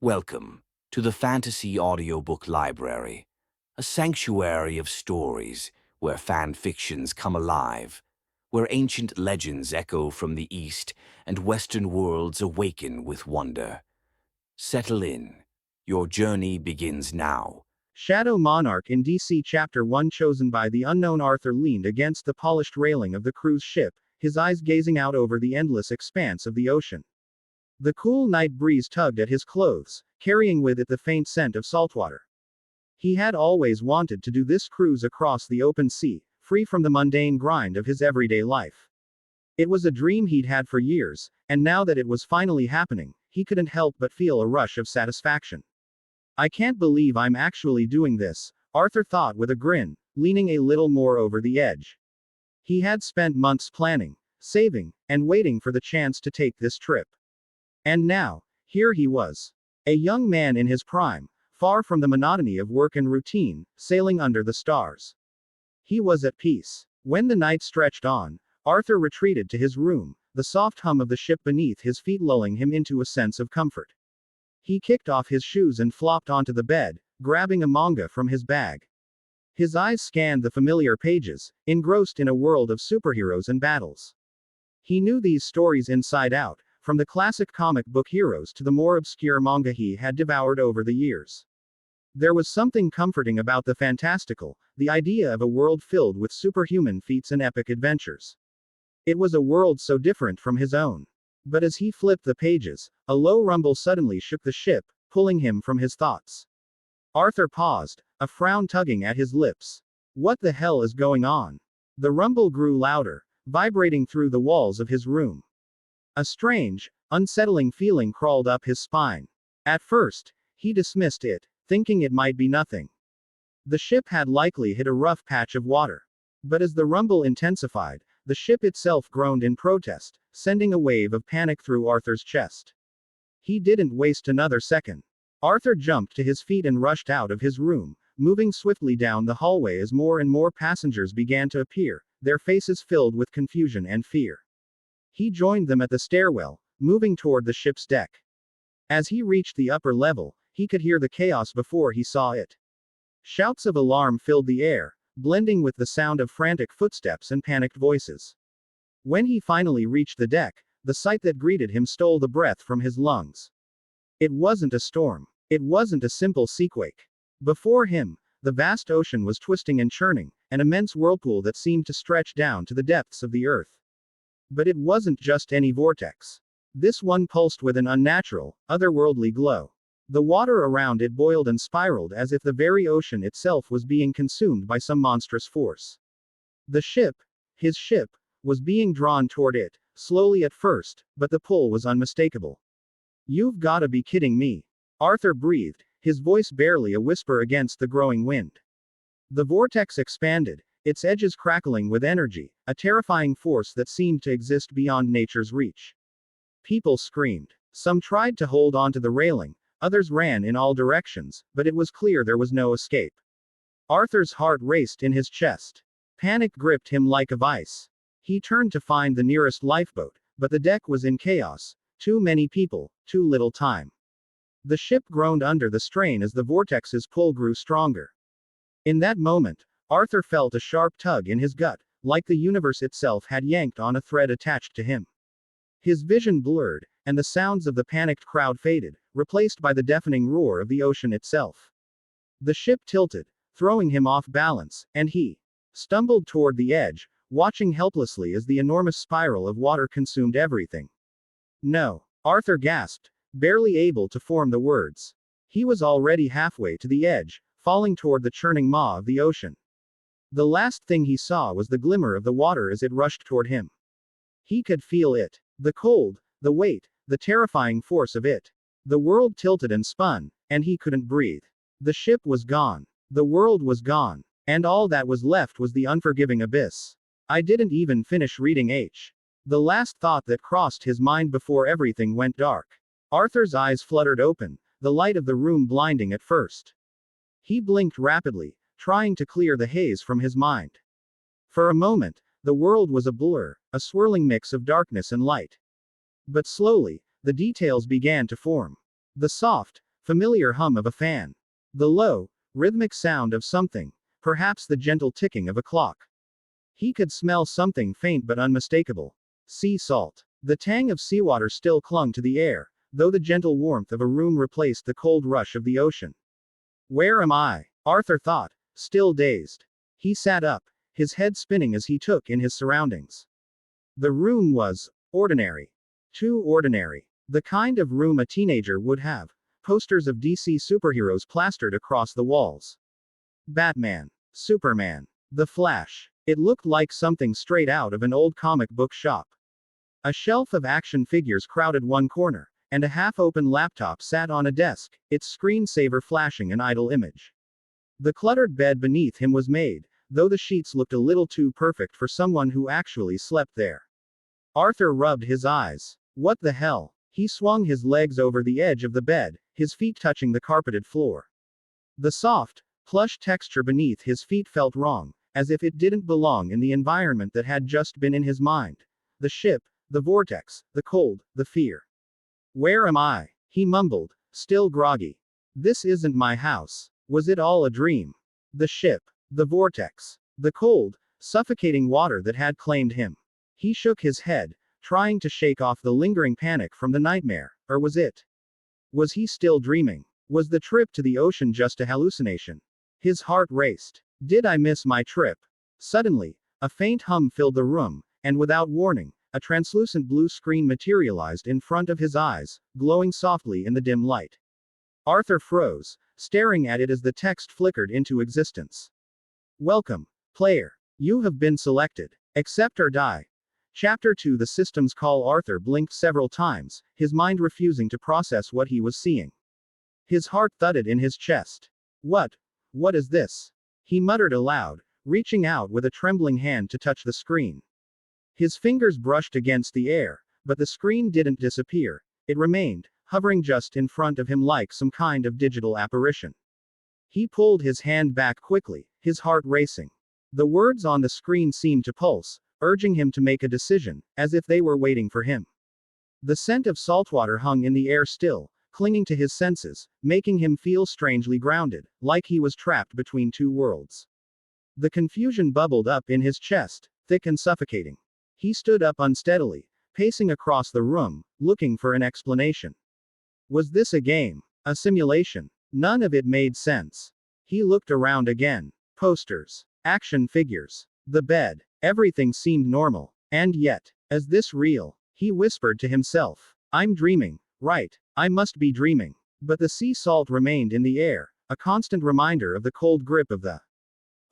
Welcome to the Fantasy Audiobook Library, a sanctuary of stories where fan fictions come alive, where ancient legends echo from the East and Western worlds awaken with wonder. Settle in. Your journey begins now. Shadow Monarch in DC Chapter 1. Chosen by the unknown. Arthur leaned against the polished railing of the cruise ship, his eyes gazing out over the endless expanse of the ocean. The cool night breeze tugged at his clothes, carrying with it the faint scent of saltwater. He had always wanted to do this cruise across the open sea, free from the mundane grind of his everyday life. It was a dream he'd had for years, and now that it was finally happening, he couldn't help but feel a rush of satisfaction. I can't believe I'm actually doing this, Arthur thought with a grin, leaning a little more over the edge. He had spent months planning, saving, and waiting for the chance to take this trip. And now, here he was. A young man in his prime, far from the monotony of work and routine, sailing under the stars. He was at peace. When the night stretched on, Arthur retreated to his room, the soft hum of the ship beneath his feet lulling him into a sense of comfort. He kicked off his shoes and flopped onto the bed, grabbing a manga from his bag. His eyes scanned the familiar pages, engrossed in a world of superheroes and battles. He knew these stories inside out, from the classic comic book heroes to the more obscure manga he had devoured over the years. There was something comforting about the fantastical, the idea of a world filled with superhuman feats and epic adventures. It was a world so different from his own. But as he flipped the pages, a low rumble suddenly shook the ship, pulling him from his thoughts. Arthur paused, a frown tugging at his lips. What the hell is going on? The rumble grew louder, vibrating through the walls of his room. A strange, unsettling feeling crawled up his spine. At first, he dismissed it, thinking it might be nothing. The ship had likely hit a rough patch of water. But as the rumble intensified, the ship itself groaned in protest, sending a wave of panic through Arthur's chest. He didn't waste another second. Arthur jumped to his feet and rushed out of his room, moving swiftly down the hallway as more and more passengers began to appear, their faces filled with confusion and fear. He joined them at the stairwell, moving toward the ship's deck. As he reached the upper level, he could hear the chaos before he saw it. Shouts of alarm filled the air, blending with the sound of frantic footsteps and panicked voices. When he finally reached the deck, the sight that greeted him stole the breath from his lungs. It wasn't a storm. It wasn't a simple seaquake. Before him, the vast ocean was twisting and churning, an immense whirlpool that seemed to stretch down to the depths of the earth. But it wasn't just any vortex. This one pulsed with an unnatural, otherworldly glow. The water around it boiled and spiraled as if the very ocean itself was being consumed by some monstrous force. The ship, his ship, was being drawn toward it, slowly at first, but the pull was unmistakable. You've gotta be kidding me. Arthur breathed, his voice barely a whisper against the growing wind. The vortex expanded, its edges crackling with energy, a terrifying force that seemed to exist beyond nature's reach. People screamed. Some tried to hold onto the railing, others ran in all directions, but it was clear there was no escape. Arthur's heart raced in his chest. Panic gripped him like a vice. He turned to find the nearest lifeboat, but the deck was in chaos. Too many people, too little time. The ship groaned under the strain as the vortex's pull grew stronger. In that moment, Arthur felt a sharp tug in his gut, like the universe itself had yanked on a thread attached to him. His vision blurred, and the sounds of the panicked crowd faded, replaced by the deafening roar of the ocean itself. The ship tilted, throwing him off balance, and he stumbled toward the edge, watching helplessly as the enormous spiral of water consumed everything. No, Arthur gasped, barely able to form the words. He was already halfway to the edge, falling toward the churning maw of the ocean. The last thing he saw was the glimmer of the water as it rushed toward him. He could feel it. The cold, the weight, the terrifying force of it. The world tilted and spun, and he couldn't breathe. The ship was gone. The world was gone. And all that was left was the unforgiving abyss. I didn't even finish reading H. The last thought that crossed his mind before everything went dark. Arthur's eyes fluttered open, the light of the room blinding at first. He blinked rapidly, trying to clear the haze from his mind. For a moment, the world was a blur, a swirling mix of darkness and light. But slowly, the details began to form. The soft, familiar hum of a fan. The low, rhythmic sound of something, perhaps the gentle ticking of a clock. He could smell something faint but unmistakable. Sea salt. The tang of seawater still clung to the air, though the gentle warmth of a room replaced the cold rush of the ocean. Where am I? Arthur thought, still dazed. He sat up, his head spinning as he took in his surroundings. The room was ordinary. Too ordinary. The kind of room a teenager would have. Posters of DC superheroes plastered across the walls. Batman, Superman, The Flash. It looked like something straight out of an old comic book shop. A shelf of action figures crowded one corner, and a half-open laptop sat on a desk, its screensaver flashing an idle image. The cluttered bed beneath him was made, though the sheets looked a little too perfect for someone who actually slept there. Arthur rubbed his eyes. What the hell? He swung his legs over the edge of the bed, his feet touching the carpeted floor. The soft, plush texture beneath his feet felt wrong, as if it didn't belong in the environment that had just been in his mind. The ship, the vortex, the cold, the fear. Where am I? He mumbled, still groggy. This isn't my house. Was it all a dream? The ship, the vortex, the cold, suffocating water that had claimed him. He shook his head, trying to shake off the lingering panic from the nightmare, or was it? Was he still dreaming? Was the trip to the ocean just a hallucination? His heart raced. Did I miss my trip? Suddenly, a faint hum filled the room, and without warning, a translucent blue screen materialized in front of his eyes, glowing softly in the dim light. Arthur froze, staring at it as the text flickered into existence. Welcome, player. You have been selected. Accept or die. Chapter 2. The system's call. Arthur blinked several times, his mind refusing to process what he was seeing. His heart thudded in his chest. What is this? He muttered aloud, reaching out with a trembling hand to touch the screen. His fingers brushed against the air, but the screen didn't disappear. It remained, hovering just in front of him like some kind of digital apparition. He pulled his hand back quickly, his heart racing. The words on the screen seemed to pulse, urging him to make a decision, as if they were waiting for him. The scent of saltwater hung in the air still, clinging to his senses, making him feel strangely grounded, like he was trapped between two worlds. The confusion bubbled up in his chest, thick and suffocating. He stood up unsteadily, pacing across the room, looking for an explanation. Was this a game? A simulation? None of it made sense. He looked around again. Posters. Action figures. The bed. Everything seemed normal. And yet, is this real? He whispered to himself. I'm dreaming, right? I must be dreaming. But the sea salt remained in the air, a constant reminder of the cold grip of the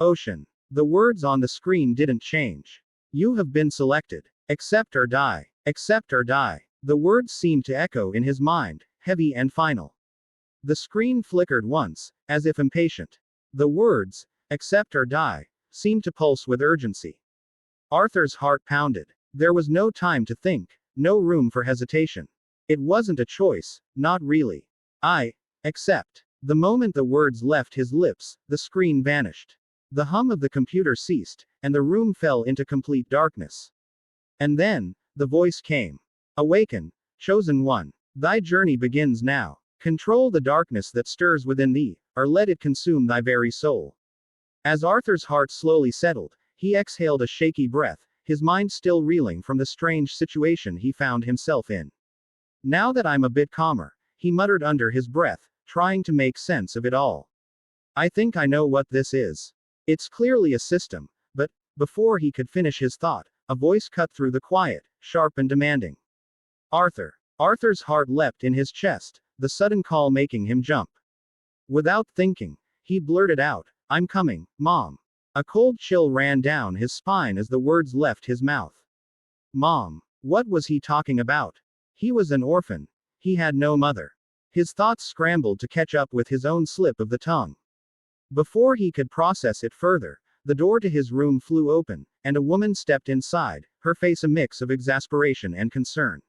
ocean. The words on the screen didn't change. You have been selected. Accept or die. Accept or die. The words seemed to echo in his mind, heavy and final. The screen flickered once, as if impatient. The words, accept or die, seemed to pulse with urgency. Arthur's heart pounded. There was no time to think, no room for hesitation. It wasn't a choice, not really. I accept. The moment the words left his lips, the screen vanished. The hum of the computer ceased, and the room fell into complete darkness. And then, the voice came. Awaken, chosen one. Thy journey begins now. Control the darkness that stirs within thee, or let it consume thy very soul. As Arthur's heart slowly settled, he exhaled a shaky breath, his mind still reeling from the strange situation he found himself in. Now that I'm a bit calmer, he muttered under his breath, trying to make sense of it all. I think I know what this is. It's clearly a system, but, before he could finish his thought, a voice cut through the quiet, sharp and demanding. Arthur. Arthur's heart leapt in his chest, the sudden call making him jump. Without thinking, he blurted out, I'm coming, Mom. A cold chill ran down his spine as the words left his mouth. Mom. What was he talking about? He was an orphan. He had no mother. His thoughts scrambled to catch up with his own slip of the tongue. Before he could process it further, the door to his room flew open, and a woman stepped inside, her face a mix of exasperation and concern.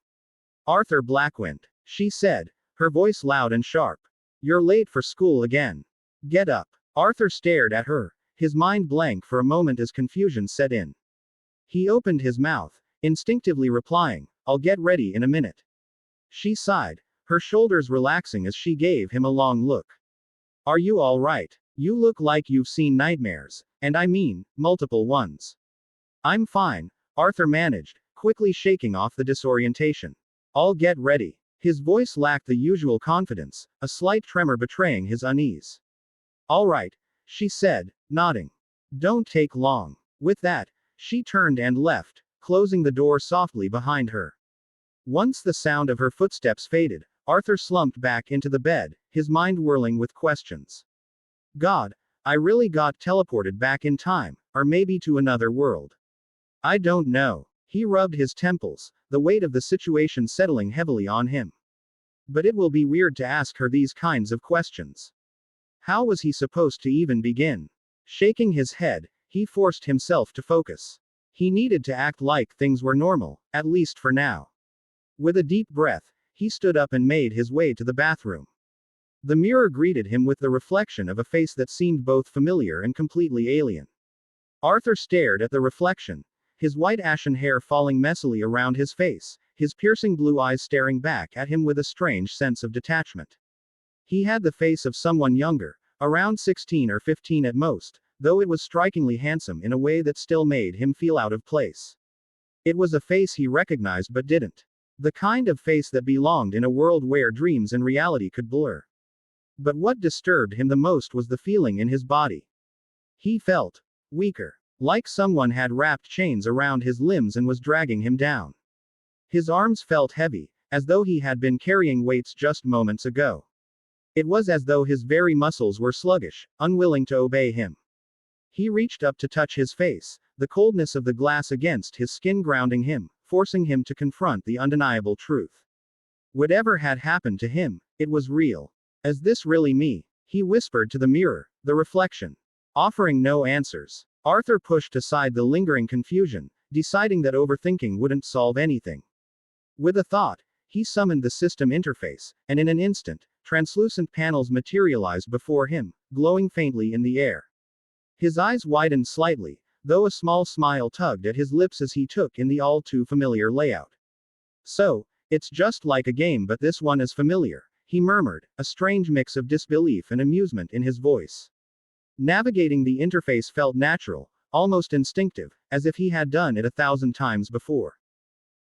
Arthur Blackwynd, she said, her voice loud and sharp. You're late for school again. Get up. Arthur stared at her, his mind blank for a moment as confusion set in. He opened his mouth, instinctively replying, I'll get ready in a minute. She sighed, her shoulders relaxing as she gave him a long look. Are you all right? You look like you've seen nightmares, and I mean, multiple ones. I'm fine, Arthur managed, quickly shaking off the disorientation. I'll get ready. His voice lacked the usual confidence, a slight tremor betraying his unease. All right, she said, nodding. Don't take long. With that, she turned and left, closing the door softly behind her. Once the sound of her footsteps faded, Arthur slumped back into the bed, his mind whirling with questions. God, I really got teleported back in time, or maybe to another world. I don't know. He rubbed his temples, the weight of the situation settling heavily on him. But it will be weird to ask her these kinds of questions. How was he supposed to even begin? Shaking his head, he forced himself to focus. He needed to act like things were normal, at least for now. With a deep breath, he stood up and made his way to the bathroom. The mirror greeted him with the reflection of a face that seemed both familiar and completely alien. Arthur stared at the reflection, his white ashen hair falling messily around his face, his piercing blue eyes staring back at him with a strange sense of detachment. He had the face of someone younger, around 16 or 15 at most, though it was strikingly handsome in a way that still made him feel out of place. It was a face he recognized but didn't. The kind of face that belonged in a world where dreams and reality could blur. But what disturbed him the most was the feeling in his body. He felt weaker, like someone had wrapped chains around his limbs and was dragging him down. His arms felt heavy, as though he had been carrying weights just moments ago. It was as though his very muscles were sluggish, unwilling to obey him. He reached up to touch his face, the coldness of the glass against his skin grounding him, forcing him to confront the undeniable truth. Whatever had happened to him, it was real. Is this really me? He whispered to the mirror, the reflection. Offering no answers, Arthur pushed aside the lingering confusion, deciding that overthinking wouldn't solve anything. With a thought, he summoned the system interface, and in an instant, translucent panels materialized before him, glowing faintly in the air. His eyes widened slightly, though a small smile tugged at his lips as he took in the all-too-familiar layout. So, it's just like a game, but this one is familiar, he murmured, a strange mix of disbelief and amusement in his voice. Navigating the interface felt natural, almost instinctive, as if he had done it 1,000 times before.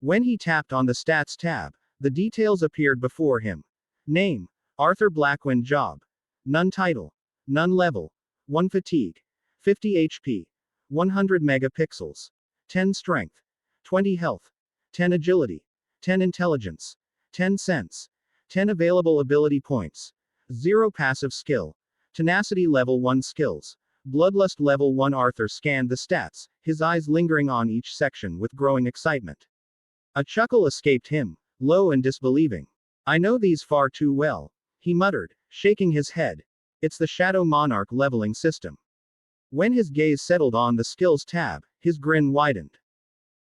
When he tapped on the Stats tab, the details appeared before him. Name: Arthur Blackwynd. Job: none. Title: none. Level: 1 fatigue, 50 HP, 100 megapixels, 10 strength, 20 health, 10 agility, 10 intelligence, 10 sense, 10 available ability points, 0 passive skill, tenacity level 1 skills, bloodlust level 1. Arthur scanned the stats, his eyes lingering on each section with growing excitement. A chuckle escaped him, low and disbelieving. I know these far too well, he muttered, shaking his head. It's the Shadow Monarch leveling system. When his gaze settled on the skills tab, his grin widened.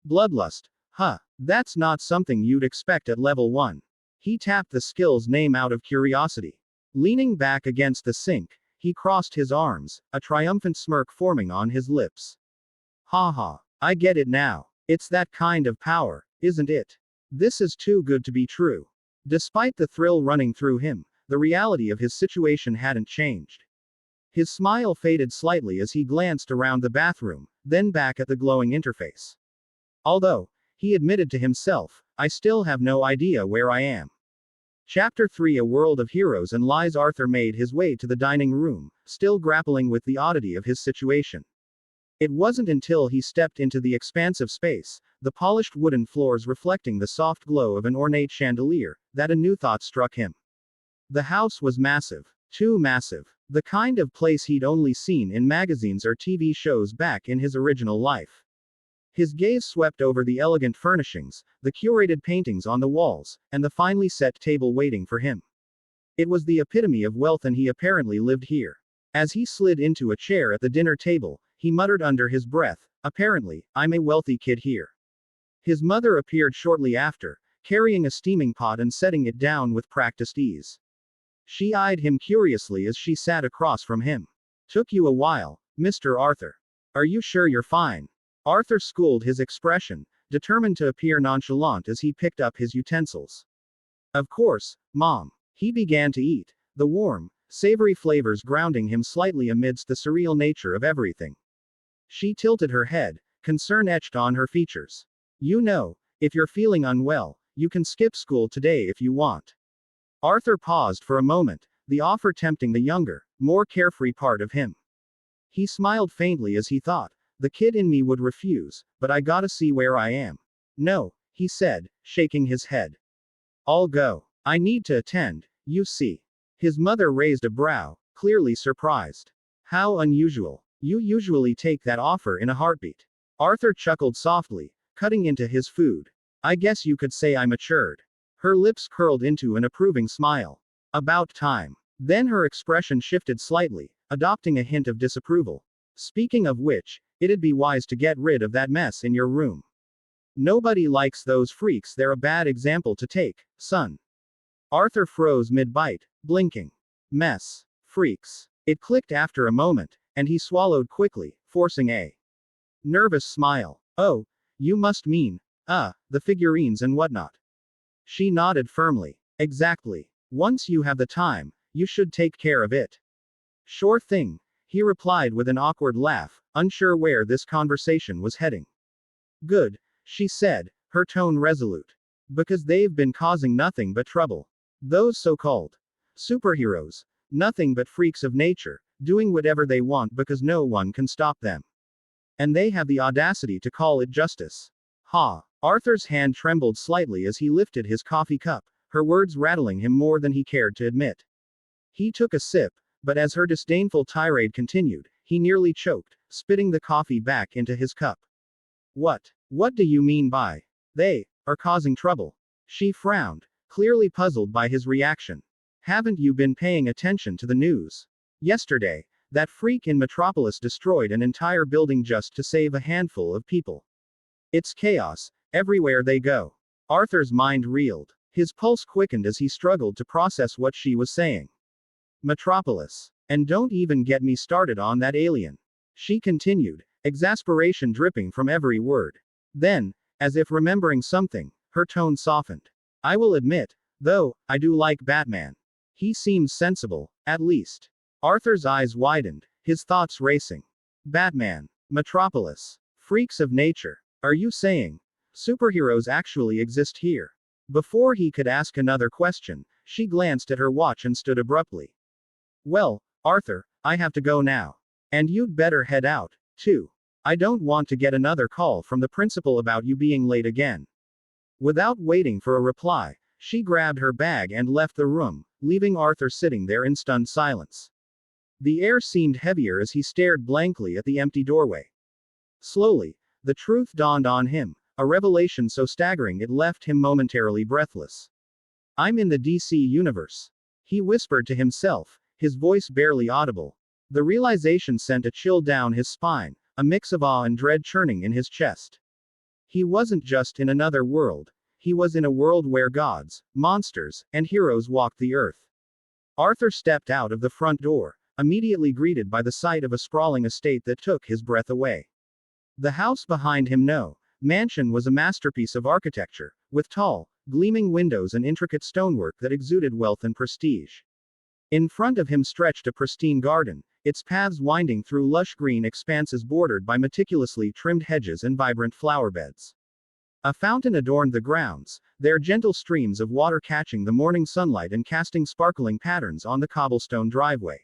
Bloodlust. Huh, that's not something you'd expect at level 1. He tapped the skill's name out of curiosity. Leaning back against the sink, he crossed his arms, a triumphant smirk forming on his lips. Ha ha, I get it now. It's that kind of power, isn't it? This is too good to be true. Despite the thrill running through him, the reality of his situation hadn't changed. His smile faded slightly as he glanced around the bathroom, then back at the glowing interface. Although, he admitted to himself, I still have no idea where I am. Chapter 3: A World of Heroes and Lies. Arthur made his way to the dining room, still grappling with the oddity of his situation. It wasn't until he stepped into the expansive space, the polished wooden floors reflecting the soft glow of an ornate chandelier, that a new thought struck him. The house was massive. Too massive. The kind of place he'd only seen in magazines or TV shows back in his original life. His gaze swept over the elegant furnishings, the curated paintings on the walls, and the finely set table waiting for him. It was the epitome of wealth, and he apparently lived here. As he slid into a chair at the dinner table, he muttered under his breath, apparently, I'm a wealthy kid here. His mother appeared shortly after, carrying a steaming pot and setting it down with practiced ease. She eyed him curiously as she sat across from him. Took you a while, Mr. Arthur. Are you sure you're fine? Arthur schooled his expression, determined to appear nonchalant as he picked up his utensils. Of course, Mom. He began to eat, the warm, savory flavors grounding him slightly amidst the surreal nature of everything. She tilted her head, concern etched on her features. You know, if you're feeling unwell, you can skip school today if you want. Arthur paused for a moment, the offer tempting the younger, more carefree part of him. He smiled faintly as he thought, the kid in me would refuse, but I gotta see where I am. No, he said, shaking his head. I'll go. I need to attend, you see. His mother raised a brow, clearly surprised. How unusual. You usually take that offer in a heartbeat. Arthur chuckled softly, cutting into his food. I guess you could say I matured. Her lips curled into an approving smile. About time. Then her expression shifted slightly, adopting a hint of disapproval. Speaking of which, it'd be wise to get rid of that mess in your room. Nobody likes those freaks, they're a bad example to take, son. Arthur froze mid-bite, blinking. Mess. Freaks. It clicked after a moment, and he swallowed quickly, forcing a nervous smile. Oh, you must mean, the figurines and whatnot. She nodded firmly. Exactly. Once you have the time, you should take care of it. Sure thing, he replied with an awkward laugh, unsure where this conversation was heading. Good, she said, her tone resolute. Because they've been causing nothing but trouble. Those so-called superheroes, nothing but freaks of nature, doing whatever they want because no one can stop them. And they have the audacity to call it justice. Ha! Arthur's hand trembled slightly as he lifted his coffee cup, her words rattling him more than he cared to admit. He took a sip, but as her disdainful tirade continued, he nearly choked, spitting the coffee back into his cup. What do you mean by, they are causing trouble? She frowned, clearly puzzled by his reaction. Haven't you been paying attention to the news? Yesterday, that freak in Metropolis destroyed an entire building just to save a handful of people. It's chaos, everywhere they go. Arthur's mind reeled. His pulse quickened as he struggled to process what she was saying. Metropolis. And don't even get me started on that alien. She continued, exasperation dripping from every word. Then, as if remembering something, her tone softened. I will admit, though, I do like Batman. He seems sensible, at least. Arthur's eyes widened, his thoughts racing. Batman. Metropolis. Freaks of nature. Are you saying superheroes actually exist here? Before he could ask another question, she glanced at her watch and stood abruptly. Well, Arthur, I have to go now. And you'd better head out, too. I don't want to get another call from the principal about you being late again. Without waiting for a reply, she grabbed her bag and left the room, leaving Arthur sitting there in stunned silence. The air seemed heavier as he stared blankly at the empty doorway. Slowly, the truth dawned on him, a revelation so staggering it left him momentarily breathless. I'm in the DC universe. He whispered to himself, his voice barely audible. The realization sent a chill down his spine, a mix of awe and dread churning in his chest. He wasn't just in another world. He was in a world where gods, monsters, and heroes walked the earth. Arthur stepped out of the front door, immediately greeted by the sight of a sprawling estate that took his breath away. The house behind him, no mansion, was a masterpiece of architecture, with tall, gleaming windows and intricate stonework that exuded wealth and prestige. In front of him stretched a pristine garden, its paths winding through lush green expanses bordered by meticulously trimmed hedges and vibrant flower beds. A fountain adorned the grounds, their gentle streams of water catching the morning sunlight and casting sparkling patterns on the cobblestone driveway.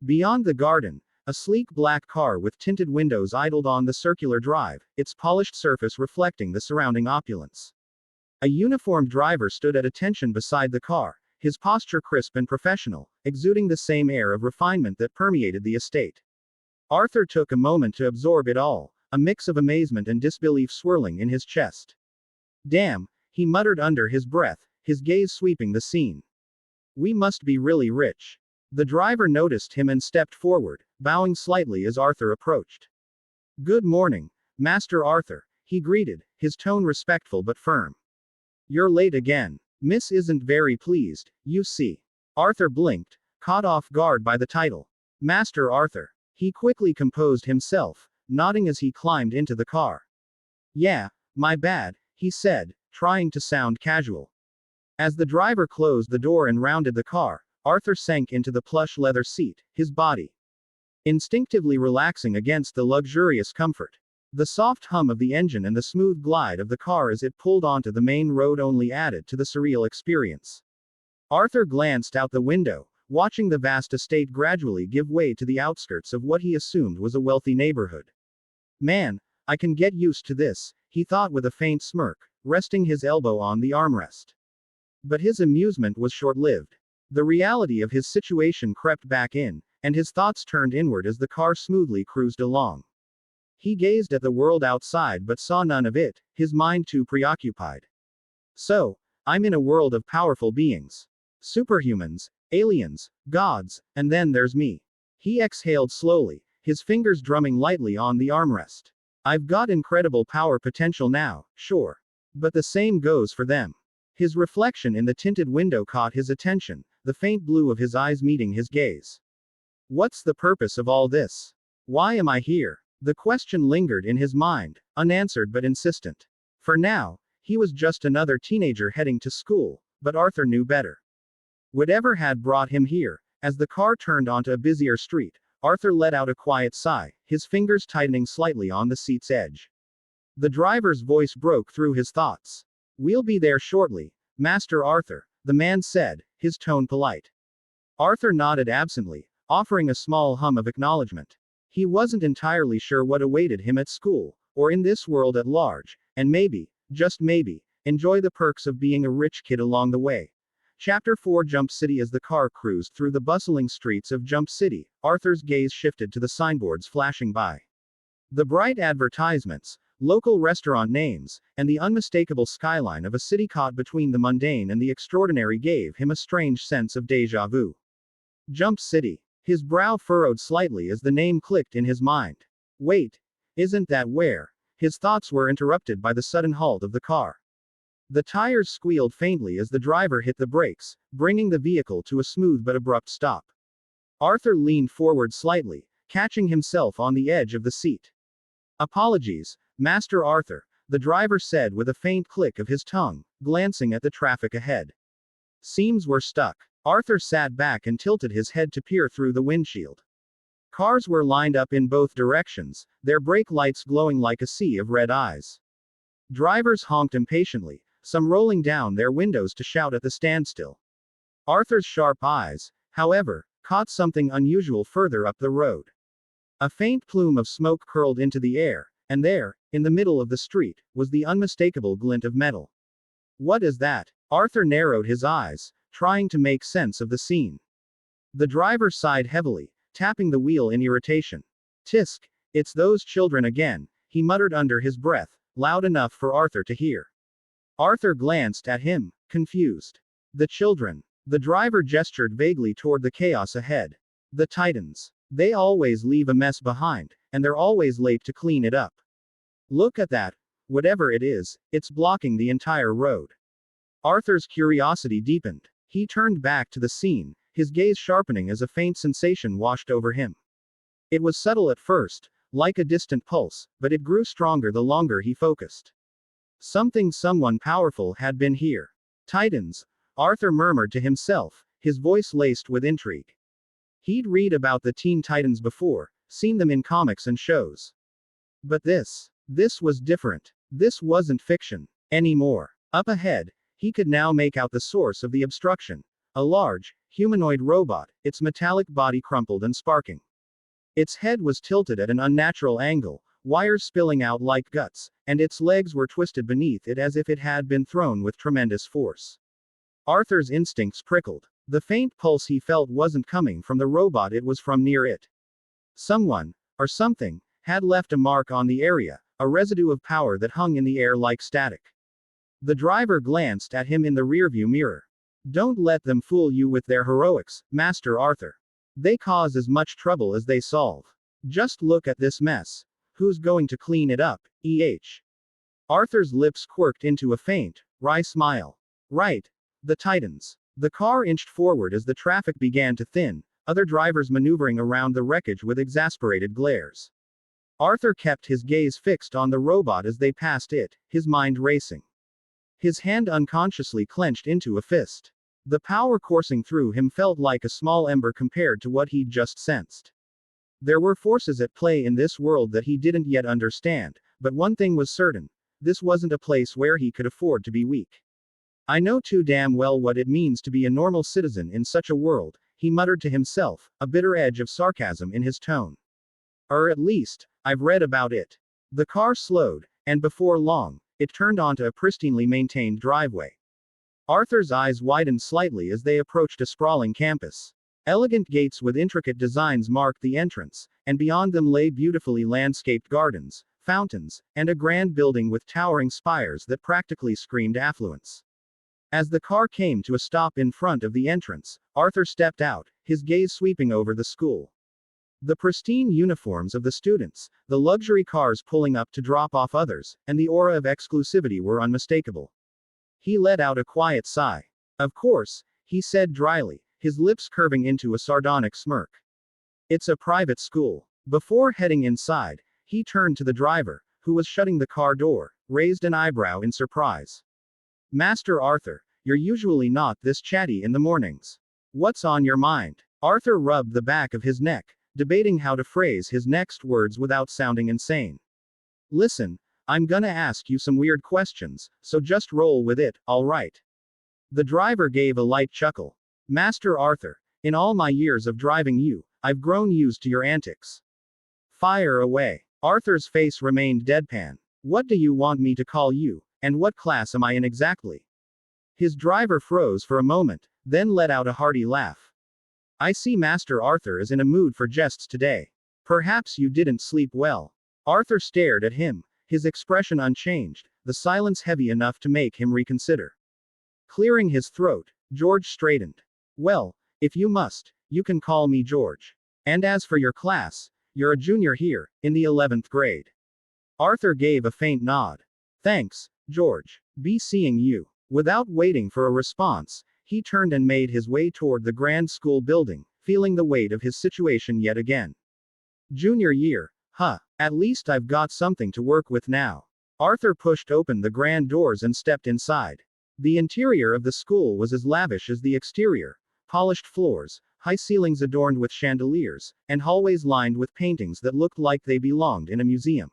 Beyond the garden, a sleek black car with tinted windows idled on the circular drive, its polished surface reflecting the surrounding opulence. A uniformed driver stood at attention beside the car, his posture crisp and professional, exuding the same air of refinement that permeated the estate. Arthur took a moment to absorb it all, a mix of amazement and disbelief swirling in his chest. Damn, he muttered under his breath, his gaze sweeping the scene. We must be really rich. The driver noticed him and stepped forward, bowing slightly as Arthur approached. Good morning, Master Arthur, he greeted, his tone respectful but firm. You're late again. Miss isn't very pleased, you see. Arthur blinked, caught off guard by the title. Master Arthur. He quickly composed himself, nodding as he climbed into the car. Yeah, my bad, he said, trying to sound casual. As the driver closed the door and rounded the car, Arthur sank into the plush leather seat, his body instinctively relaxing against the luxurious comfort. The soft hum of the engine and the smooth glide of the car as it pulled onto the main road only added to the surreal experience. Arthur glanced out the window, watching the vast estate gradually give way to the outskirts of what he assumed was a wealthy neighborhood. Man, I can get used to this, he thought with a faint smirk, resting his elbow on the armrest. But his amusement was short-lived. The reality of his situation crept back in, and his thoughts turned inward as the car smoothly cruised along. He gazed at the world outside but saw none of it, his mind too preoccupied. So, I'm in a world of powerful beings. Superhumans, aliens, gods, and then there's me. He exhaled slowly, his fingers drumming lightly on the armrest. I've got incredible power potential now, sure. But the same goes for them. His reflection in the tinted window caught his attention, the faint blue of his eyes meeting his gaze. What's the purpose of all this? Why am I here? The question lingered in his mind, unanswered but insistent. For now, he was just another teenager heading to school, but Arthur knew better. Whatever had brought him here, as the car turned onto a busier street, Arthur let out a quiet sigh, his fingers tightening slightly on the seat's edge. The driver's voice broke through his thoughts. We'll be there shortly, Master Arthur, the man said, his tone polite. Arthur nodded absently, offering a small hum of acknowledgement. He wasn't entirely sure what awaited him at school, or in this world at large, and maybe, just maybe, enjoy the perks of being a rich kid along the way. Chapter 4 Jump City. As the car cruised through the bustling streets of Jump City, Arthur's gaze shifted to the signboards flashing by. The bright advertisements, local restaurant names, and the unmistakable skyline of a city caught between the mundane and the extraordinary gave him a strange sense of déjà vu. Jump City. His brow furrowed slightly as the name clicked in his mind. Wait, isn't that where? His thoughts were interrupted by the sudden halt of the car. The tires squealed faintly as the driver hit the brakes, bringing the vehicle to a smooth but abrupt stop. Arthur leaned forward slightly, catching himself on the edge of the seat. Apologies, Master Arthur, the driver said with a faint click of his tongue, glancing at the traffic ahead. Seems we're stuck. Arthur sat back and tilted his head to peer through the windshield. Cars were lined up in both directions, their brake lights glowing like a sea of red eyes. Drivers honked impatiently, some rolling down their windows to shout at the standstill. Arthur's sharp eyes, however, caught something unusual further up the road. A faint plume of smoke curled into the air, and there, in the middle of the street, was the unmistakable glint of metal. What is that? Arthur narrowed his eyes, trying to make sense of the scene. The driver sighed heavily, tapping the wheel in irritation. Tisk, it's those children again, he muttered under his breath, loud enough for Arthur to hear. Arthur glanced at him, confused. The children. The driver gestured vaguely toward the chaos ahead. The Titans. They always leave a mess behind, and they're always late to clean it up. Look at that. Whatever it is, it's blocking the entire road. Arthur's curiosity deepened. He turned back to the scene, his gaze sharpening as a faint sensation washed over him. It was subtle at first, like a distant pulse, but it grew stronger the longer he focused. Someone powerful had been here. Titans, Arthur murmured to himself, his voice laced with intrigue. He'd read about the Teen Titans before, seen them in comics and shows. But this was different. This wasn't fiction anymore. Up ahead, he could now make out the source of the obstruction. A large, humanoid robot, its metallic body crumpled and sparking. Its head was tilted at an unnatural angle, wires spilling out like guts, and its legs were twisted beneath it as if it had been thrown with tremendous force. Arthur's instincts prickled. The faint pulse he felt wasn't coming from the robot, it was from near it. Someone, or something, had left a mark on the area, a residue of power that hung in the air like static. The driver glanced at him in the rearview mirror. Don't let them fool you with their heroics, Master Arthur. They cause as much trouble as they solve. Just look at this mess. Who's going to clean it up, Arthur's lips quirked into a faint, wry smile. Right. The Titans. The car inched forward as the traffic began to thin, other drivers maneuvering around the wreckage with exasperated glares. Arthur kept his gaze fixed on the robot as they passed it, his mind racing. His hand unconsciously clenched into a fist. The power coursing through him felt like a small ember compared to what he'd just sensed. There were forces at play in this world that he didn't yet understand, but one thing was certain. This wasn't a place where he could afford to be weak. I know too damn well what it means to be a normal citizen in such a world, he muttered to himself, a bitter edge of sarcasm in his tone. Or at least, I've read about it. The car slowed, and before long, it turned onto a pristinely maintained driveway. Arthur's eyes widened slightly as they approached a sprawling campus. Elegant gates with intricate designs marked the entrance, and beyond them lay beautifully landscaped gardens, fountains, and a grand building with towering spires that practically screamed affluence. As the car came to a stop in front of the entrance, Arthur stepped out, his gaze sweeping over the school. The pristine uniforms of the students, the luxury cars pulling up to drop off others, and the aura of exclusivity were unmistakable. He let out a quiet sigh. Of course, he said dryly, his lips curving into a sardonic smirk. It's a private school. Before heading inside, he turned to the driver, who was shutting the car door, raised an eyebrow in surprise. Master Arthur, you're usually not this chatty in the mornings. What's on your mind? Arthur rubbed the back of his neck, debating how to phrase his next words without sounding insane. Listen, I'm gonna ask you some weird questions, so just roll with it, alright? The driver gave a light chuckle. Master Arthur, in all my years of driving you, I've grown used to your antics. Fire away. Arthur's face remained deadpan. What do you want me to call you, and what class am I in exactly? His driver froze for a moment, then let out a hearty laugh. I see Master Arthur is in a mood for jests today. Perhaps you didn't sleep well. Arthur stared at him, his expression unchanged, the silence heavy enough to make him reconsider. Clearing his throat, George straightened. Well, if you must, you can call me George. And as for your class, you're a junior here, in the 11th grade. Arthur gave a faint nod. Thanks, George. Be seeing you. Without waiting for a response, he turned and made his way toward the grand school building, feeling the weight of his situation yet again. Junior year, huh? At least I've got something to work with now. Arthur pushed open the grand doors and stepped inside. The interior of the school was as lavish as the exterior. Polished floors, high ceilings adorned with chandeliers, and hallways lined with paintings that looked like they belonged in a museum.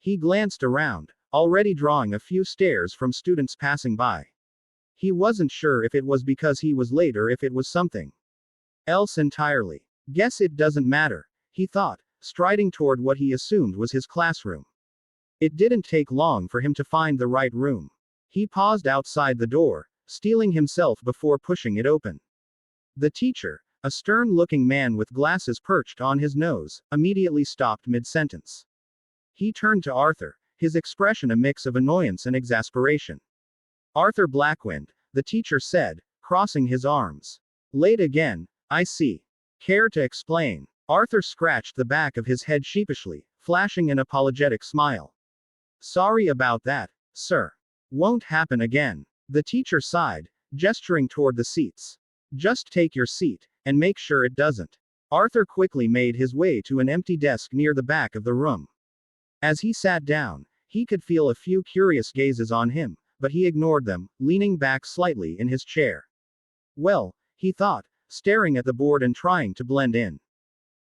He glanced around, already drawing a few stares from students passing by. He wasn't sure if it was because he was late or if it was something else entirely. Guess it doesn't matter, he thought, striding toward what he assumed was his classroom. It didn't take long for him to find the right room. He paused outside the door, steeling himself before pushing it open. The teacher, a stern-looking man with glasses perched on his nose, immediately stopped mid-sentence. He turned to Arthur, his expression a mix of annoyance and exasperation. Arthur Blackwynd, the teacher said, crossing his arms. Late again, I see. Care to explain? Arthur scratched the back of his head sheepishly, flashing an apologetic smile. Sorry about that, sir. Won't happen again. The teacher sighed, gesturing toward the seats. Just take your seat, and make sure it doesn't. Arthur quickly made his way to an empty desk near the back of the room. As he sat down, he could feel a few curious gazes on him, but he ignored them, leaning back slightly in his chair. Well, he thought, staring at the board and trying to blend in.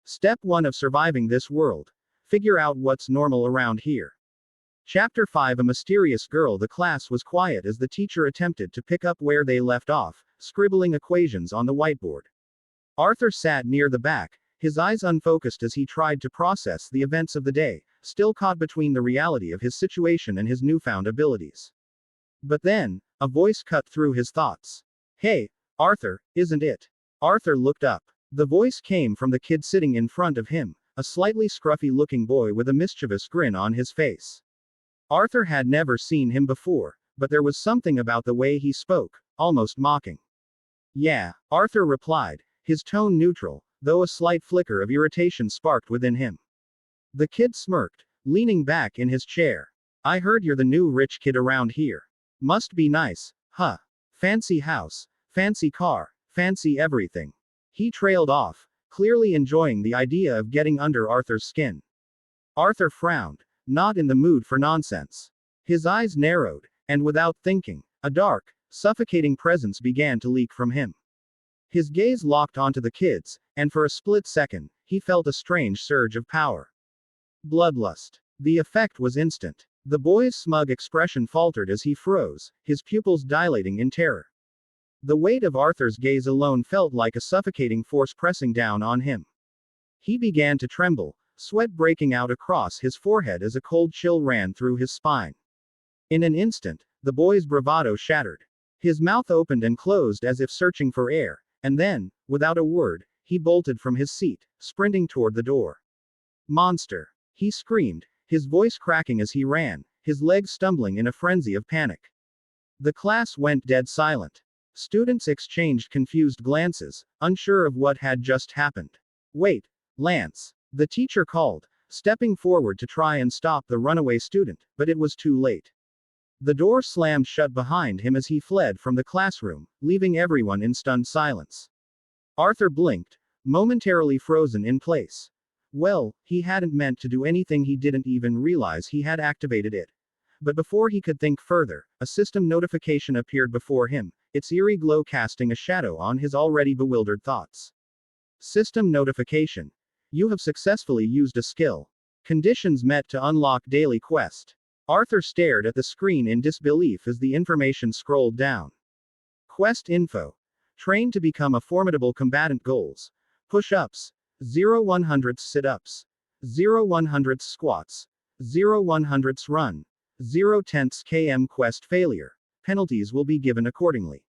Step 1 of surviving this world. Figure out what's normal around here. Chapter 5. A mysterious girl. The class was quiet as the teacher attempted to pick up where they left off, scribbling equations on the whiteboard. Arthur sat near the back, his eyes unfocused as he tried to process the events of the day, still caught between the reality of his situation and his newfound abilities. But then, a voice cut through his thoughts. Hey, Arthur, isn't it? Arthur looked up. The voice came from the kid sitting in front of him, a slightly scruffy-looking boy with a mischievous grin on his face. Arthur had never seen him before, but there was something about the way he spoke, almost mocking. Yeah, Arthur replied, his tone neutral, though a slight flicker of irritation sparked within him. The kid smirked, leaning back in his chair. I heard you're the new rich kid around here. Must be nice, huh? Fancy house, fancy car, fancy everything. He trailed off, clearly enjoying the idea of getting under Arthur's skin. Arthur frowned, not in the mood for nonsense. His eyes narrowed, And without thinking, a dark, suffocating presence began to leak from him. His gaze locked onto the kids, and for a split second, he felt a strange surge of power. Bloodlust. The effect was instant. The boy's smug expression faltered as he froze, his pupils dilating in terror. The weight of Arthur's gaze alone felt like a suffocating force pressing down on him. He began to tremble, sweat breaking out across his forehead as a cold chill ran through his spine. In an instant, the boy's bravado shattered. His mouth opened and closed as if searching for air, and then, without a word, he bolted from his seat, sprinting toward the door. Monster! He screamed, his voice cracking as he ran, his legs stumbling in a frenzy of panic. The class went dead silent. Students exchanged confused glances, unsure of what had just happened. Wait, Lance! The teacher called, stepping forward to try and stop the runaway student, but it was too late. The door slammed shut behind him as he fled from the classroom, leaving everyone in stunned silence. Arthur blinked, momentarily frozen in place. Well, he hadn't meant to do anything, he didn't even realize he had activated it. But before he could think further, a system notification appeared before him, its eerie glow casting a shadow on his already bewildered thoughts. System notification. You have successfully used a skill. Conditions met to unlock daily quest. Arthur stared at the screen in disbelief as the information scrolled down. Quest info. Train to become a formidable combatant. Goals. Push-ups. 0-100 sit-ups. 0-100 squats. 0-100 run. 0-10 km. Quest failure. Penalties will be given accordingly.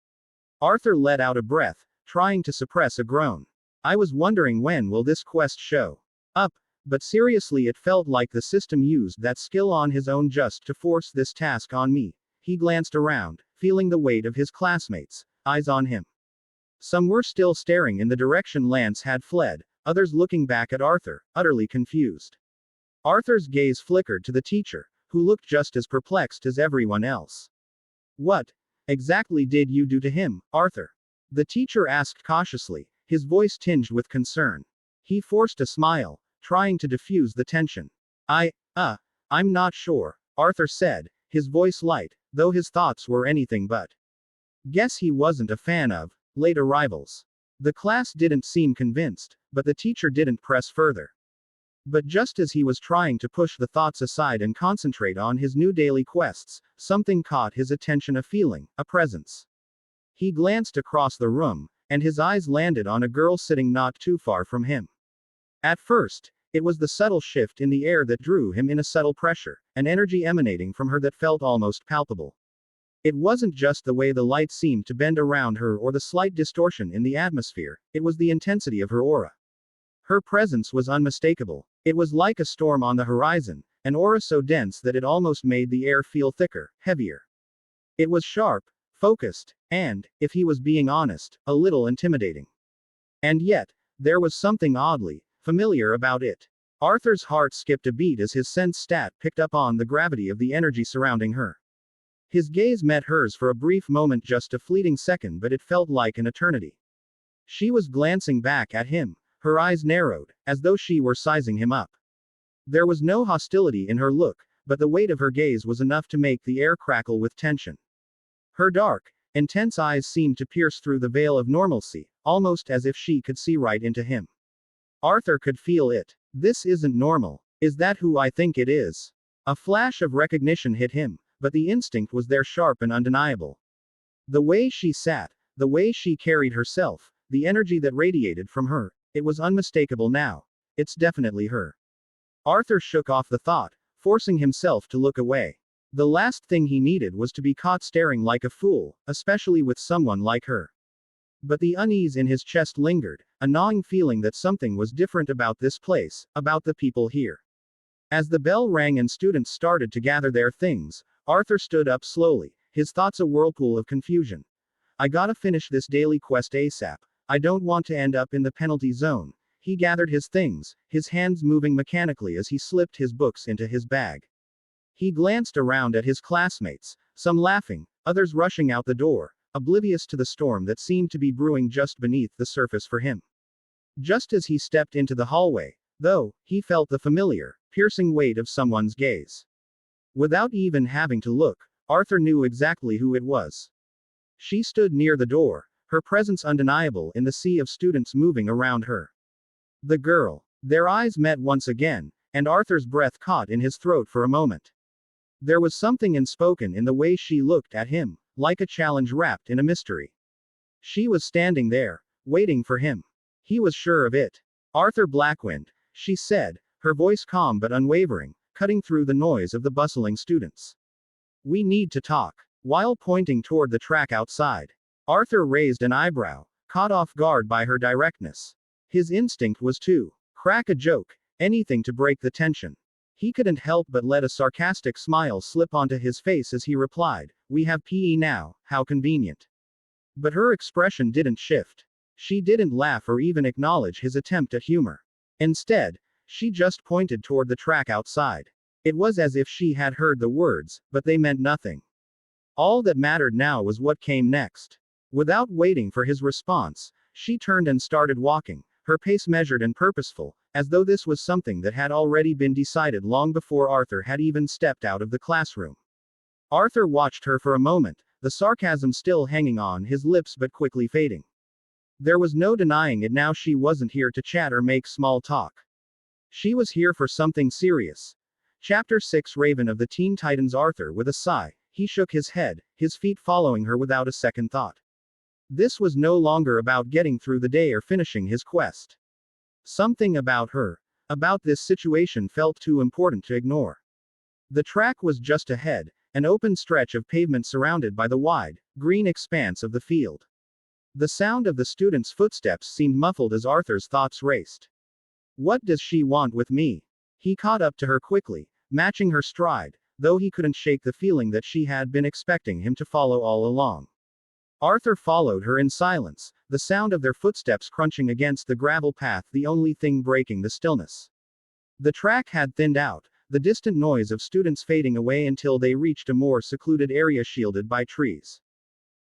Arthur let out a breath, trying to suppress a groan. I was wondering when will this quest show up, but seriously it felt like the system used that skill on his own just to force this task on me. He glanced around, feeling the weight of his classmates' eyes on him. Some were still staring in the direction Lance had fled, others looking back at Arthur, utterly confused. Arthur's gaze flickered to the teacher, who looked just as perplexed as everyone else. What exactly did you do to him, Arthur? The teacher asked cautiously, his voice tinged with concern. He forced a smile, trying to diffuse the tension. I'm not sure, Arthur said, his voice light, though his thoughts were anything but. Guess he wasn't a fan of late arrivals. The class didn't seem convinced, but the teacher didn't press further. But just as he was trying to push the thoughts aside and concentrate on his new daily quests, something caught his attention, a feeling, a presence. He glanced across the room, and his eyes landed on a girl sitting not too far from him. At first, it was the subtle shift in the air that drew him in, a subtle pressure, an energy emanating from her that felt almost palpable. It wasn't just the way the light seemed to bend around her or the slight distortion in the atmosphere, it was the intensity of her aura. Her presence was unmistakable. It was like a storm on the horizon, an aura so dense that it almost made the air feel thicker, heavier. It was sharp, focused, and, if he was being honest, a little intimidating. And yet, there was something oddly familiar about it. Arthur's heart skipped a beat as his sense stat picked up on the gravity of the energy surrounding her. His gaze met hers for a brief moment, just a fleeting second, but it felt like an eternity. She was glancing back at him, her eyes narrowed, as though she were sizing him up. There was no hostility in her look, but the weight of her gaze was enough to make the air crackle with tension. Her dark, intense eyes seemed to pierce through the veil of normalcy, almost as if she could see right into him. Arthur could feel it. This isn't normal. Is that who I think it is? A flash of recognition hit him, but the instinct was there, sharp and undeniable. The way she sat, the way she carried herself, the energy that radiated from her, it was unmistakable now. It's definitely her. Arthur shook off the thought, forcing himself to look away. The last thing he needed was to be caught staring like a fool, especially with someone like her. But the unease in his chest lingered, a gnawing feeling that something was different about this place, about the people here. As the bell rang and students started to gather their things, Arthur stood up slowly, his thoughts a whirlpool of confusion. I gotta finish this daily quest ASAP. I don't want to end up in the penalty zone. He gathered his things, his hands moving mechanically as he slipped his books into his bag. He glanced around at his classmates, some laughing, others rushing out the door, oblivious to the storm that seemed to be brewing just beneath the surface for him. Just as he stepped into the hallway, though, he felt the familiar, piercing weight of someone's gaze. Without even having to look, Arthur knew exactly who it was. She stood near the door, her presence undeniable in the sea of students moving around her. The girl. Their eyes met once again, and Arthur's breath caught in his throat for a moment. There was something unspoken in the way she looked at him, like a challenge wrapped in a mystery. She was standing there, waiting for him. He was sure of it. Arthur Blackwynd, she said, her voice calm but unwavering, cutting through the noise of the bustling students. We need to talk. While pointing toward the track outside, Arthur raised an eyebrow, caught off guard by her directness. His instinct was to crack a joke, anything to break the tension. He couldn't help but let a sarcastic smile slip onto his face as he replied, "We have PE now, how convenient." But her expression didn't shift. She didn't laugh or even acknowledge his attempt at humor. Instead, she just pointed toward the track outside. It was as if she had heard the words, but they meant nothing. All that mattered now was what came next. Without waiting for his response, she turned and started walking, her pace measured and purposeful, as though this was something that had already been decided long before Arthur had even stepped out of the classroom. Arthur watched her for a moment, the sarcasm still hanging on his lips but quickly fading. There was no denying it now, she wasn't here to chat or make small talk. She was here for something serious. Chapter 6 Raven of the Teen Titans. Arthur, with a sigh, he shook his head, his feet following her without a second thought. This was no longer about getting through the day or finishing his quest. Something about her, about this situation felt too important to ignore. The track was just ahead, an open stretch of pavement surrounded by the wide, green expanse of the field. The sound of the students' footsteps seemed muffled as Arthur's thoughts raced. What does she want with me? He caught up to her quickly, matching her stride, though he couldn't shake the feeling that she had been expecting him to follow all along. Arthur followed her in silence, the sound of their footsteps crunching against the gravel path the only thing breaking the stillness. The track had thinned out, the distant noise of students fading away until they reached a more secluded area shielded by trees.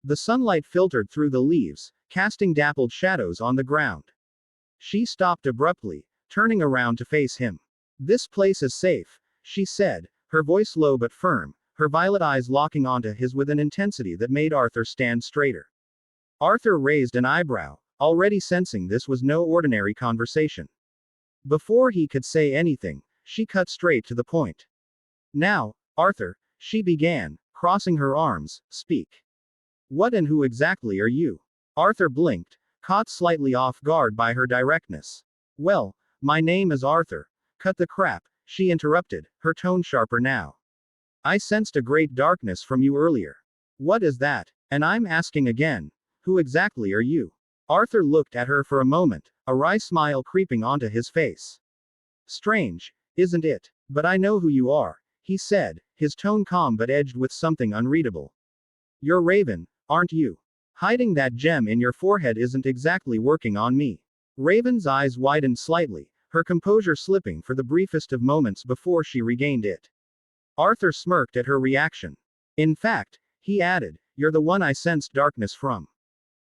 The sunlight filtered through the leaves, casting dappled shadows on the ground. She stopped abruptly, turning around to face him. "This place is safe," she said, her voice low but firm, her violet eyes locking onto his with an intensity that made Arthur stand straighter. Arthur raised an eyebrow, already sensing this was no ordinary conversation. Before he could say anything, she cut straight to the point. "Now, Arthur," she began, crossing her arms, "speak. What and who exactly are you?" Arthur blinked, caught slightly off guard by her directness. "Well, my name is Arthur." "Cut the crap," she interrupted, her tone sharper now. "I sensed a great darkness from you earlier." "What is that? And I'm asking again. Who exactly are you?" Arthur looked at her for a moment, a wry smile creeping onto his face. "Strange, isn't it? But I know who you are," he said, his tone calm but edged with something unreadable. "You're Raven, aren't you? Hiding that gem in your forehead isn't exactly working on me." Raven's eyes widened slightly, her composure slipping for the briefest of moments before she regained it. Arthur smirked at her reaction. "In fact," he added, "you're the one I sensed darkness from.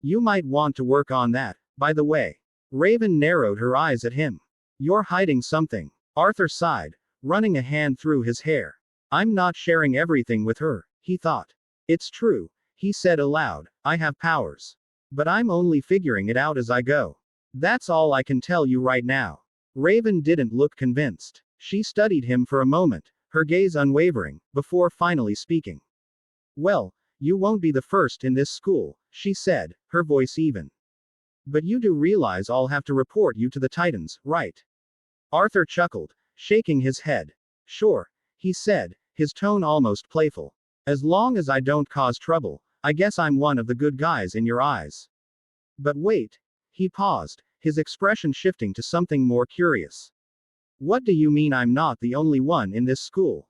You might want to work on that, by the way." Raven narrowed her eyes at him. "You're hiding something." Arthur sighed, running a hand through his hair. "I'm not sharing everything with her," he thought. "It's true," he said aloud, "I have powers. But I'm only figuring it out as I go. That's all I can tell you right now." Raven didn't look convinced. She studied him for a moment, her gaze unwavering, before finally speaking. "Well, you won't be the first in this school," she said, her voice even. "But you do realize I'll have to report you to the Titans, right?" Arthur chuckled, shaking his head. "Sure," he said, his tone almost playful. "As long as I don't cause trouble, I guess I'm one of the good guys in your eyes." "But wait." He paused, his expression shifting to something more curious. "What do you mean I'm not the only one in this school?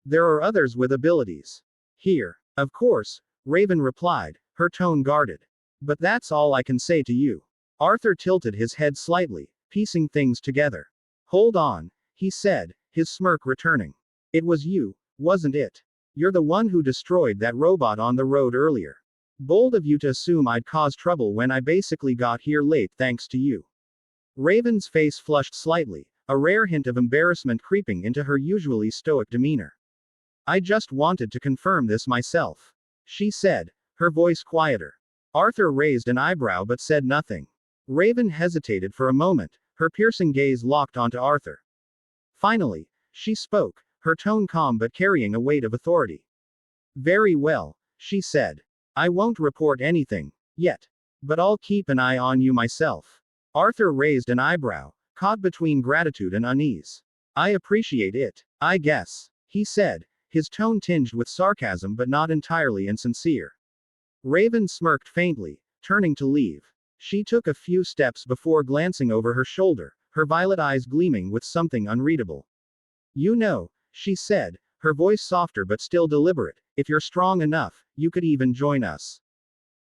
There are others with abilities here." "Of course," Raven replied, her tone guarded. "But that's all I can say to you." Arthur tilted his head slightly, piecing things together. "Hold on," he said, his smirk returning. "It was you, wasn't it? You're the one who destroyed that robot on the road earlier. Bold of you to assume I'd cause trouble when I basically got here late thanks to you." Raven's face flushed slightly, a rare hint of embarrassment creeping into her usually stoic demeanor. I just wanted to confirm this myself, she said, her voice quieter. Arthur raised an eyebrow but said nothing. Raven hesitated for a moment, her piercing gaze locked onto Arthur. Finally, she spoke, her tone calm but carrying a weight of authority. Very well, she said. I won't report anything, yet. But I'll keep an eye on you myself. Arthur raised an eyebrow, caught between gratitude and unease. I appreciate it, I guess, he said, his tone tinged with sarcasm but not entirely insincere. Raven smirked faintly, turning to leave. She took a few steps before glancing over her shoulder, her violet eyes gleaming with something unreadable. You know, she said, her voice softer but still deliberate, if you're strong enough, you could even join us.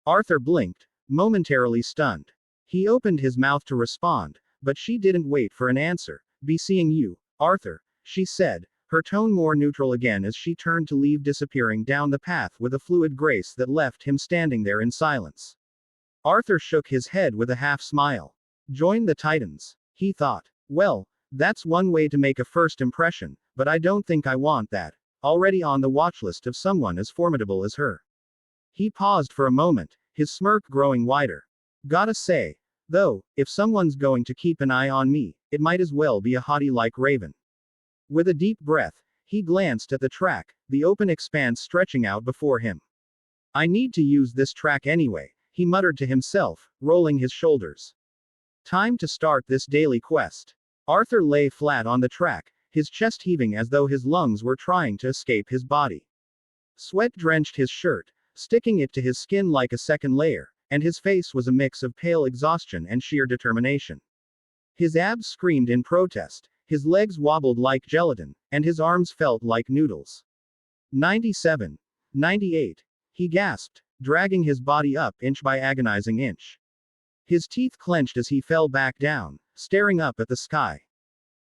Arthur blinked, momentarily stunned. He opened his mouth to respond, but she didn't wait for an answer. Be seeing you, Arthur, she said, her tone more neutral again as she turned to leave, disappearing down the path with a fluid grace that left him standing there in silence. Arthur shook his head with a half smile. Join the Titans, he thought. Well, that's one way to make a first impression, but I don't think I want that, already on the watchlist of someone as formidable as her. He paused for a moment, his smirk growing wider. Gotta say, though, if someone's going to keep an eye on me, it might as well be a hottie like Raven. With a deep breath, he glanced at the track, the open expanse stretching out before him. I need to use this track anyway, he muttered to himself, rolling his shoulders. Time to start this daily quest. Arthur lay flat on the track, his chest heaving as though his lungs were trying to escape his body. Sweat drenched his shirt, sticking it to his skin like a second layer, and his face was a mix of pale exhaustion and sheer determination. His abs screamed in protest, his legs wobbled like gelatin, and his arms felt like noodles. 97. 98. He gasped, dragging his body up inch by agonizing inch. His teeth clenched as he fell back down, staring up at the sky.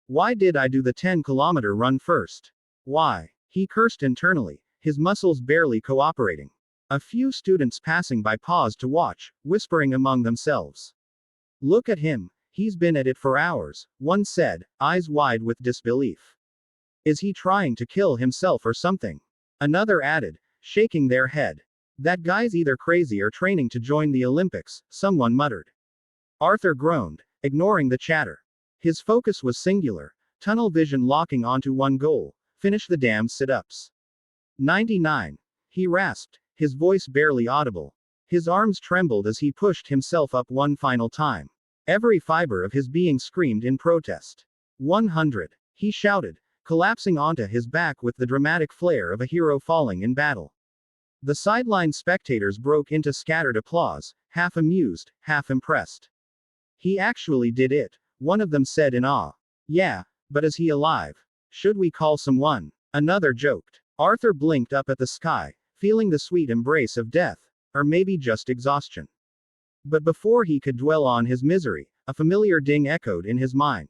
Why did I do the 10-kilometer run first? Why? He cursed internally, his muscles barely cooperating. A few students passing by paused to watch, whispering among themselves. Look at him, he's been at it for hours, one said, eyes wide with disbelief. Is he trying to kill himself or something? Another added, shaking their head. That guy's either crazy or training to join the Olympics, someone muttered. Arthur groaned, ignoring the chatter. His focus was singular, tunnel vision locking onto one goal: finish the damn sit-ups. 99. He rasped, his voice barely audible. His arms trembled as he pushed himself up one final time. Every fiber of his being screamed in protest. 100. He shouted, collapsing onto his back with the dramatic flair of a hero falling in battle. The sideline spectators broke into scattered applause, half amused, half impressed. He actually did it, one of them said in awe. Yeah, but is he alive? Should we call someone? Another joked. Arthur blinked up at the sky, feeling the sweet embrace of death, or maybe just exhaustion. But before he could dwell on his misery, a familiar ding echoed in his mind.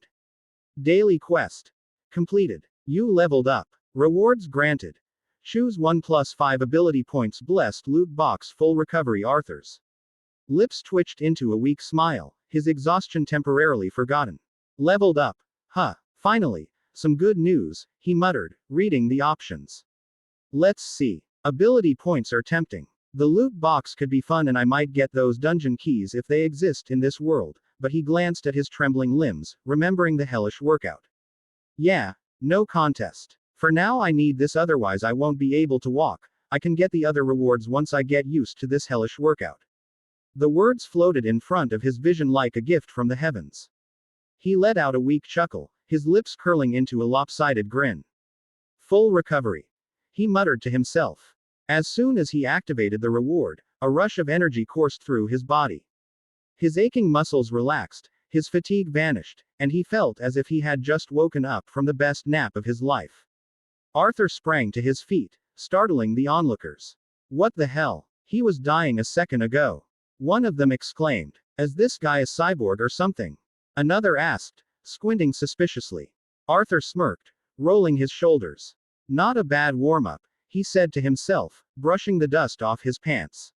Daily quest completed. You leveled up. Rewards granted. Choose 1 + 5 ability points. Blessed loot box. Full recovery. Arthur's lips twitched into a weak smile, his exhaustion temporarily forgotten. Leveled up. Huh. Finally, some good news, he muttered, reading the options. Let's see. Ability points are tempting. The loot box could be fun and I might get those dungeon keys if they exist in this world, but he glanced at his trembling limbs, remembering the hellish workout. Yeah, no contest. For now I need this, otherwise I won't be able to walk. I can get the other rewards once I get used to this hellish workout. The words floated in front of his vision like a gift from the heavens. He let out a weak chuckle, his lips curling into a lopsided grin. Full recovery, he muttered to himself. As soon as he activated the reward, a rush of energy coursed through his body. His aching muscles relaxed, his fatigue vanished, and he felt as if he had just woken up from the best nap of his life. Arthur sprang to his feet, startling the onlookers. What the hell? He was dying a second ago. One of them exclaimed. Is this guy a cyborg or something? Another asked, squinting suspiciously. Arthur smirked, rolling his shoulders. Not a bad warm-up, he said to himself, brushing the dust off his pants.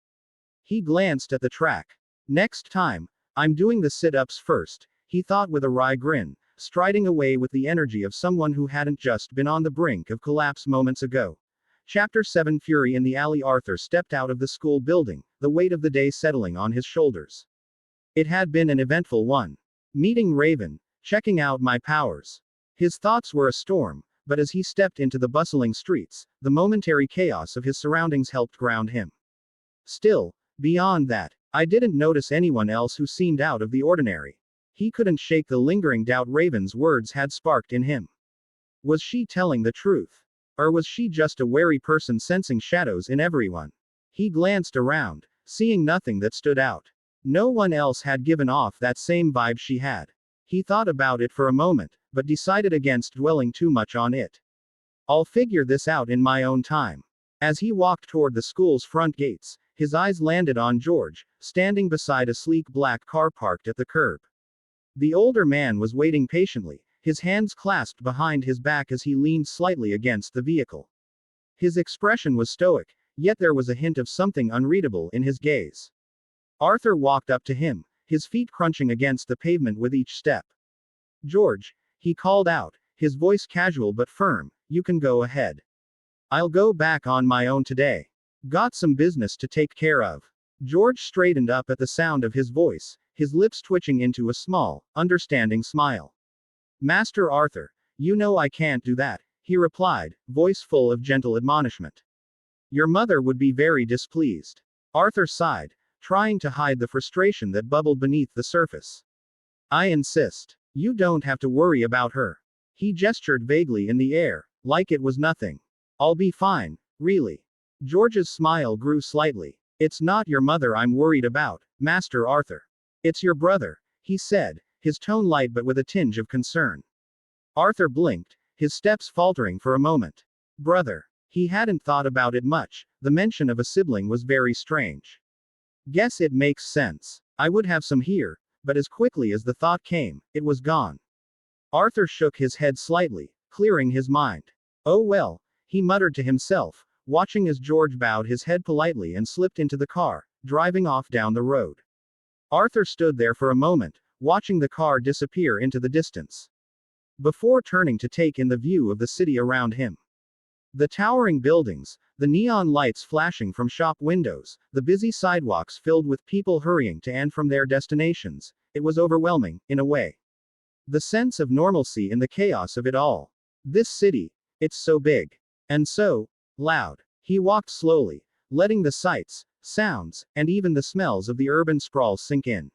He glanced at the track. Next time, I'm doing the sit-ups first, he thought with a wry grin, striding away with the energy of someone who hadn't just been on the brink of collapse moments ago. Chapter 7 Fury in the Alley. Arthur stepped out of the school building, the weight of the day settling on his shoulders. It had been an eventful one. Meeting Raven, checking out my powers. His thoughts were a storm, but as he stepped into the bustling streets, the momentary chaos of his surroundings helped ground him. Still, beyond that, I didn't notice anyone else who seemed out of the ordinary. He couldn't shake the lingering doubt Raven's words had sparked in him. Was she telling the truth? Or was she just a wary person sensing shadows in everyone? He glanced around, seeing nothing that stood out. No one else had given off that same vibe she had. He thought about it for a moment, but decided against dwelling too much on it. I'll figure this out in my own time. As he walked toward the school's front gates, his eyes landed on George, standing beside a sleek black car parked at the curb. The older man was waiting patiently, his hands clasped behind his back as he leaned slightly against the vehicle. His expression was stoic, yet there was a hint of something unreadable in his gaze. Arthur walked up to him, his feet crunching against the pavement with each step. "George," he called out, his voice casual but firm, "you can go ahead. I'll go back on my own today. Got some business to take care of." George straightened up at the sound of his voice, his lips twitching into a small, understanding smile. "Master Arthur, you know I can't do that," he replied, voice full of gentle admonishment. "Your mother would be very displeased." Arthur sighed, trying to hide the frustration that bubbled beneath the surface. "I insist. You don't have to worry about her." He gestured vaguely in the air, like it was nothing. "I'll be fine, really." George's smile grew slightly. "It's not your mother I'm worried about, Master Arthur. It's your brother," he said, his tone light but with a tinge of concern. Arthur blinked, his steps faltering for a moment. Brother. He hadn't thought about it much, the mention of a sibling was very strange. "Guess it makes sense. I would have some here," but as quickly as the thought came, it was gone. Arthur shook his head slightly, clearing his mind. "Oh well," he muttered to himself, watching as George bowed his head politely and slipped into the car, driving off down the road. Arthur stood there for a moment, watching the car disappear into the distance, before turning to take in the view of the city around him. The towering buildings, the neon lights flashing from shop windows, the busy sidewalks filled with people hurrying to and from their destinations, it was overwhelming, in a way. The sense of normalcy in the chaos of it all. This city, it's so big. And so loud. He walked slowly, letting the sights, sounds, and even the smells of the urban sprawl sink in.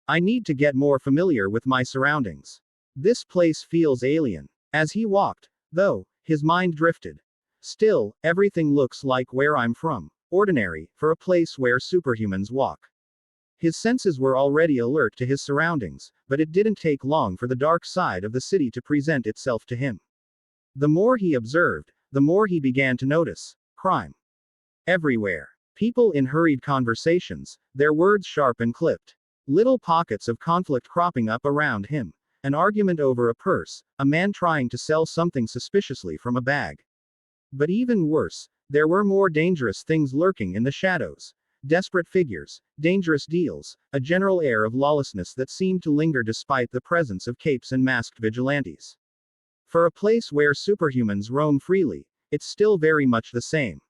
"I need to get more familiar with my surroundings. This place feels alien." As he walked, though, his mind drifted. "Still, everything looks like where I'm from. Ordinary, for a place where superhumans walk." His senses were already alert to his surroundings, but it didn't take long for the dark side of the city to present itself to him. The more he observed, the more he began to notice crime. Everywhere. People in hurried conversations, their words sharp and clipped. Little pockets of conflict cropping up around him. An argument over a purse, a man trying to sell something suspiciously from a bag. But even worse, there were more dangerous things lurking in the shadows. Desperate figures, dangerous deals, a general air of lawlessness that seemed to linger despite the presence of capes and masked vigilantes. For a place where superhumans roam freely, it's still very much the same.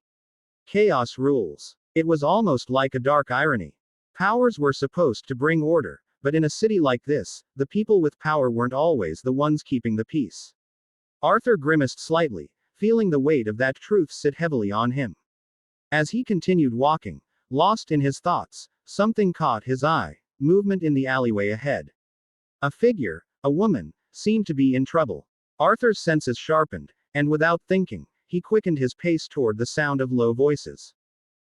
Chaos rules. It was almost like a dark irony. Powers were supposed to bring order, but in a city like this, the people with power weren't always the ones keeping the peace. Arthur grimaced slightly, feeling the weight of that truth sit heavily on him. As he continued walking, lost in his thoughts, something caught his eye, movement in the alleyway ahead. A figure, a woman, seemed to be in trouble. Arthur's senses sharpened, and without thinking, he quickened his pace toward the sound of low voices.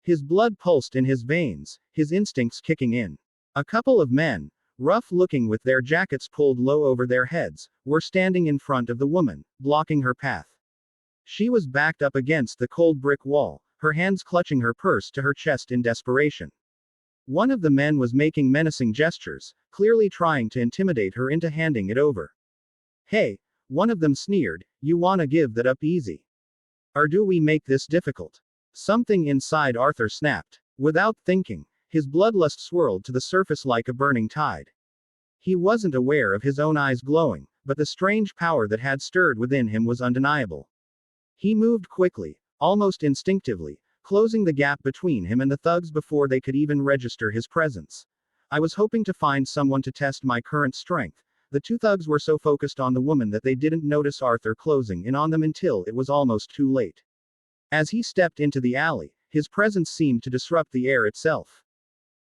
His blood pulsed in his veins, his instincts kicking in. A couple of men, rough-looking with their jackets pulled low over their heads, were standing in front of the woman, blocking her path. She was backed up against the cold brick wall, her hands clutching her purse to her chest in desperation. One of the men was making menacing gestures, clearly trying to intimidate her into handing it over. "Hey," one of them sneered, "you wanna give that up easy? Or do we make this difficult?" Something inside Arthur snapped. Without thinking, his bloodlust swirled to the surface like a burning tide. He wasn't aware of his own eyes glowing, but the strange power that had stirred within him was undeniable. He moved quickly, almost instinctively, closing the gap between him and the thugs before they could even register his presence. I was hoping to find someone to test my current strength. The two thugs were so focused on the woman that they didn't notice Arthur closing in on them until it was almost too late. As he stepped into the alley, his presence seemed to disrupt the air itself.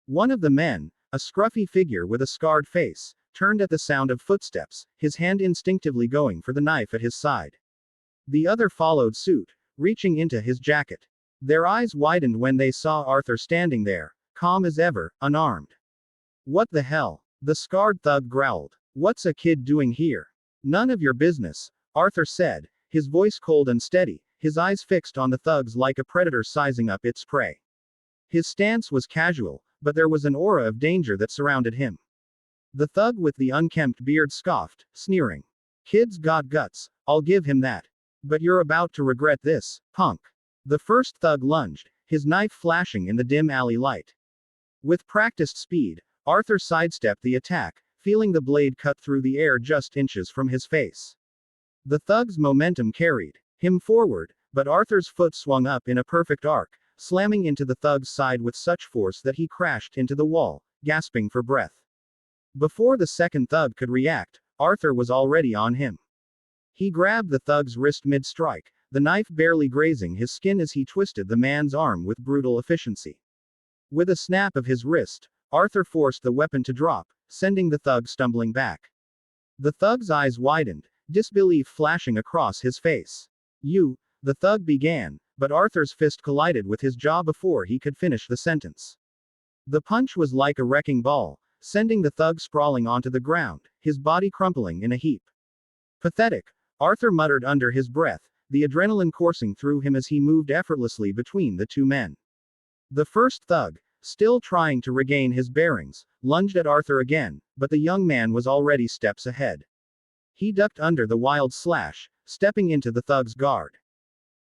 One of the men, a scruffy figure with a scarred face, turned at the sound of footsteps, his hand instinctively going for the knife at his side. The other followed suit, reaching into his jacket. Their eyes widened when they saw Arthur standing there, calm as ever, unarmed. "What the hell?" the scarred thug growled. "What's a kid doing here?" "None of your business," Arthur said, his voice cold and steady, his eyes fixed on the thugs like a predator sizing up its prey. His stance was casual, but there was an aura of danger that surrounded him. The thug with the unkempt beard scoffed, sneering. "Kid's got guts, I'll give him that. But you're about to regret this, punk." The first thug lunged, his knife flashing in the dim alley light. With practiced speed, Arthur sidestepped the attack, feeling the blade cut through the air just inches from his face. The thug's momentum carried him forward, but Arthur's foot swung up in a perfect arc, slamming into the thug's side with such force that he crashed into the wall, gasping for breath. Before the second thug could react, Arthur was already on him. He grabbed the thug's wrist mid-strike, the knife barely grazing his skin as he twisted the man's arm with brutal efficiency. With a snap of his wrist, Arthur forced the weapon to drop, sending the thug stumbling back. The thug's eyes widened, disbelief flashing across his face. "You," the thug began, but Arthur's fist collided with his jaw before he could finish the sentence. The punch was like a wrecking ball, sending the thug sprawling onto the ground, his body crumpling in a heap. "Pathetic," Arthur muttered under his breath, the adrenaline coursing through him as he moved effortlessly between the two men. The first thug, still trying to regain his bearings, lunged at Arthur again, but the young man was already steps ahead. He ducked under the wild slash, stepping into the thug's guard.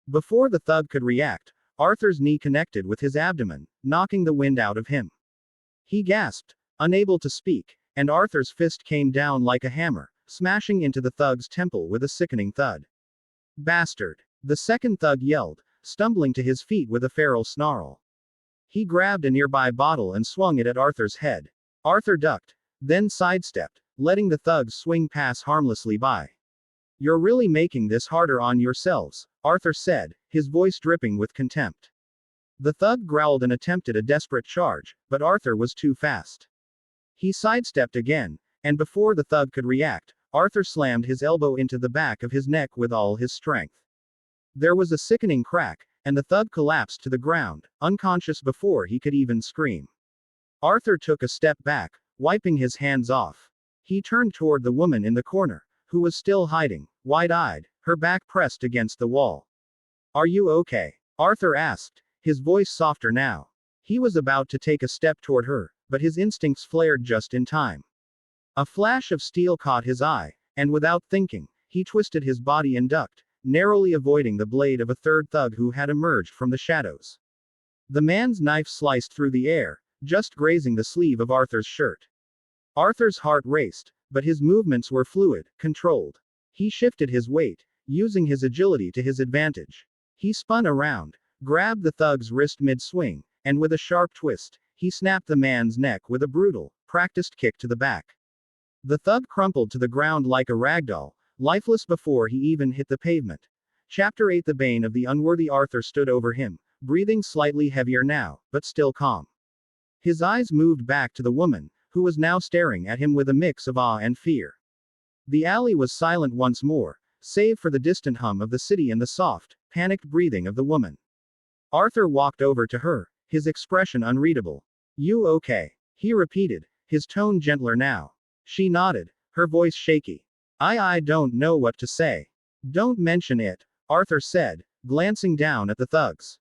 Before the thug could react, Arthur's knee connected with his abdomen, knocking the wind out of him. He gasped, unable to speak, and Arthur's fist came down like a hammer, smashing into the thug's temple with a sickening thud. "Bastard!" the second thug yelled, stumbling to his feet with a feral snarl. He grabbed a nearby bottle and swung it at Arthur's head. Arthur ducked, then sidestepped, letting the thugs swing past harmlessly by. "You're really making this harder on yourselves," Arthur said, his voice dripping with contempt. The thug growled and attempted a desperate charge, but Arthur was too fast. He sidestepped again, and before the thug could react, Arthur slammed his elbow into the back of his neck with all his strength. There was a sickening crack, and the thug collapsed to the ground, unconscious before he could even scream. Arthur took a step back, wiping his hands off. He turned toward the woman in the corner, who was still hiding, wide-eyed, her back pressed against the wall. "Are you okay?" Arthur asked, his voice softer now. He was about to take a step toward her, but his instincts flared just in time. A flash of steel caught his eye, and without thinking, he twisted his body and ducked, narrowly avoiding the blade of a third thug who had emerged from the shadows. The man's knife sliced through the air, just grazing the sleeve of Arthur's shirt. Arthur's heart raced, but his movements were fluid, controlled. He shifted his weight, using his agility to his advantage. He spun around, grabbed the thug's wrist mid-swing, and with a sharp twist, he snapped the man's neck with a brutal, practiced kick to the back. The thug crumpled to the ground like a ragdoll, lifeless before he even hit the pavement. Chapter 8. The bane of the unworthy. Arthur stood over him, breathing slightly heavier now, but still calm. His eyes moved back to the woman, who was now staring at him with a mix of awe and fear. The alley was silent once more, save for the distant hum of the city and the soft, panicked breathing of the woman. Arthur walked over to her, his expression unreadable. "You okay?" he repeated, his tone gentler now. She nodded, her voice shaky. I don't know what to say." "Don't mention it," Arthur said, glancing down at the thugs.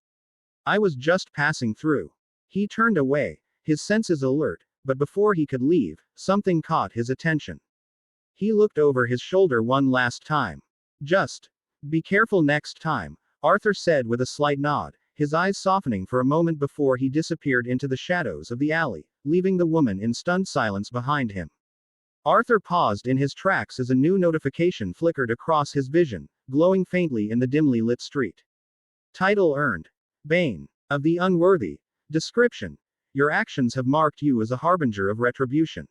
"I was just passing through." He turned away, his senses alert, but before he could leave, something caught his attention. He looked over his shoulder one last time. "Just be careful next time," Arthur said with a slight nod, his eyes softening for a moment before he disappeared into the shadows of the alley, leaving the woman in stunned silence behind him. Arthur paused in his tracks as a new notification flickered across his vision, glowing faintly in the dimly lit street. Title earned. Bane of the unworthy. Description: your actions have marked you as a harbinger of retribution.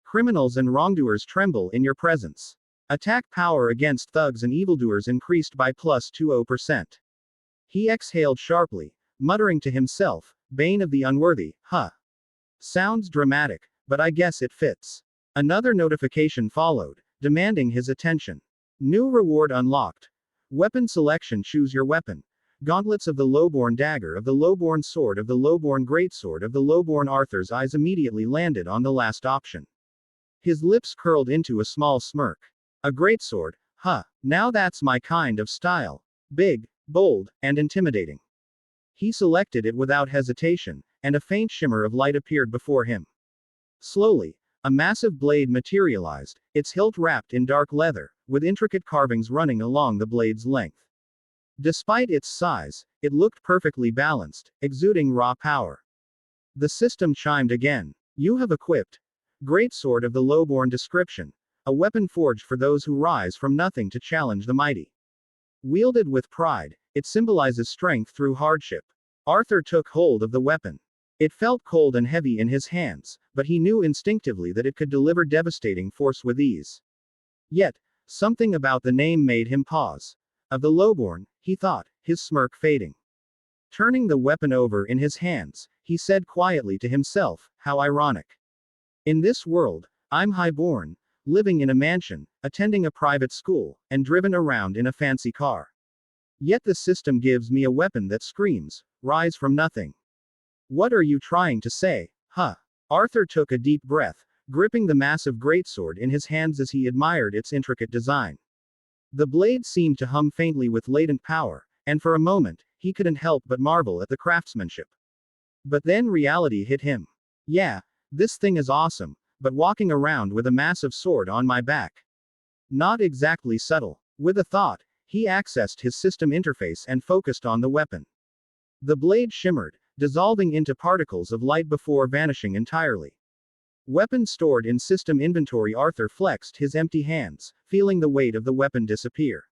Criminals and wrongdoers tremble in your presence. Attack power against thugs and evildoers increased by +20%. He exhaled sharply, muttering to himself, Bane of the unworthy, huh. Sounds dramatic, but I guess it fits. Another notification followed, demanding his attention. New reward unlocked. Weapon selection: choose your weapon. Gauntlets of the Lowborn Dagger, of the Lowborn Sword, of the Lowborn Greatsword, of the Lowborn. Arthur's eyes immediately landed on the last option. His lips curled into a small smirk. A greatsword, huh, now that's my kind of style. Big, bold, and intimidating. He selected it without hesitation, and a faint shimmer of light appeared before him. Slowly, a massive blade materialized, its hilt wrapped in dark leather, with intricate carvings running along the blade's length. Despite its size, it looked perfectly balanced, exuding raw power. The system chimed again. You have equipped Greatsword of the Lowborn. Description: a weapon forged for those who rise from nothing to challenge the mighty. Wielded with pride, it symbolizes strength through hardship. Arthur took hold of the weapon. It felt cold and heavy in his hands, but he knew instinctively that it could deliver devastating force with ease. Yet, something about the name made him pause. Of the Lowborn, he thought, his smirk fading. Turning the weapon over in his hands, he said quietly to himself, how ironic. In this world, I'm highborn, living in a mansion, attending a private school, and driven around in a fancy car. Yet the system gives me a weapon that screams, rise from nothing. What are you trying to say, huh? Arthur took a deep breath, gripping the massive greatsword in his hands as he admired its intricate design. The blade seemed to hum faintly with latent power, and for a moment, he couldn't help but marvel at the craftsmanship. But then reality hit him. Yeah, this thing is awesome, but walking around with a massive sword on my back. Not exactly subtle. With a thought, he accessed his system interface and focused on the weapon. The blade shimmered, dissolving into particles of light before vanishing entirely. Weapon stored in system inventory. Arthur flexed his empty hands, feeling the weight of the weapon disappear.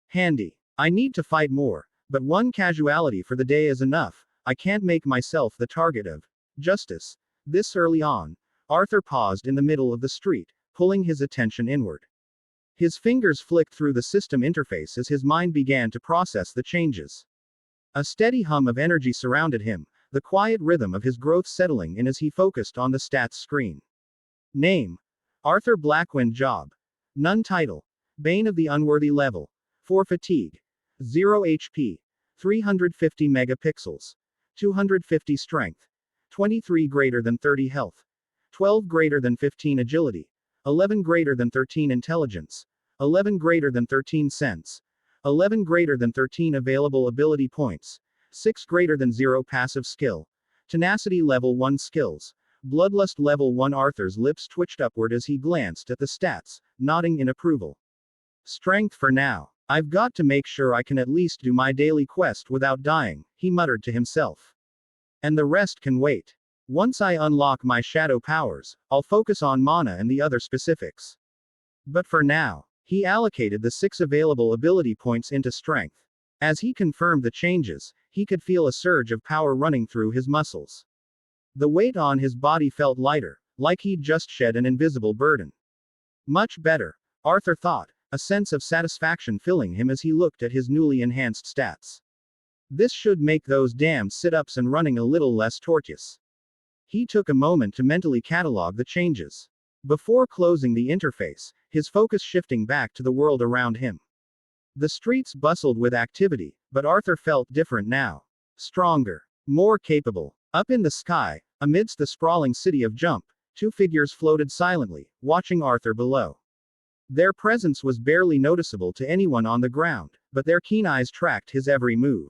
Handy. I need to fight more, but one casualty for the day is enough. I can't make myself the target of justice. This early on, Arthur paused in the middle of the street, pulling his attention inward. His fingers flicked through the system interface as his mind began to process the changes. A steady hum of energy surrounded him, the quiet rhythm of his growth settling in as he focused on the stats screen. Name: Arthur Blackwynd. Job: none. Title: Bane of the Unworthy. Level: 4 Fatigue, 0 HP, 350 megapixels, 250 Strength, 23 greater than 30 Health, 12 greater than 15 Agility, 11 greater than 13 Intelligence, 11 greater than 13 Sense, 11 greater than 13 Available ability points, 6 greater than 0 Passive skill, Tenacity level 1 skills, Bloodlust level 1. Arthur's lips twitched upward as he glanced at the stats, nodding in approval. Strength for now. I've got to make sure I can at least do my daily quest without dying, he muttered to himself. And the rest can wait. Once I unlock my shadow powers, I'll focus on mana and the other specifics. But for now, he allocated the 6 available ability points into strength. As he confirmed the changes, he could feel a surge of power running through his muscles. The weight on his body felt lighter, like he'd just shed an invisible burden. Much better, Arthur thought, a sense of satisfaction filling him as he looked at his newly enhanced stats. This should make those damn sit-ups and running a little less tortuous. He took a moment to mentally catalog the changes. Before closing the interface, his focus shifting back to the world around him. The streets bustled with activity, but Arthur felt different now. Stronger. More capable. Up in the sky, amidst the sprawling city of Jump, 2 figures floated silently, watching Arthur below. Their presence was barely noticeable to anyone on the ground, but their keen eyes tracked his every move.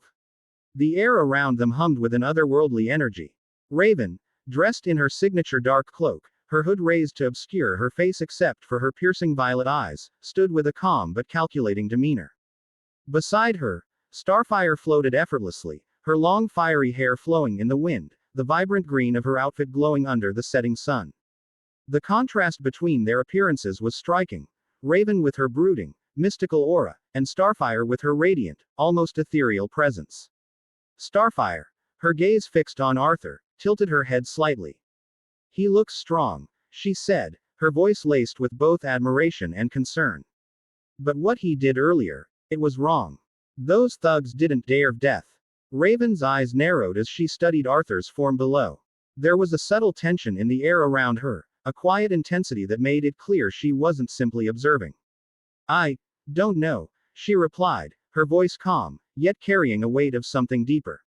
The air around them hummed with an otherworldly energy. Raven, dressed in her signature dark cloak, her hood raised to obscure her face except for her piercing violet eyes, stood with a calm but calculating demeanor. Beside her, Starfire floated effortlessly, her long fiery hair flowing in the wind, the vibrant green of her outfit glowing under the setting sun. The contrast between their appearances was striking. Raven with her brooding, mystical aura, and Starfire with her radiant, almost ethereal presence. Starfire, her gaze fixed on Arthur, tilted her head slightly. "He looks strong," she said, her voice laced with both admiration and concern. "But what he did earlier, it was wrong. Those thugs didn't deserve death." Raven's eyes narrowed as she studied Arthur's form below. There was a subtle tension in the air around her, a quiet intensity that made it clear she wasn't simply observing. "I don't know," she replied, her voice calm, yet carrying a weight of something deeper.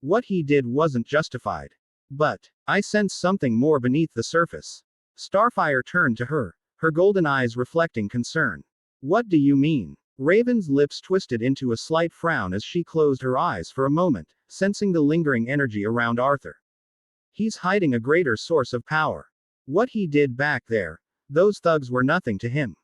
"What he did wasn't justified. But I sensed something more beneath the surface." Starfire turned to her, her golden eyes reflecting concern. "What do you mean?" Raven's lips twisted into a slight frown as she closed her eyes for a moment, sensing the lingering energy around Arthur. "He's hiding a greater source of power. What he did back there, those thugs were nothing to him.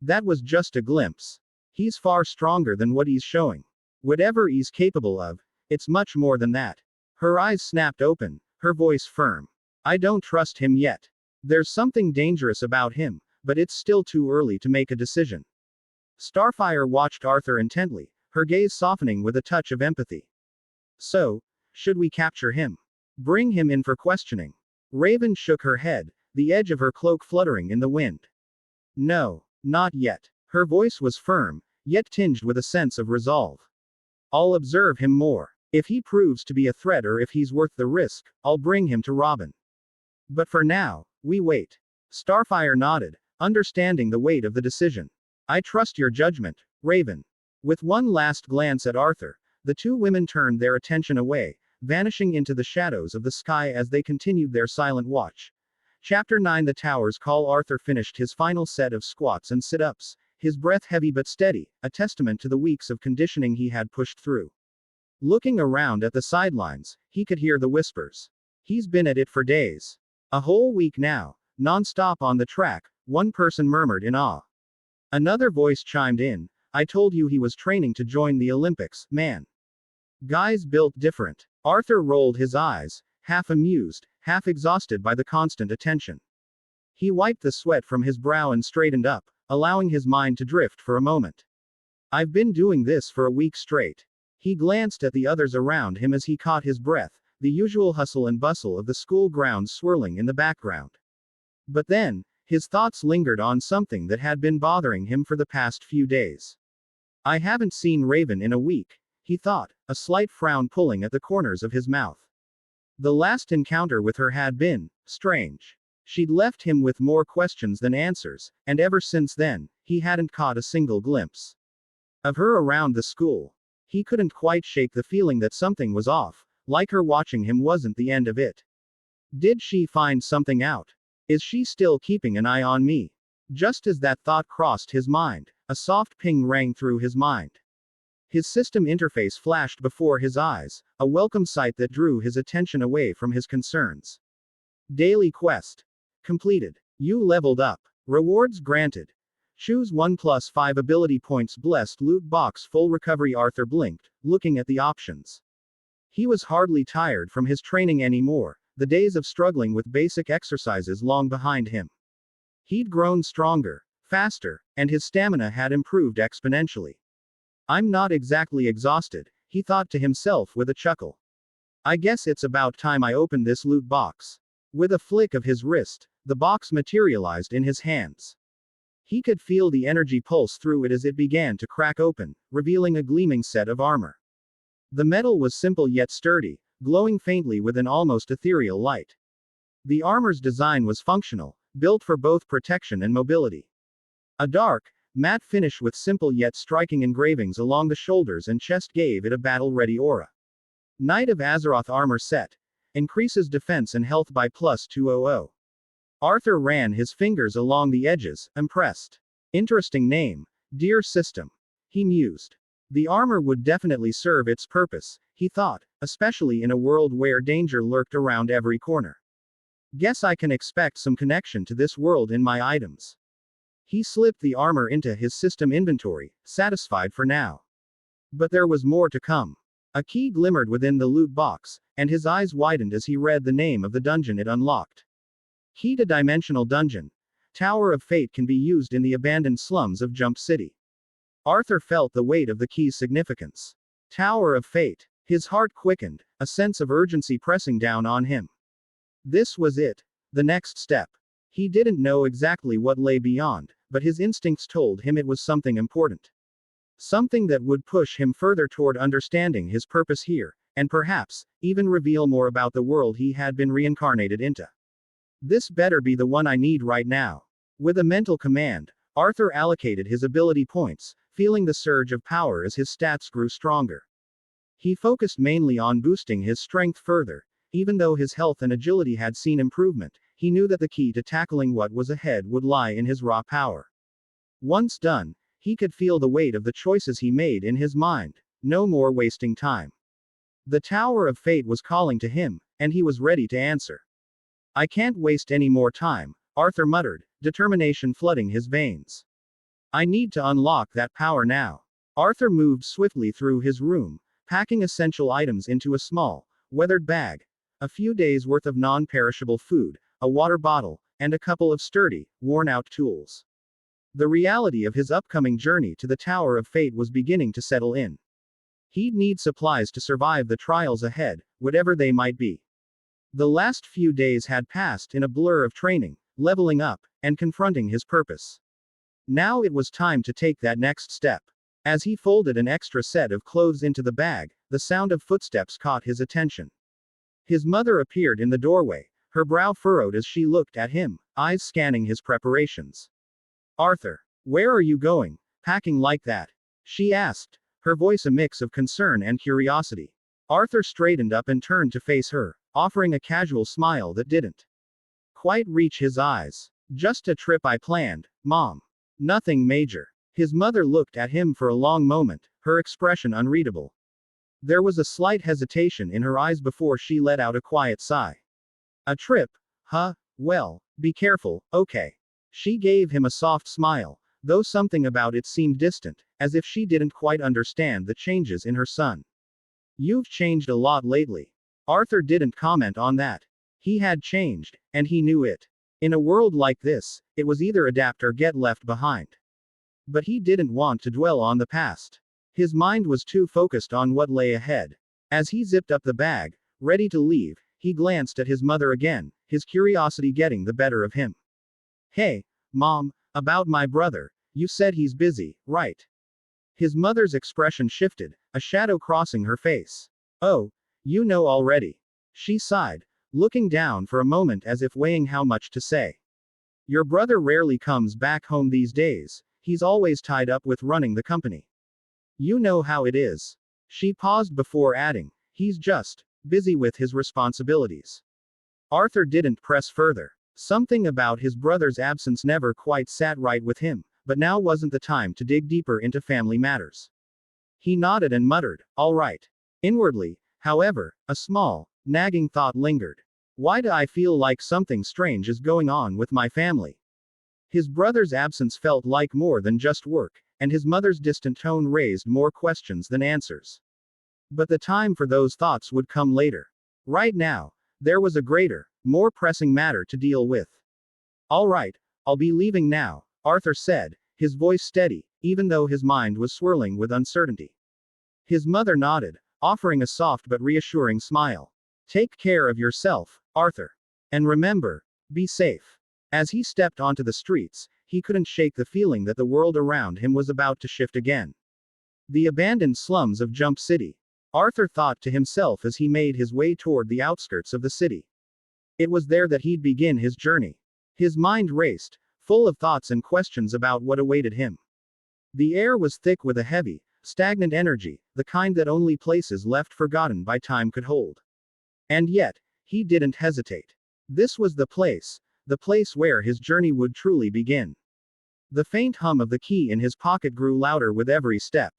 That was just a glimpse. He's far stronger than what he's showing. Whatever he's capable of, it's much more than that." Her eyes snapped open, her voice firm. "I don't trust him yet. There's something dangerous about him, but it's still too early to make a decision." Starfire watched Arthur intently, her gaze softening with a touch of empathy. "So, should we capture him? Bring him in for questioning?" Raven shook her head, the edge of her cloak fluttering in the wind. "No, not yet." Her voice was firm, yet tinged with a sense of resolve. "I'll observe him more. If he proves to be a threat or if he's worth the risk, I'll bring him to Robin. But for now, we wait." Starfire nodded, understanding the weight of the decision. "I trust your judgment, Raven." With one last glance at Arthur, the two women turned their attention away, vanishing into the shadows of the sky as they continued their silent watch. Chapter 9. The Tower's Call. Arthur finished his final set of squats and sit-ups, his breath heavy but steady, a testament to the weeks of conditioning he had pushed through. Looking around at the sidelines, he could hear the whispers. "He's been at it for days. A whole week now, non-stop on the track," one person murmured in awe. Another voice chimed in, "I told you he was training to join the Olympics, man. Guys built different." Arthur rolled his eyes, half amused, half exhausted by the constant attention. He wiped the sweat from his brow and straightened up, allowing his mind to drift for a moment. "I've been doing this for a week straight." He glanced at the others around him as he caught his breath, the usual hustle and bustle of the school grounds swirling in the background. But then, his thoughts lingered on something that had been bothering him for the past few days. "I haven't seen Raven in a week," he thought, a slight frown pulling at the corners of his mouth. The last encounter with her had been strange. She'd left him with more questions than answers, and ever since then, he hadn't caught a single glimpse of her around the school. He couldn't quite shake the feeling that something was off, like her watching him wasn't the end of it. Did she find something out? Is she still keeping an eye on me? Just as that thought crossed his mind, a soft ping rang through his mind. His system interface flashed before his eyes, a welcome sight that drew his attention away from his concerns. Daily quest completed. You leveled up. Rewards granted. Choose 1+5 ability points. Blessed loot box. Full recovery. Arthur blinked, looking at the options. He was hardly tired from his training anymore, the days of struggling with basic exercises long behind him. He'd grown stronger, faster, and his stamina had improved exponentially. "I'm not exactly exhausted," he thought to himself with a chuckle. "I guess it's about time I opened this loot box." With a flick of his wrist, the box materialized in his hands. He could feel the energy pulse through it as it began to crack open, revealing a gleaming set of armor. The metal was simple yet sturdy, glowing faintly with an almost ethereal light. The armor's design was functional, built for both protection and mobility. A dark, matte finish with simple yet striking engravings along the shoulders and chest gave it a battle-ready aura. Knight of Azeroth armor set. Increases defense and health by +200. Arthur ran his fingers along the edges, impressed. Interesting name. Dear system. He mused. The armor would definitely serve its purpose, he thought, especially in a world where danger lurked around every corner. Guess I can expect some connection to this world in my items. He slipped the armor into his system inventory, satisfied for now. But there was more to come. A key glimmered within the loot box, and his eyes widened as he read the name of the dungeon it unlocked. Key to Dimensional Dungeon. Tower of Fate can be used in the abandoned slums of Jump City. Arthur felt the weight of the key's significance. Tower of Fate. His heart quickened, a sense of urgency pressing down on him. This was it. The next step. He didn't know exactly what lay beyond, but his instincts told him it was something important. Something that would push him further toward understanding his purpose here, and perhaps, even reveal more about the world he had been reincarnated into. This better be the one I need right now. With a mental command, Arthur allocated his ability points, feeling the surge of power as his stats grew stronger. He focused mainly on boosting his strength further. Even though his health and agility had seen improvement, he knew that the key to tackling what was ahead would lie in his raw power. Once done, he could feel the weight of the choices he made in his mind. No more wasting time. The Tower of Fate was calling to him, and he was ready to answer. I can't waste any more time, Arthur muttered, determination flooding his veins. I need to unlock that power now. Arthur moved swiftly through his room, packing essential items into a small, weathered bag. A few days' worth of non-perishable food, a water bottle, and a couple of sturdy, worn-out tools. The reality of his upcoming journey to the Tower of Fate was beginning to settle in. He'd need supplies to survive the trials ahead, whatever they might be. The last few days had passed in a blur of training, leveling up, and confronting his purpose. Now it was time to take that next step. As he folded an extra set of clothes into the bag, the sound of footsteps caught his attention. His mother appeared in the doorway, her brow furrowed as she looked at him, eyes scanning his preparations. Arthur, where are you going, packing like that? She asked, her voice a mix of concern and curiosity. Arthur straightened up and turned to face her, offering a casual smile that didn't quite reach his eyes. Just a trip I planned, Mom. Nothing major. His mother looked at him for a long moment, her expression unreadable. There was a slight hesitation in her eyes before she let out a quiet sigh. A trip? Huh? Well, be careful, okay. She gave him a soft smile, though something about it seemed distant, as if she didn't quite understand the changes in her son. You've changed a lot lately. Arthur didn't comment on that. He had changed, and he knew it. In a world like this, it was either adapt or get left behind. But he didn't want to dwell on the past. His mind was too focused on what lay ahead. As he zipped up the bag, ready to leave, he glanced at his mother again, his curiosity getting the better of him. Hey, Mom, about my brother, you said he's busy, right? His mother's expression shifted, a shadow crossing her face. Oh, you know already. She sighed, looking down for a moment as if weighing how much to say. Your brother rarely comes back home these days, he's always tied up with running the company. You know how it is. She paused before adding, he's just busy with his responsibilities. Arthur didn't press further. Something about his brother's absence never quite sat right with him, but now wasn't the time to dig deeper into family matters. He nodded and muttered, all right. Inwardly, however, a small, nagging thought lingered. Why do I feel like something strange is going on with my family? His brother's absence felt like more than just work, and his mother's distant tone raised more questions than answers. But the time for those thoughts would come later. Right now, there was a greater, more pressing matter to deal with. All right, I'll be leaving now, Arthur said, his voice steady, even though his mind was swirling with uncertainty. His mother nodded, offering a soft but reassuring smile. Take care of yourself, Arthur. And remember, be safe. As he stepped onto the streets, he couldn't shake the feeling that the world around him was about to shift again. The abandoned slums of Jump City. Arthur thought to himself as he made his way toward the outskirts of the city. It was there that he'd begin his journey. His mind raced, full of thoughts and questions about what awaited him. The air was thick with a heavy, stagnant energy, the kind that only places left forgotten by time could hold. And yet, he didn't hesitate. This was the place where his journey would truly begin. The faint hum of the key in his pocket grew louder with every step.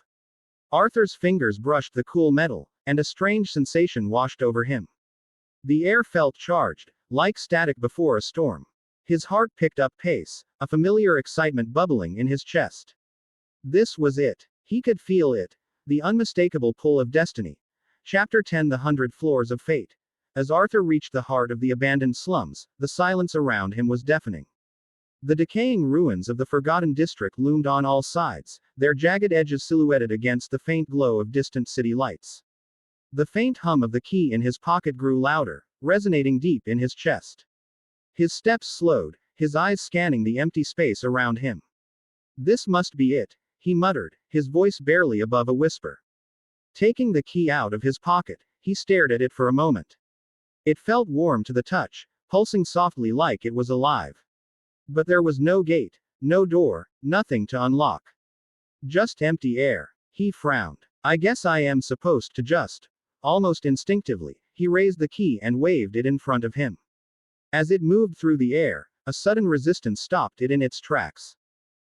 Arthur's fingers brushed the cool metal, and a strange sensation washed over him. The air felt charged, like static before a storm. His heart picked up pace, a familiar excitement bubbling in his chest. This was it. He could feel it. The unmistakable pull of destiny. Chapter 10 The 100 Floors of Fate. As Arthur reached the heart of the abandoned slums, the silence around him was deafening. The decaying ruins of the forgotten district loomed on all sides, their jagged edges silhouetted against the faint glow of distant city lights. The faint hum of the key in his pocket grew louder, resonating deep in his chest. His steps slowed, his eyes scanning the empty space around him. "This must be it," he muttered, his voice barely above a whisper. Taking the key out of his pocket, he stared at it for a moment. It felt warm to the touch, pulsing softly like it was alive. But there was no gate, no door, nothing to unlock. Just empty air. He frowned. "I guess I am supposed to just." Almost instinctively, he raised the key and waved it in front of him. As it moved through the air, a sudden resistance stopped it in its tracks.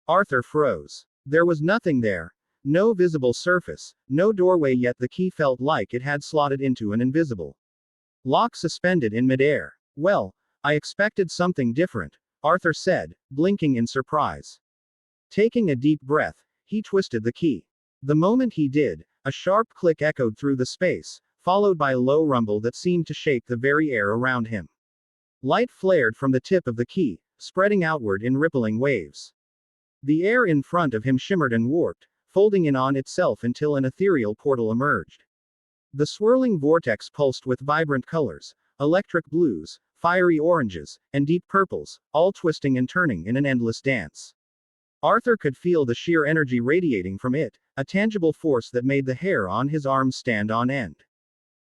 Arthur froze. There was nothing there. No visible surface, no doorway, yet the key felt like it had slotted into an invisible lock suspended in midair. "Well, I expected something different," Arthur said, blinking in surprise. Taking a deep breath, he twisted the key. The moment he did, a sharp click echoed through the space, followed by a low rumble that seemed to shake the very air around him. Light flared from the tip of the key, spreading outward in rippling waves. The air in front of him shimmered and warped, folding in on itself until an ethereal portal emerged. The swirling vortex pulsed with vibrant colors, electric blues, fiery oranges, and deep purples, all twisting and turning in an endless dance. Arthur could feel the sheer energy radiating from it, a tangible force that made the hair on his arms stand on end.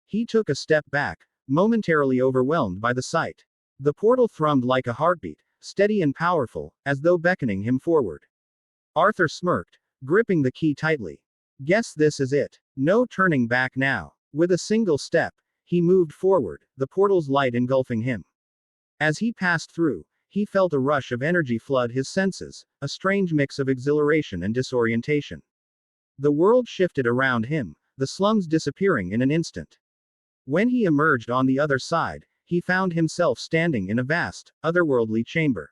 He took a step back, momentarily overwhelmed by the sight. The portal thrummed like a heartbeat, steady and powerful, as though beckoning him forward. Arthur smirked, gripping the key tightly. "Guess this is it. No turning back now." With a single step, he moved forward, the portal's light engulfing him. As he passed through, he felt a rush of energy flood his senses, a strange mix of exhilaration and disorientation. The world shifted around him, the slums disappearing in an instant. When he emerged on the other side, he found himself standing in a vast, otherworldly chamber.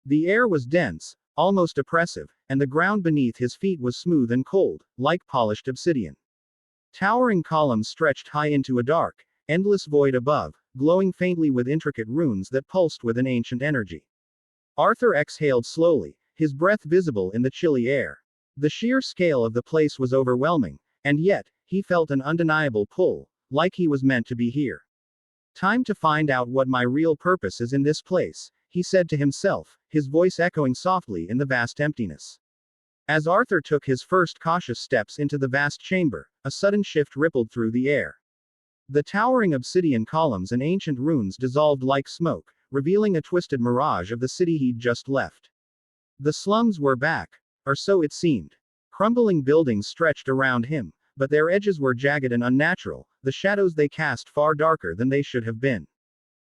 The air was dense, almost oppressive, and the ground beneath his feet was smooth and cold, like polished obsidian. Towering columns stretched high into a dark, endless void above, glowing faintly with intricate runes that pulsed with an ancient energy. Arthur exhaled slowly, his breath visible in the chilly air. The sheer scale of the place was overwhelming, and yet, he felt an undeniable pull, like he was meant to be here. "Time to find out what my real purpose is in this place," he said to himself, his voice echoing softly in the vast emptiness. As Arthur took his first cautious steps into the vast chamber, a sudden shift rippled through the air. The towering obsidian columns and ancient runes dissolved like smoke, revealing a twisted mirage of the city he'd just left. The slums were back, or so it seemed. Crumbling buildings stretched around him, but their edges were jagged and unnatural, the shadows they cast far darker than they should have been.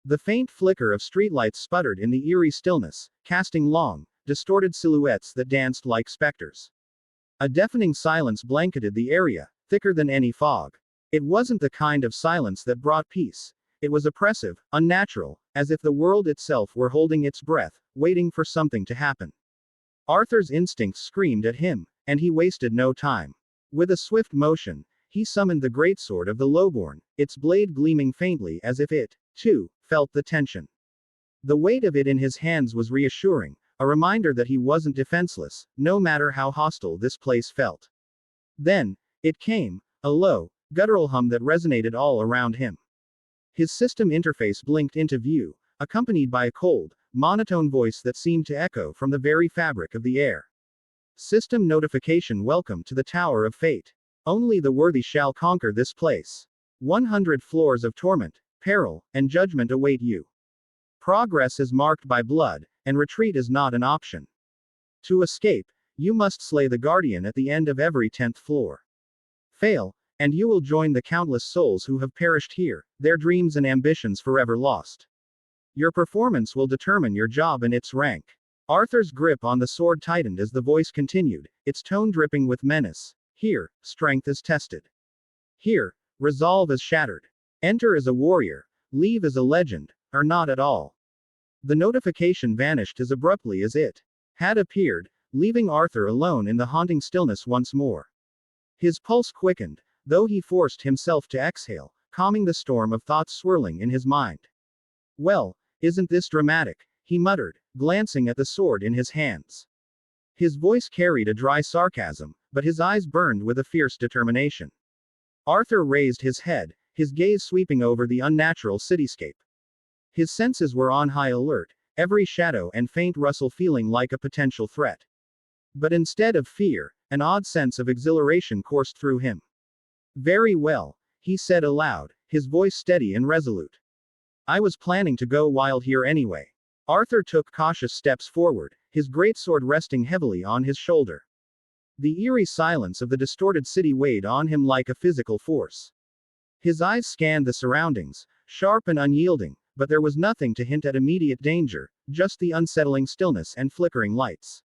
The faint flicker of streetlights sputtered in the eerie stillness, casting long, distorted silhouettes that danced like specters. A deafening silence blanketed the area, thicker than any fog. It wasn't the kind of silence that brought peace. It was oppressive, unnatural, as if the world itself were holding its breath, waiting for something to happen. Arthur's instincts screamed at him, and he wasted no time. With a swift motion, he summoned the greatsword of the lowborn, its blade gleaming faintly as if it, too, felt the tension. The weight of it in his hands was reassuring, a reminder that he wasn't defenseless, no matter how hostile this place felt. Then, it came, a low, guttural hum that resonated all around him. His system interface blinked into view, accompanied by a cold, monotone voice that seemed to echo from the very fabric of the air. "System notification, welcome to the Tower of Fate. Only the worthy shall conquer this place. 100 floors of torment, peril, and judgment await you. Progress is marked by blood, and retreat is not an option. To escape, you must slay the guardian at the end of every 10th floor. Fail, and you will join the countless souls who have perished here, their dreams and ambitions forever lost. Your performance will determine your job and its rank." Arthur's grip on the sword tightened as the voice continued, its tone dripping with menace. "Here, strength is tested. Here, resolve is shattered. Enter as a warrior, leave as a legend, or not at all." The notification vanished as abruptly as it had appeared, leaving Arthur alone in the haunting stillness once more. His pulse quickened, though he forced himself to exhale, calming the storm of thoughts swirling in his mind. "Well, isn't this dramatic?" he muttered, glancing at the sword in his hands. His voice carried a dry sarcasm, but his eyes burned with a fierce determination. Arthur raised his head, his gaze sweeping over the unnatural cityscape. His senses were on high alert, every shadow and faint rustle feeling like a potential threat. But instead of fear, an odd sense of exhilaration coursed through him. Very well, he said aloud, his voice steady and resolute. I was planning to go wild here anyway. Arthur took cautious steps forward, his greatsword resting heavily on his shoulder. The eerie silence of the distorted city weighed on him like a physical force. His eyes scanned the surroundings, sharp and unyielding, but there was nothing to hint at immediate danger, just the unsettling stillness and flickering lights.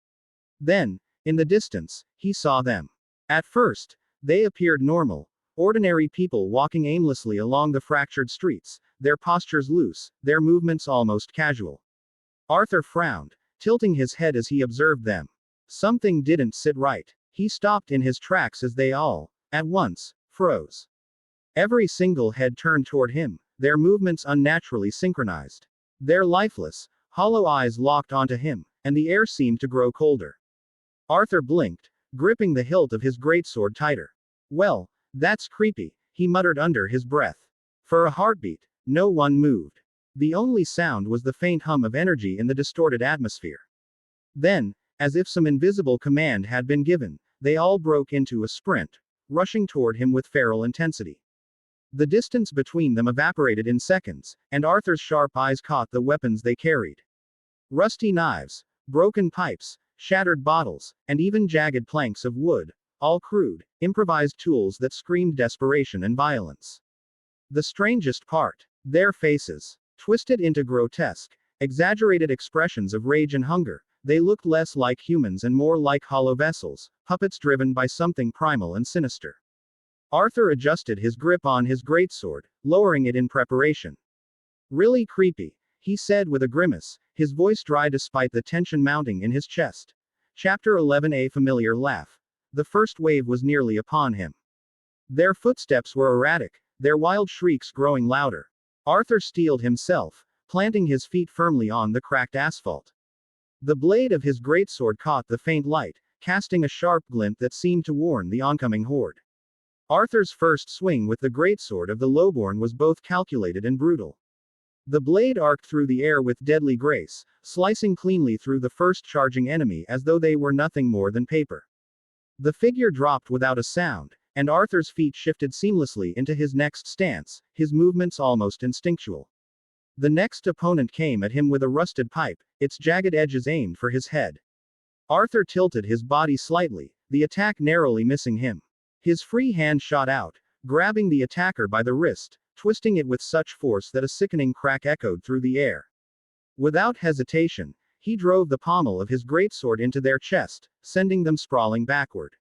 Then, in the distance, he saw them. At first, they appeared normal, ordinary people walking aimlessly along the fractured streets, their postures loose, their movements almost casual. Arthur frowned, tilting his head as he observed them. Something didn't sit right. He stopped in his tracks as they all, at once, froze. Every single head turned toward him, their movements unnaturally synchronized. Their lifeless, hollow eyes locked onto him, and the air seemed to grow colder. Arthur blinked, gripping the hilt of his greatsword tighter. Well, that's creepy, he muttered under his breath. For a heartbeat, no one moved. The only sound was the faint hum of energy in the distorted atmosphere. Then, as if some invisible command had been given, they all broke into a sprint, rushing toward him with feral intensity. The distance between them evaporated in seconds, and Arthur's sharp eyes caught the weapons they carried. Rusty knives, broken pipes, shattered bottles, and even jagged planks of wood, all crude, improvised tools that screamed desperation and violence. The strangest part, their faces, twisted into grotesque, exaggerated expressions of rage and hunger, they looked less like humans and more like hollow vessels, puppets driven by something primal and sinister. Arthur adjusted his grip on his greatsword, lowering it in preparation. Really creepy, he said with a grimace, his voice dry despite the tension mounting in his chest. Chapter 11. A familiar laugh. The first wave was nearly upon him. Their footsteps were erratic, their wild shrieks growing louder. Arthur steeled himself, planting his feet firmly on the cracked asphalt. The blade of his greatsword caught the faint light, casting a sharp glint that seemed to warn the oncoming horde. Arthur's first swing with the greatsword of the lowborn was both calculated and brutal. The blade arced through the air with deadly grace, slicing cleanly through the first charging enemy as though they were nothing more than paper. The figure dropped without a sound, and Arthur's feet shifted seamlessly into his next stance, his movements almost instinctual. The next opponent came at him with a rusted pipe, its jagged edges aimed for his head. Arthur tilted his body slightly, the attack narrowly missing him. His free hand shot out, grabbing the attacker by the wrist, twisting it with such force that a sickening crack echoed through the air. Without hesitation, he drove the pommel of his greatsword into their chest, sending them sprawling backward.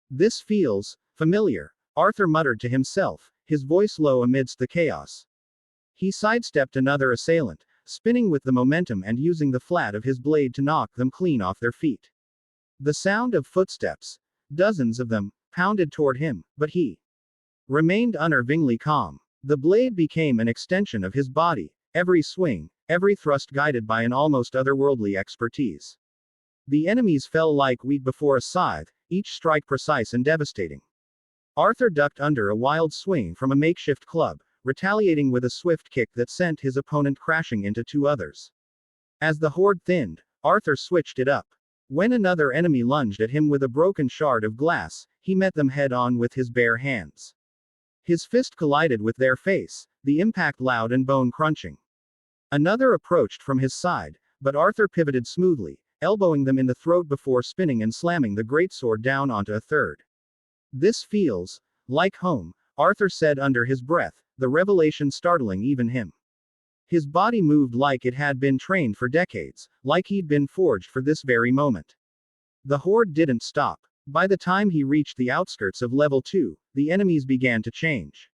This feels familiar, Arthur muttered to himself, his voice low amidst the chaos. He sidestepped another assailant, spinning with the momentum and using the flat of his blade to knock them clean off their feet. The sound of footsteps, dozens of them, pounded toward him, but he remained unnervingly calm. The blade became an extension of his body, every swing, every thrust guided by an almost otherworldly expertise. The enemies fell like wheat before a scythe, each strike precise and devastating. Arthur ducked under a wild swing from a makeshift club, retaliating with a swift kick that sent his opponent crashing into two others. As the horde thinned, Arthur switched it up. When another enemy lunged at him with a broken shard of glass, he met them head-on with his bare hands. His fist collided with their face, the impact loud and bone-crunching. Another approached from his side, but Arthur pivoted smoothly, elbowing them in the throat before spinning and slamming the greatsword down onto a third. This feels like home, Arthur said under his breath, the revelation startling even him. His body moved like it had been trained for decades, like he'd been forged for this very moment. The horde didn't stop. By the time he reached the outskirts of level 2, the enemies began to change.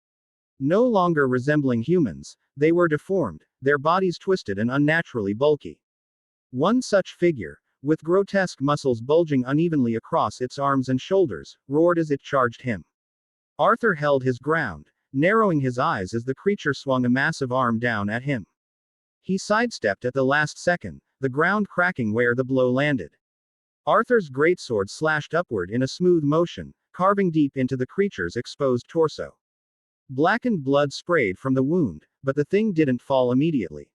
No longer resembling humans, they were deformed, their bodies twisted and unnaturally bulky. One such figure, with grotesque muscles bulging unevenly across its arms and shoulders, roared as it charged him. Arthur held his ground, narrowing his eyes as the creature swung a massive arm down at him. He sidestepped at the last second, the ground cracking where the blow landed. Arthur's greatsword slashed upward in a smooth motion, carving deep into the creature's exposed torso. Blackened blood sprayed from the wound, but the thing didn't fall immediately.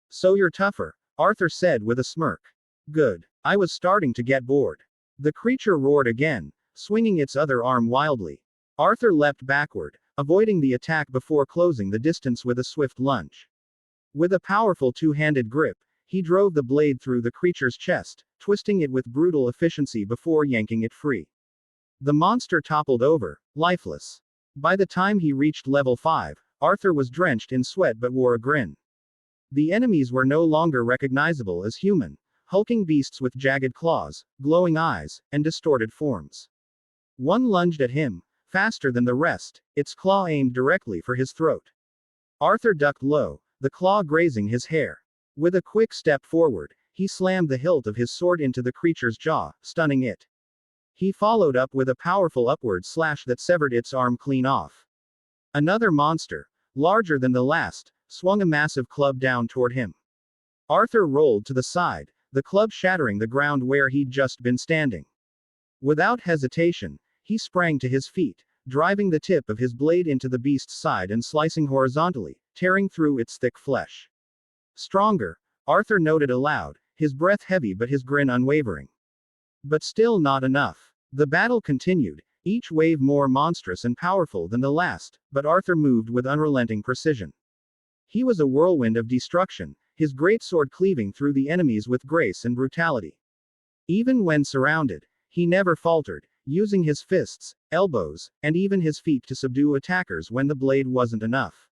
"So you're tougher," Arthur said with a smirk. "Good. I was starting to get bored." The creature roared again, swinging its other arm wildly. Arthur leapt backward, avoiding the attack before closing the distance with a swift lunge. With a powerful two-handed grip, he drove the blade through the creature's chest, twisting it with brutal efficiency before yanking it free. The monster toppled over, lifeless. By the time he reached level 5, Arthur was drenched in sweat but wore a grin. The enemies were no longer recognizable as human, hulking beasts with jagged claws, glowing eyes, and distorted forms. One lunged at him, faster than the rest, its claw aimed directly for his throat. Arthur ducked low, the claw grazing his hair. With a quick step forward, he slammed the hilt of his sword into the creature's jaw, stunning it. He followed up with a powerful upward slash that severed its arm clean off. Another monster, larger than the last, swung a massive club down toward him. Arthur rolled to the side, the club shattering the ground where he'd just been standing. Without hesitation, he sprang to his feet, driving the tip of his blade into the beast's side and slicing horizontally, tearing through its thick flesh. "Stronger," Arthur noted aloud, his breath heavy but his grin unwavering. But still not enough. The battle continued, each wave more monstrous and powerful than the last, but Arthur moved with unrelenting precision. He was a whirlwind of destruction, his greatsword cleaving through the enemies with grace and brutality. Even when surrounded, he never faltered, using his fists, elbows, and even his feet to subdue attackers when the blade wasn't enough.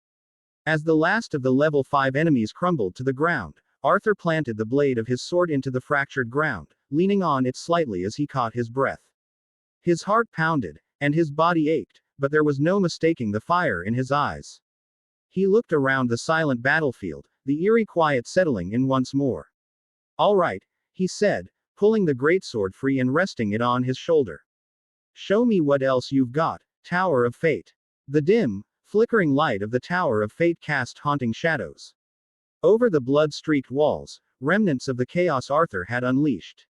As the last of the level 5 enemies crumbled to the ground, Arthur planted the blade of his sword into the fractured ground, leaning on it slightly as he caught his breath. His heart pounded, and his body ached, but there was no mistaking the fire in his eyes. He looked around the silent battlefield, the eerie quiet settling in once more. "All right," he said, pulling the greatsword free and resting it on his shoulder. "Show me what else you've got, Tower of Fate." The dim, flickering light of the Tower of Fate cast haunting shadows. Over the blood-streaked walls, remnants of the chaos Arthur had unleashed.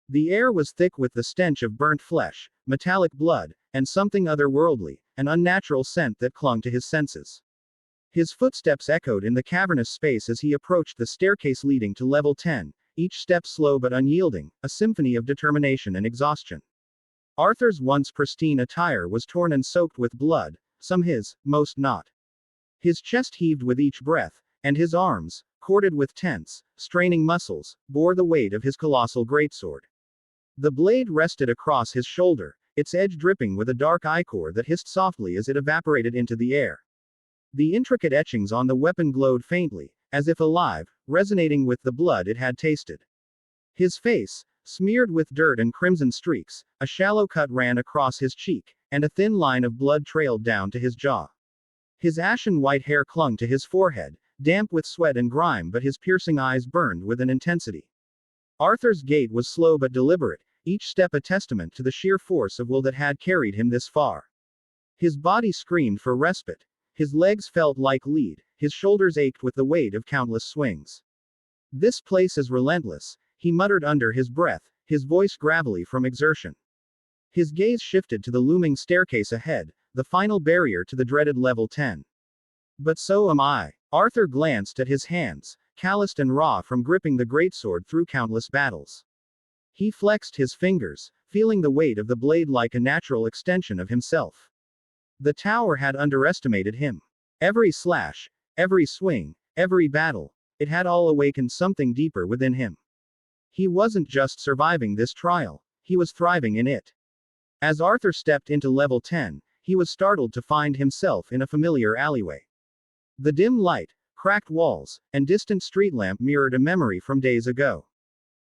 The air was thick with the stench of burnt flesh, metallic blood, and something otherworldly, an unnatural scent that clung to his senses. His footsteps echoed in the cavernous space as he approached the staircase leading to level 10, each step slow but unyielding, a symphony of determination and exhaustion. Arthur's once pristine attire was torn and soaked with blood, some his, most not. His chest heaved with each breath, and his arms, corded with tense, straining muscles, bore the weight of his colossal greatsword. The blade rested across his shoulder, its edge dripping with a dark ichor that hissed softly as it evaporated into the air. The intricate etchings on the weapon glowed faintly, as if alive, resonating with the blood it had tasted. His face, smeared with dirt and crimson streaks, a shallow cut ran across his cheek, and a thin line of blood trailed down to his jaw. His ashen white hair clung to his forehead, damp with sweat and grime, but his piercing eyes burned with an intensity. Arthur's gait was slow but deliberate, each step a testament to the sheer force of will that had carried him this far. His body screamed for respite. His legs felt like lead, his shoulders ached with the weight of countless swings. "This place is relentless," he muttered under his breath, his voice gravelly from exertion. His gaze shifted to the looming staircase ahead, the final barrier to the dreaded level 10. "But so am I." Arthur glanced at his hands, calloused and raw from gripping the greatsword through countless battles. He flexed his fingers, feeling the weight of the blade like a natural extension of himself. The tower had underestimated him. Every slash, every swing, every battle, it had all awakened something deeper within him. He wasn't just surviving this trial, he was thriving in it. As Arthur stepped into level 10, he was startled to find himself in a familiar alleyway. The dim light, cracked walls, and distant street lamp mirrored a memory from days ago.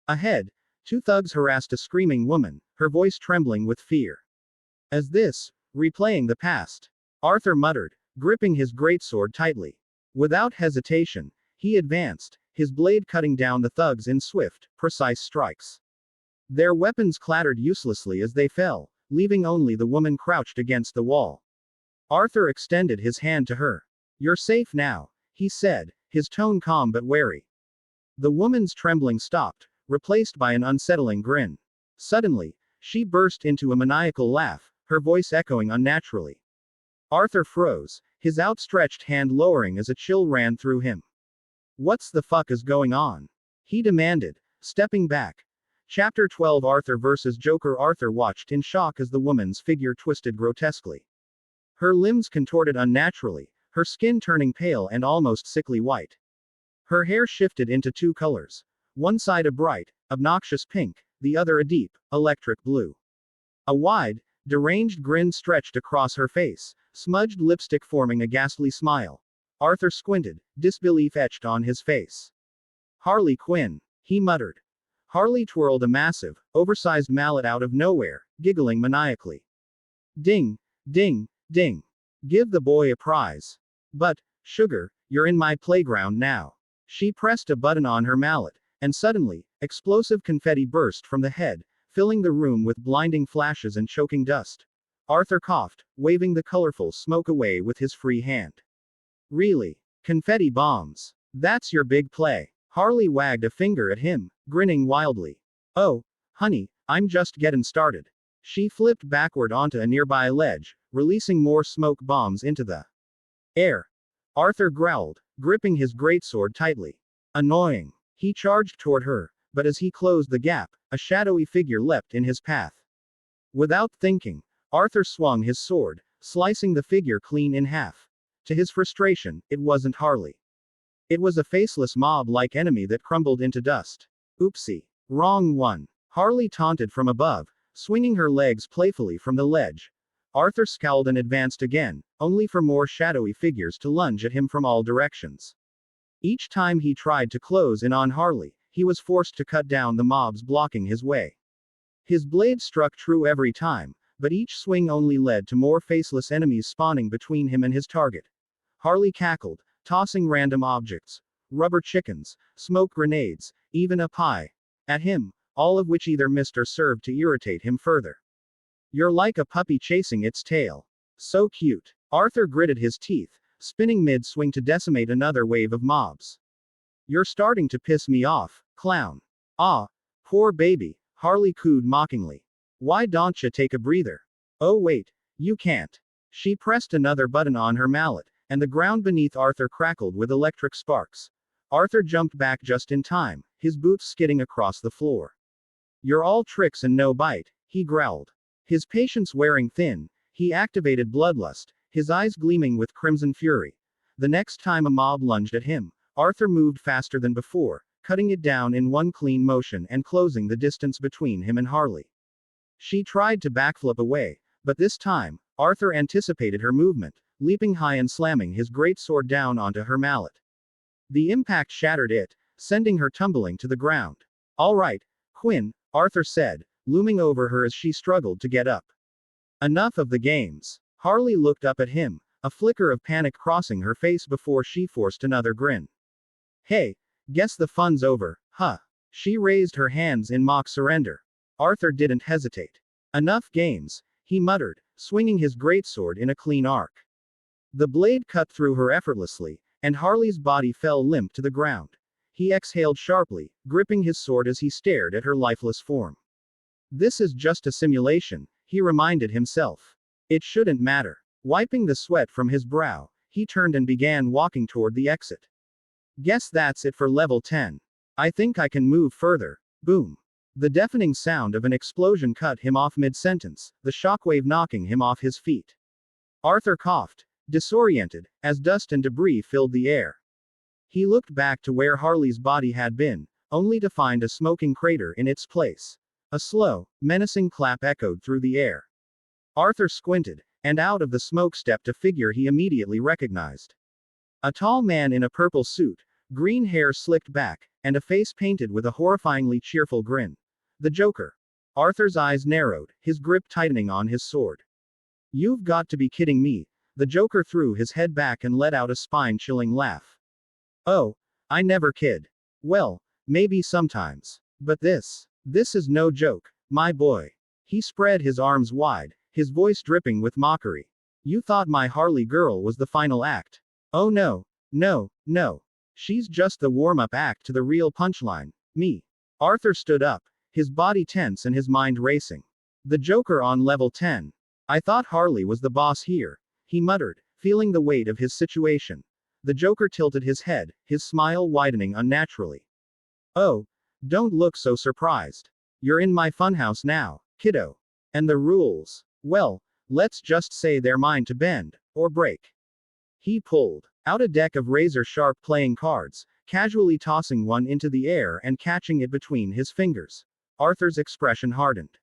Ahead, two thugs harassed a screaming woman, her voice trembling with fear. "As this, replaying the past," Arthur muttered, gripping his greatsword tightly. Without hesitation, he advanced, his blade cutting down the thugs in swift, precise strikes. Their weapons clattered uselessly as they fell, leaving only the woman crouched against the wall. Arthur extended his hand to her. "You're safe now," he said, his tone calm but wary. The woman's trembling stopped, replaced by an unsettling grin. Suddenly, she burst into a maniacal laugh, her voice echoing unnaturally. Arthur froze, his outstretched hand lowering as a chill ran through him. What's the fuck is going on? He demanded, stepping back. Chapter 12 Arthur vs. Joker. Arthur watched in shock as the woman's figure twisted grotesquely. Her limbs contorted unnaturally, her skin turning pale and almost sickly white. Her hair shifted into two colors. One side a bright, obnoxious pink, the other a deep, electric blue. A wide, deranged grin stretched across her face, smudged lipstick forming a ghastly smile. Arthur squinted, disbelief etched on his face. Harley Quinn, he muttered. Harley twirled a massive, oversized mallet out of nowhere, giggling maniacally. Ding, ding, ding. Give the boy a prize. But, sugar, you're in my playground now. She pressed a button on her mallet, and suddenly, explosive confetti burst from the head, filling the room with blinding flashes and choking dust. Arthur coughed, waving the colorful smoke away with his free hand. Really? Confetti bombs. That's your big play. Harley wagged a finger at him, grinning wildly. Oh, honey, I'm just getting started. She flipped backward onto a nearby ledge, releasing more smoke bombs into the air. Arthur growled, gripping his greatsword tightly. Annoying. He charged toward her, but as he closed the gap, a shadowy figure leapt in his path. Without thinking, Arthur swung his sword, slicing the figure clean in half. To his frustration, it wasn't Harley. It was a faceless mob-like enemy that crumbled into dust. Oopsie. Wrong one. Harley taunted from above, swinging her legs playfully from the ledge. Arthur scowled and advanced again, only for more shadowy figures to lunge at him from all directions. Each time he tried to close in on Harley, he was forced to cut down the mobs blocking his way. His blade struck true every time, but each swing only led to more faceless enemies spawning between him and his target. Harley cackled, tossing random objects, rubber chickens, smoke grenades, even a pie, at him, all of which either missed or served to irritate him further. You're like a puppy chasing its tail. So cute. Arthur gritted his teeth, spinning mid-swing to decimate another wave of mobs. You're starting to piss me off, clown. Ah, poor baby, Harley cooed mockingly. Why don't you take a breather? Oh wait, you can't. She pressed another button on her mallet, and the ground beneath Arthur crackled with electric sparks. Arthur jumped back just in time, his boots skidding across the floor. You're all tricks and no bite, he growled. His patience wearing thin, he activated bloodlust, his eyes gleaming with crimson fury. The next time a mob lunged at him, Arthur moved faster than before, cutting it down in one clean motion and closing the distance between him and Harley. She tried to backflip away, but this time, Arthur anticipated her movement, leaping high and slamming his greatsword down onto her mallet. The impact shattered it, sending her tumbling to the ground. All right, Quinn, Arthur said, looming over her as she struggled to get up. Enough of the games. Harley looked up at him, a flicker of panic crossing her face before she forced another grin. Hey, guess the fun's over, huh? She raised her hands in mock surrender. Arthur didn't hesitate. Enough games, he muttered, swinging his greatsword in a clean arc. The blade cut through her effortlessly, and Harley's body fell limp to the ground. He exhaled sharply, gripping his sword as he stared at her lifeless form. This is just a simulation, he reminded himself. It shouldn't matter. Wiping the sweat from his brow, he turned and began walking toward the exit. Guess that's it for level 10. I think I can move further. Boom. The deafening sound of an explosion cut him off mid-sentence, the shockwave knocking him off his feet. Arthur coughed, disoriented, as dust and debris filled the air. He looked back to where Harley's body had been, only to find a smoking crater in its place. A slow, menacing clap echoed through the air. Arthur squinted, and out of the smoke stepped a figure he immediately recognized. A tall man in a purple suit, green hair slicked back, and a face painted with a horrifyingly cheerful grin. The Joker. Arthur's eyes narrowed, his grip tightening on his sword. You've got to be kidding me. The Joker threw his head back and let out a spine-chilling laugh. Oh, I never kid. Well, maybe sometimes. But this is no joke, my boy. He spread his arms wide, his voice dripping with mockery. You thought my Harley girl was the final act. Oh no, no, no. She's just the warm-up act to the real punchline, me. Arthur stood up, his body tense and his mind racing. The Joker on level 10. I thought Harley was the boss here, he muttered, feeling the weight of his situation. The Joker tilted his head, his smile widening unnaturally. Oh, don't look so surprised. You're in my funhouse now, kiddo. And the rules, well, let's just say they're mine to bend, or break. He pulled out a deck of razor-sharp playing cards, casually tossing one into the air and catching it between his fingers. Arthur's expression hardened.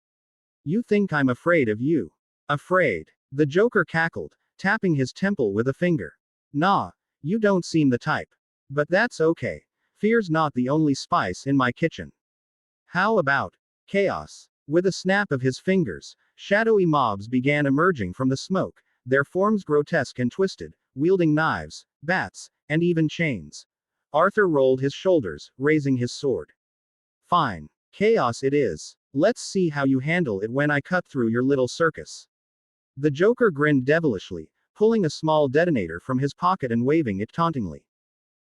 You think I'm afraid of you? Afraid? The Joker cackled, tapping his temple with a finger. Nah, you don't seem the type. But that's okay. Fear's not the only spice in my kitchen. How about chaos? With a snap of his fingers, shadowy mobs began emerging from the smoke, their forms grotesque and twisted, wielding knives, bats, and even chains. Arthur rolled his shoulders, raising his sword. Fine. Chaos it is. Let's see how you handle it when I cut through your little circus. The Joker grinned devilishly, pulling a small detonator from his pocket and waving it tauntingly.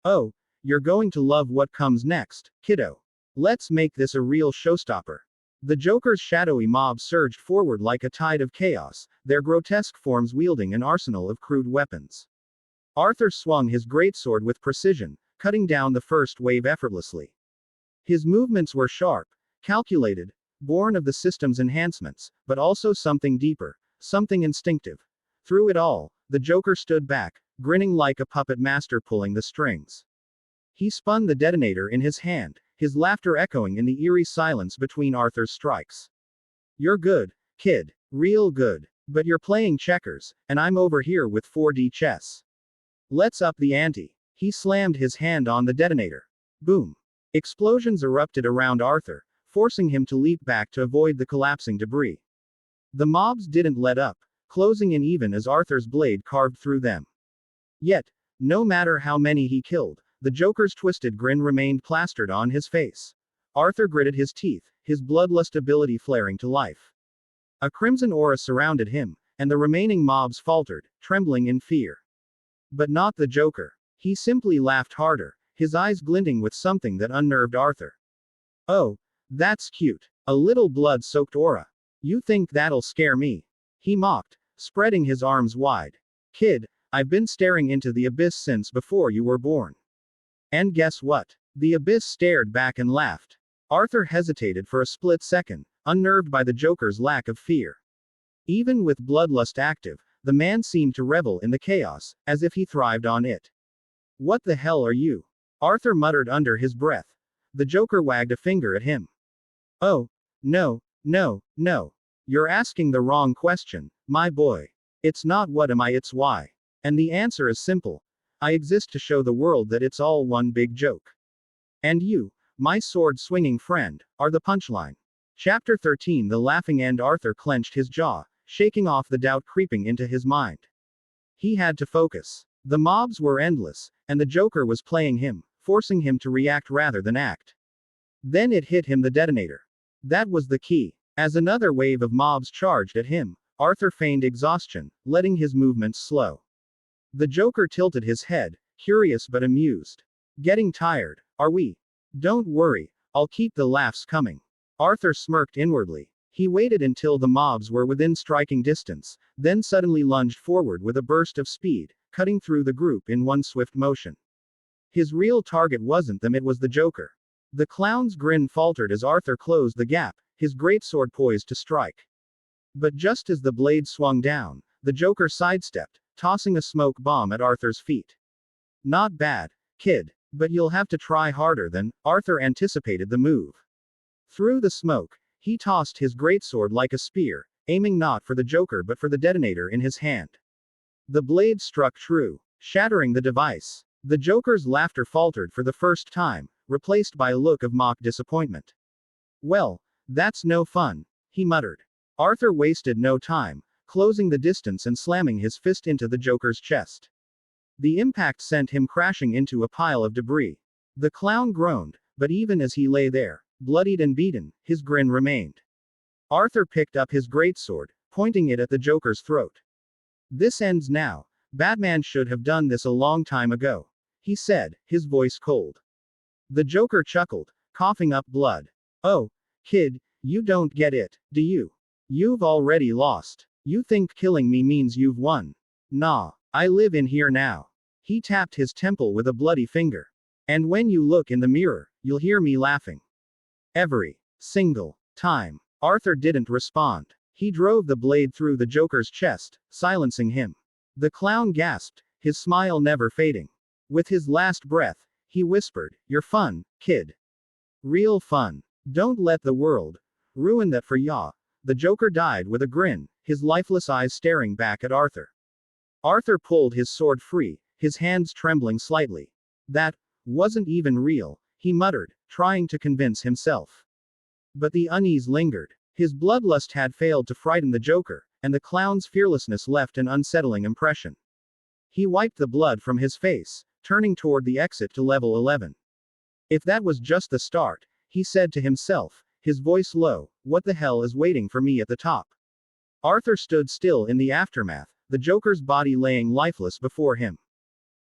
Oh, you're going to love what comes next, kiddo. Let's make this a real showstopper. The Joker's shadowy mob surged forward like a tide of chaos, their grotesque forms wielding an arsenal of crude weapons. Arthur swung his greatsword with precision, cutting down the first wave effortlessly. His movements were sharp, calculated, born of the system's enhancements, but also something deeper, something instinctive. Through it all, the Joker stood back, grinning like a puppet master pulling the strings. He spun the detonator in his hand, his laughter echoing in the eerie silence between Arthur's strikes. You're good, kid, real good, but you're playing checkers, and I'm over here with 4D chess. Let's up the ante. He slammed his hand on the detonator. Boom. Explosions erupted around Arthur, forcing him to leap back to avoid the collapsing debris. The mobs didn't let up, closing in even as Arthur's blade carved through them. Yet, no matter how many he killed, the Joker's twisted grin remained plastered on his face. Arthur gritted his teeth, his bloodlust ability flaring to life. A crimson aura surrounded him, and the remaining mobs faltered, trembling in fear. But not the Joker. He simply laughed harder, his eyes glinting with something that unnerved Arthur. Oh, that's cute. A little blood-soaked aura. You think that'll scare me? He mocked, spreading his arms wide. Kid, I've been staring into the abyss since before you were born. And guess what? The abyss stared back and laughed. Arthur hesitated for a split second, unnerved by the Joker's lack of fear. Even with bloodlust active, the man seemed to revel in the chaos, as if he thrived on it. What the hell are you? Arthur muttered under his breath. The Joker wagged a finger at him. Oh, no, no, no. You're asking the wrong question, my boy. It's not what am I, it's why. And the answer is simple. I exist to show the world that it's all one big joke. And you, my sword-swinging friend, are the punchline. Chapter 13. The Laughing End. Arthur clenched his jaw, shaking off the doubt creeping into his mind. He had to focus. The mobs were endless, and the Joker was playing him, forcing him to react rather than act. Then it hit him, the detonator. That was the key. As another wave of mobs charged at him, Arthur feigned exhaustion, letting his movements slow. The Joker tilted his head, curious but amused. Getting tired, are we? Don't worry, I'll keep the laughs coming. Arthur smirked inwardly. He waited until the mobs were within striking distance, then suddenly lunged forward with a burst of speed, cutting through the group in one swift motion. His real target wasn't them, it was the Joker. The clown's grin faltered as Arthur closed the gap, his greatsword poised to strike. But just as the blade swung down, the Joker sidestepped, tossing a smoke bomb at Arthur's feet. Not bad, kid, but you'll have to try harder than. Arthur anticipated the move. Through the smoke, he tossed his greatsword like a spear, aiming not for the Joker but for the detonator in his hand. The blade struck true, shattering the device. The Joker's laughter faltered for the first time, replaced by a look of mock disappointment. Well, that's no fun, he muttered. Arthur wasted no time, closing the distance and slamming his fist into the Joker's chest. The impact sent him crashing into a pile of debris. The clown groaned, but even as he lay there, bloodied and beaten, his grin remained. Arthur picked up his greatsword, pointing it at the Joker's throat. This ends now. Batman should have done this a long time ago, he said, his voice cold. The Joker chuckled, coughing up blood. Oh, Kid, you don't get it, do you? You've already lost. You think killing me means you've won. Nah, I live in here now. He tapped his temple with a bloody finger. And when you look in the mirror, you'll hear me laughing. Every single time. Arthur didn't respond. He drove the blade through the Joker's chest, silencing him. The clown gasped, his smile never fading. With his last breath, he whispered, "You're fun, kid. Real fun. Don't let the world ruin that for ya." The Joker died with a grin, his lifeless eyes staring back at Arthur. Arthur pulled his sword free, his hands trembling slightly. That wasn't even real, he muttered, trying to convince himself. But the unease lingered. His bloodlust had failed to frighten the Joker, and the clown's fearlessness left an unsettling impression. He wiped the blood from his face, turning toward the exit to level 11. If that was just the start, he said to himself, his voice low, what the hell is waiting for me at the top? Arthur stood still in the aftermath, the Joker's body laying lifeless before him.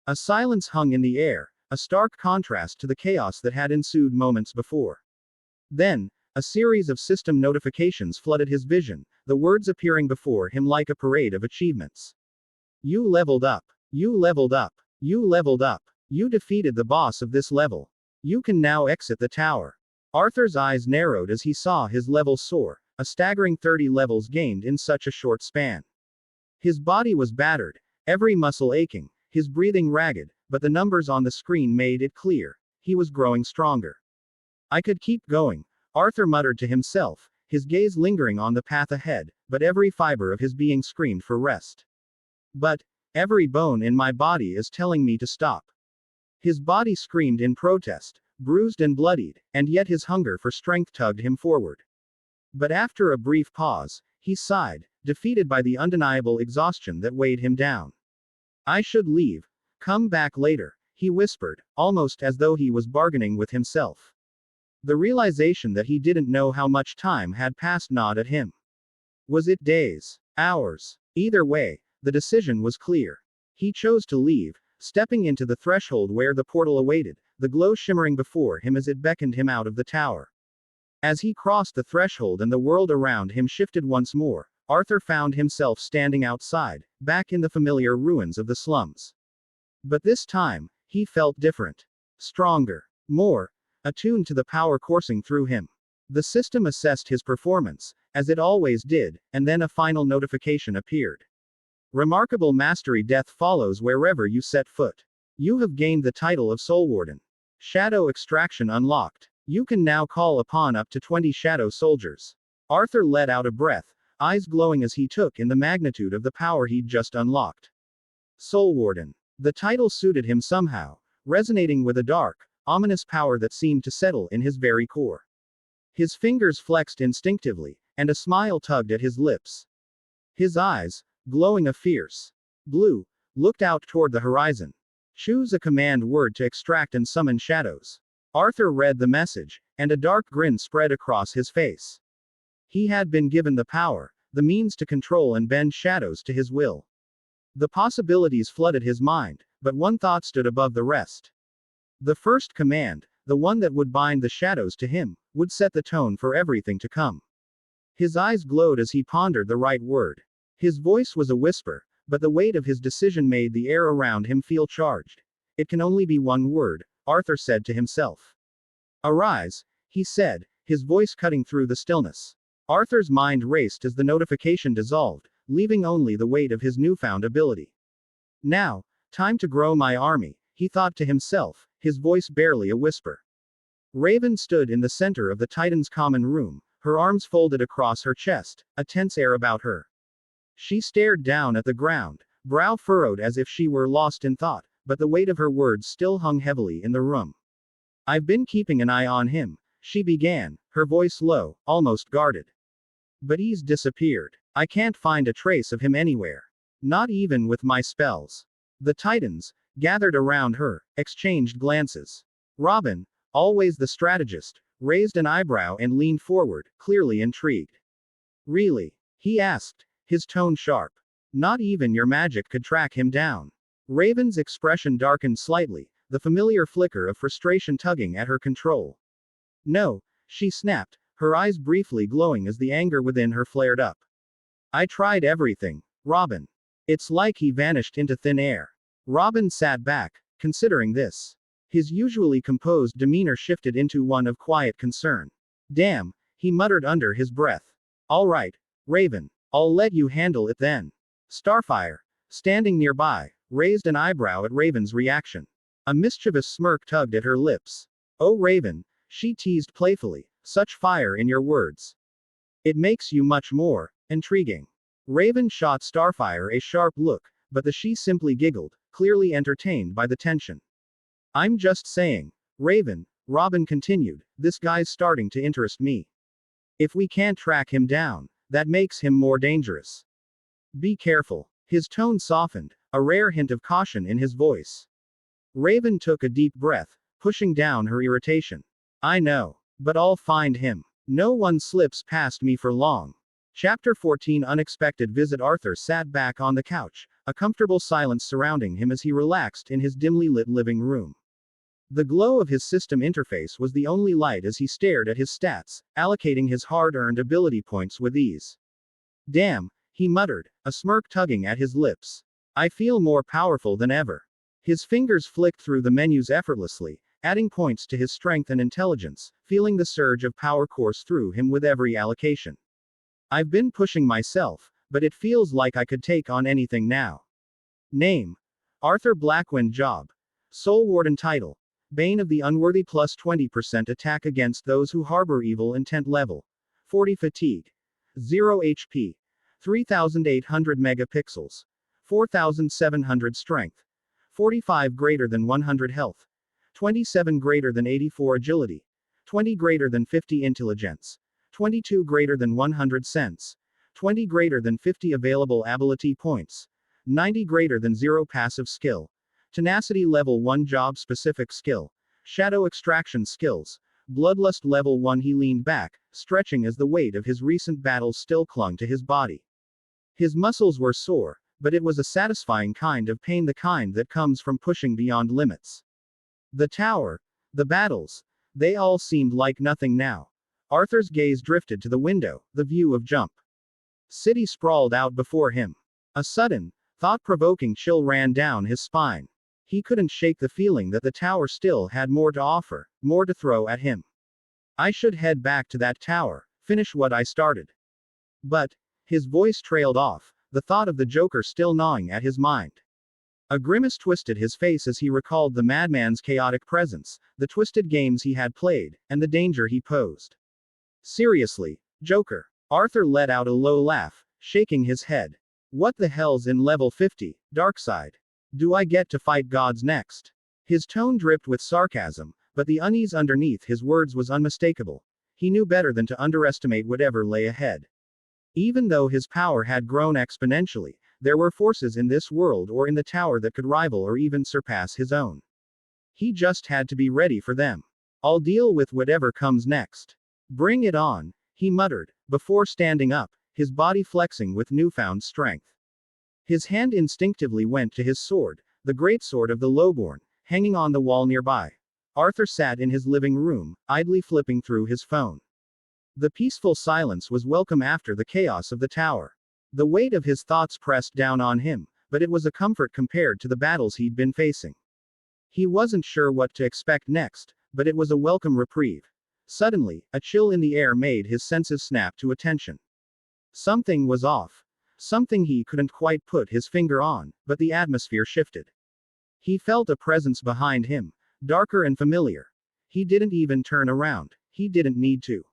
A silence hung in the air, a stark contrast to the chaos that had ensued moments before. Then, a series of system notifications flooded his vision, the words appearing before him like a parade of achievements. You leveled up. You leveled up. You leveled up. You defeated the boss of this level. You can now exit the tower. Arthur's eyes narrowed as he saw his level soar, a staggering 30 levels gained in such a short span. His body was battered, every muscle aching, his breathing ragged, but the numbers on the screen made it clear. He was growing stronger. I could keep going, Arthur muttered to himself, his gaze lingering on the path ahead, but every fiber of his being screamed for rest. But every bone in my body is telling me to stop. His body screamed in protest, bruised and bloodied, and yet his hunger for strength tugged him forward. But after a brief pause, he sighed, defeated by the undeniable exhaustion that weighed him down. I should leave. Come back later, he whispered, almost as though he was bargaining with himself. The realization that he didn't know how much time had passed gnawed at him. Was it days? Hours? Either way, the decision was clear. He chose to leave, stepping into the threshold where the portal awaited, the glow shimmering before him as it beckoned him out of the tower. As he crossed the threshold and the world around him shifted once more, Arthur found himself standing outside, back in the familiar ruins of the slums. But this time, he felt different. Stronger. More attuned to the power coursing through him. The system assessed his performance, as it always did, and then a final notification appeared. Remarkable mastery. Death follows wherever you set foot. You have gained the title of Soul Warden. Shadow extraction unlocked. You can now call upon up to 20 shadow soldiers. Arthur let out a breath, eyes glowing as he took in the magnitude of the power he'd just unlocked. Soul Warden. The title suited him somehow, resonating with a dark, ominous power that seemed to settle in his very core. His fingers flexed instinctively, and a smile tugged at his lips. His eyes, glowing a fierce blue, looked out toward the horizon. Choose a command word to extract and summon shadows. Arthur read the message, and a dark grin spread across his face. He had been given the power, the means to control and bend shadows to his will. The possibilities flooded his mind, but one thought stood above the rest. The first command, the one that would bind the shadows to him, would set the tone for everything to come. His eyes glowed as he pondered the right word. His voice was a whisper, but the weight of his decision made the air around him feel charged. It can only be one word, Arthur said to himself. Arise, he said, his voice cutting through the stillness. Arthur's mind raced as the notification dissolved, leaving only the weight of his newfound ability. Now, time to grow my army, he thought to himself, his voice barely a whisper. Raven stood in the center of the Titan's common room, her arms folded across her chest, a tense air about her. She stared down at the ground, brow furrowed as if she were lost in thought, but the weight of her words still hung heavily in the room. I've been keeping an eye on him, she began, her voice low, almost guarded. But he's disappeared. I can't find a trace of him anywhere. Not even with my spells. The Titans, gathered around her, exchanged glances. Robin, always the strategist, raised an eyebrow and leaned forward, clearly intrigued. Really? He asked, his tone sharp. Not even your magic could track him down. Raven's expression darkened slightly, the familiar flicker of frustration tugging at her control. No, she snapped, her eyes briefly glowing as the anger within her flared up. I tried everything, Robin. It's like he vanished into thin air. Robin sat back, considering this. His usually composed demeanor shifted into one of quiet concern. Damn, he muttered under his breath. All right, Raven, I'll let you handle it then. Starfire, standing nearby, raised an eyebrow at Raven's reaction. A mischievous smirk tugged at her lips. Oh Raven, she teased playfully, such fire in your words. It makes you much more intriguing. Raven shot Starfire a sharp look, but she simply giggled, clearly entertained by the tension. I'm just saying, Raven, Robin continued, this guy's starting to interest me. If we can't track him down, that makes him more dangerous. Be careful. His tone softened, a rare hint of caution in his voice. Raven took a deep breath, pushing down her irritation. I know, but I'll find him. No one slips past me for long. Chapter 14 Unexpected Visit. Arthur sat back on the couch, a comfortable silence surrounding him as he relaxed in his dimly lit living room. The glow of his system interface was the only light as he stared at his stats, allocating his hard-earned ability points with ease. Damn, he muttered, a smirk tugging at his lips. I feel more powerful than ever. His fingers flicked through the menus effortlessly, adding points to his strength and intelligence, feeling the surge of power course through him with every allocation. I've been pushing myself, but it feels like I could take on anything now. Name: Arthur Blackwynd. Job: Soul Warden. Title: Bane of the Unworthy. Plus 20% attack against those who harbor evil intent. Level: 40. Fatigue: 0 HP. 3800 megapixels. 4700 strength. 45 greater than 100 health. 27 greater than 84 agility. 20 greater than 50 intelligence. 22 greater than 100 sense. 20 greater than 50 available ability points. 90 greater than 0 passive skill. Tenacity level 1 job specific skill. Shadow extraction skills. Bloodlust level 1. He leaned back, stretching as the weight of his recent battles still clung to his body. His muscles were sore, but it was a satisfying kind of pain, the kind that comes from pushing beyond limits. The tower, the battles, they all seemed like nothing now. Arthur's gaze drifted to the window, the view of Jump City sprawled out before him. A sudden, thought-provoking chill ran down his spine. He couldn't shake the feeling that the tower still had more to offer, more to throw at him. I should head back to that tower, finish what I started. But, his voice trailed off, the thought of the Joker still gnawing at his mind. A grimace twisted his face as he recalled the madman's chaotic presence, the twisted games he had played, and the danger he posed. Seriously, Joker? Arthur let out a low laugh, shaking his head. What the hell's in level 50, Darkside? Do I get to fight gods next? His tone dripped with sarcasm, but the unease underneath his words was unmistakable. He knew better than to underestimate whatever lay ahead. Even though his power had grown exponentially, there were forces in this world or in the tower that could rival or even surpass his own. He just had to be ready for them. I'll deal with whatever comes next. Bring it on, he muttered, before standing up, his body flexing with newfound strength. His hand instinctively went to his sword, the greatsword of the Lowborn, hanging on the wall nearby. Arthur sat in his living room, idly flipping through his phone. The peaceful silence was welcome after the chaos of the tower. The weight of his thoughts pressed down on him, but it was a comfort compared to the battles he'd been facing. He wasn't sure what to expect next, but it was a welcome reprieve. Suddenly, a chill in the air made his senses snap to attention. Something was off. Something he couldn't quite put his finger on, but the atmosphere shifted. He felt a presence behind him, darker and familiar. He didn't even turn around. He didn't need to.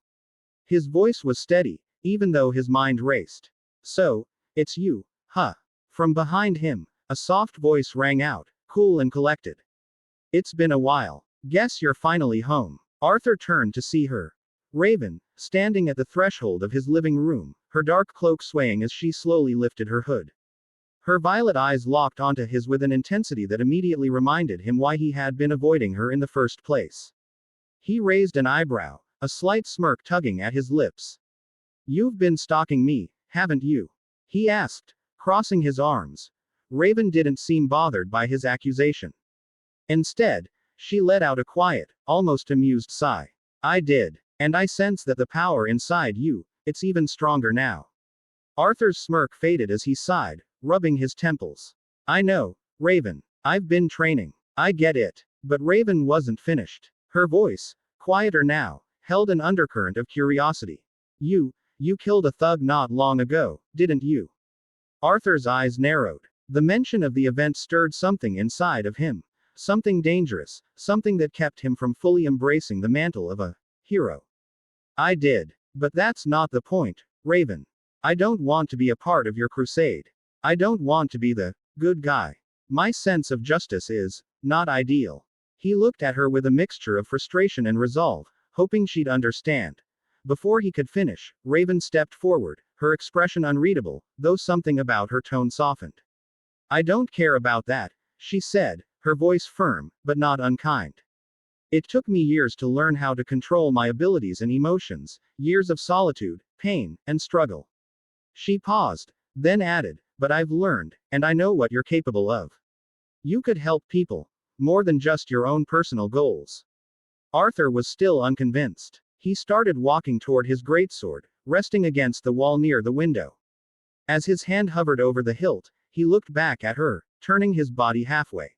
His voice was steady, even though his mind raced. So, it's you, huh? From behind him, a soft voice rang out, cool and collected. It's been a while. Guess you're finally home. Arthur turned to see her. Raven, standing at the threshold of his living room, her dark cloak swaying as she slowly lifted her hood. Her violet eyes locked onto his with an intensity that immediately reminded him why he had been avoiding her in the first place. He raised an eyebrow, a slight smirk tugging at his lips. You've been stalking me, haven't you? He asked, crossing his arms. Raven didn't seem bothered by his accusation. Instead, she let out a quiet, almost amused sigh. I did. And I sense that the power inside you, it's even stronger now. Arthur's smirk faded as he sighed, rubbing his temples. I know, Raven. I've been training. I get it. But Raven wasn't finished. Her voice, quieter now, held an undercurrent of curiosity. You killed a thug not long ago, didn't you? Arthur's eyes narrowed. The mention of the event stirred something inside of him. Something dangerous, something that kept him from fully embracing the mantle of a hero. I did. But that's not the point, Raven. I don't want to be a part of your crusade. I don't want to be the good guy. My sense of justice is not ideal. He looked at her with a mixture of frustration and resolve, hoping she'd understand. Before he could finish, Raven stepped forward, her expression unreadable, though something about her tone softened. I don't care about that, she said, her voice firm, but not unkind. It took me years to learn how to control my abilities and emotions, years of solitude, pain, and struggle. She paused, then added, but I've learned, and I know what you're capable of. You could help people, more than just your own personal goals. Arthur was still unconvinced. He started walking toward his greatsword, resting against the wall near the window. As his hand hovered over the hilt, he looked back at her, turning his body halfway.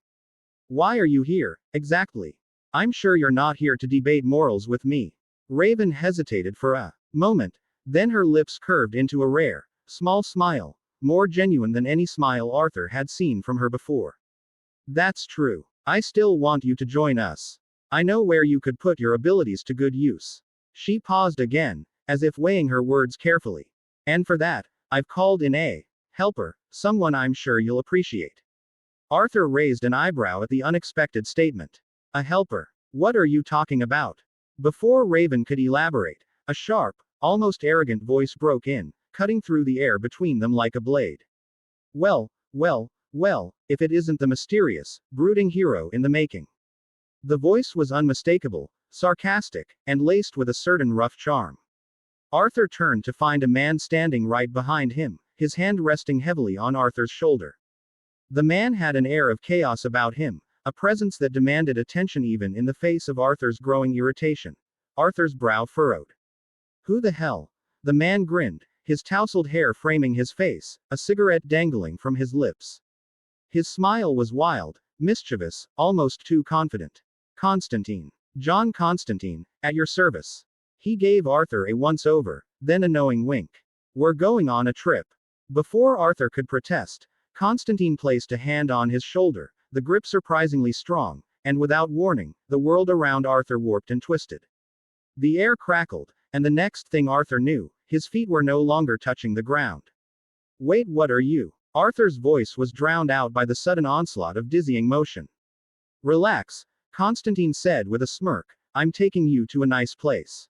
Why are you here, exactly? I'm sure you're not here to debate morals with me. Raven hesitated for a moment, then her lips curved into a rare, small smile, more genuine than any smile Arthur had seen from her before. That's true. I still want you to join us. I know where you could put your abilities to good use. She paused again, as if weighing her words carefully. And for that, I've called in a helper, someone I'm sure you'll appreciate. Arthur raised an eyebrow at the unexpected statement. A helper? What are you talking about? Before Raven could elaborate, a sharp, almost arrogant voice broke in, cutting through the air between them like a blade. Well, if it isn't the mysterious, brooding hero in the making. The voice was unmistakable, sarcastic, and laced with a certain rough charm. Arthur turned to find a man standing right behind him, his hand resting heavily on Arthur's shoulder. The man had an air of chaos about him, a presence that demanded attention even in the face of Arthur's growing irritation. Arthur's brow furrowed. Who the hell? The man grinned, his tousled hair framing his face, a cigarette dangling from his lips. His smile was wild, mischievous, almost too confident. Constantine. John Constantine, at your service. He gave Arthur a once-over, then a knowing wink. We're going on a trip. Before Arthur could protest, Constantine placed a hand on his shoulder, the grip surprisingly strong, and without warning, the world around Arthur warped and twisted. The air crackled, and the next thing Arthur knew, his feet were no longer touching the ground. Wait, what are you? Arthur's voice was drowned out by the sudden onslaught of dizzying motion. Relax, Constantine said with a smirk, I'm taking you to a nice place.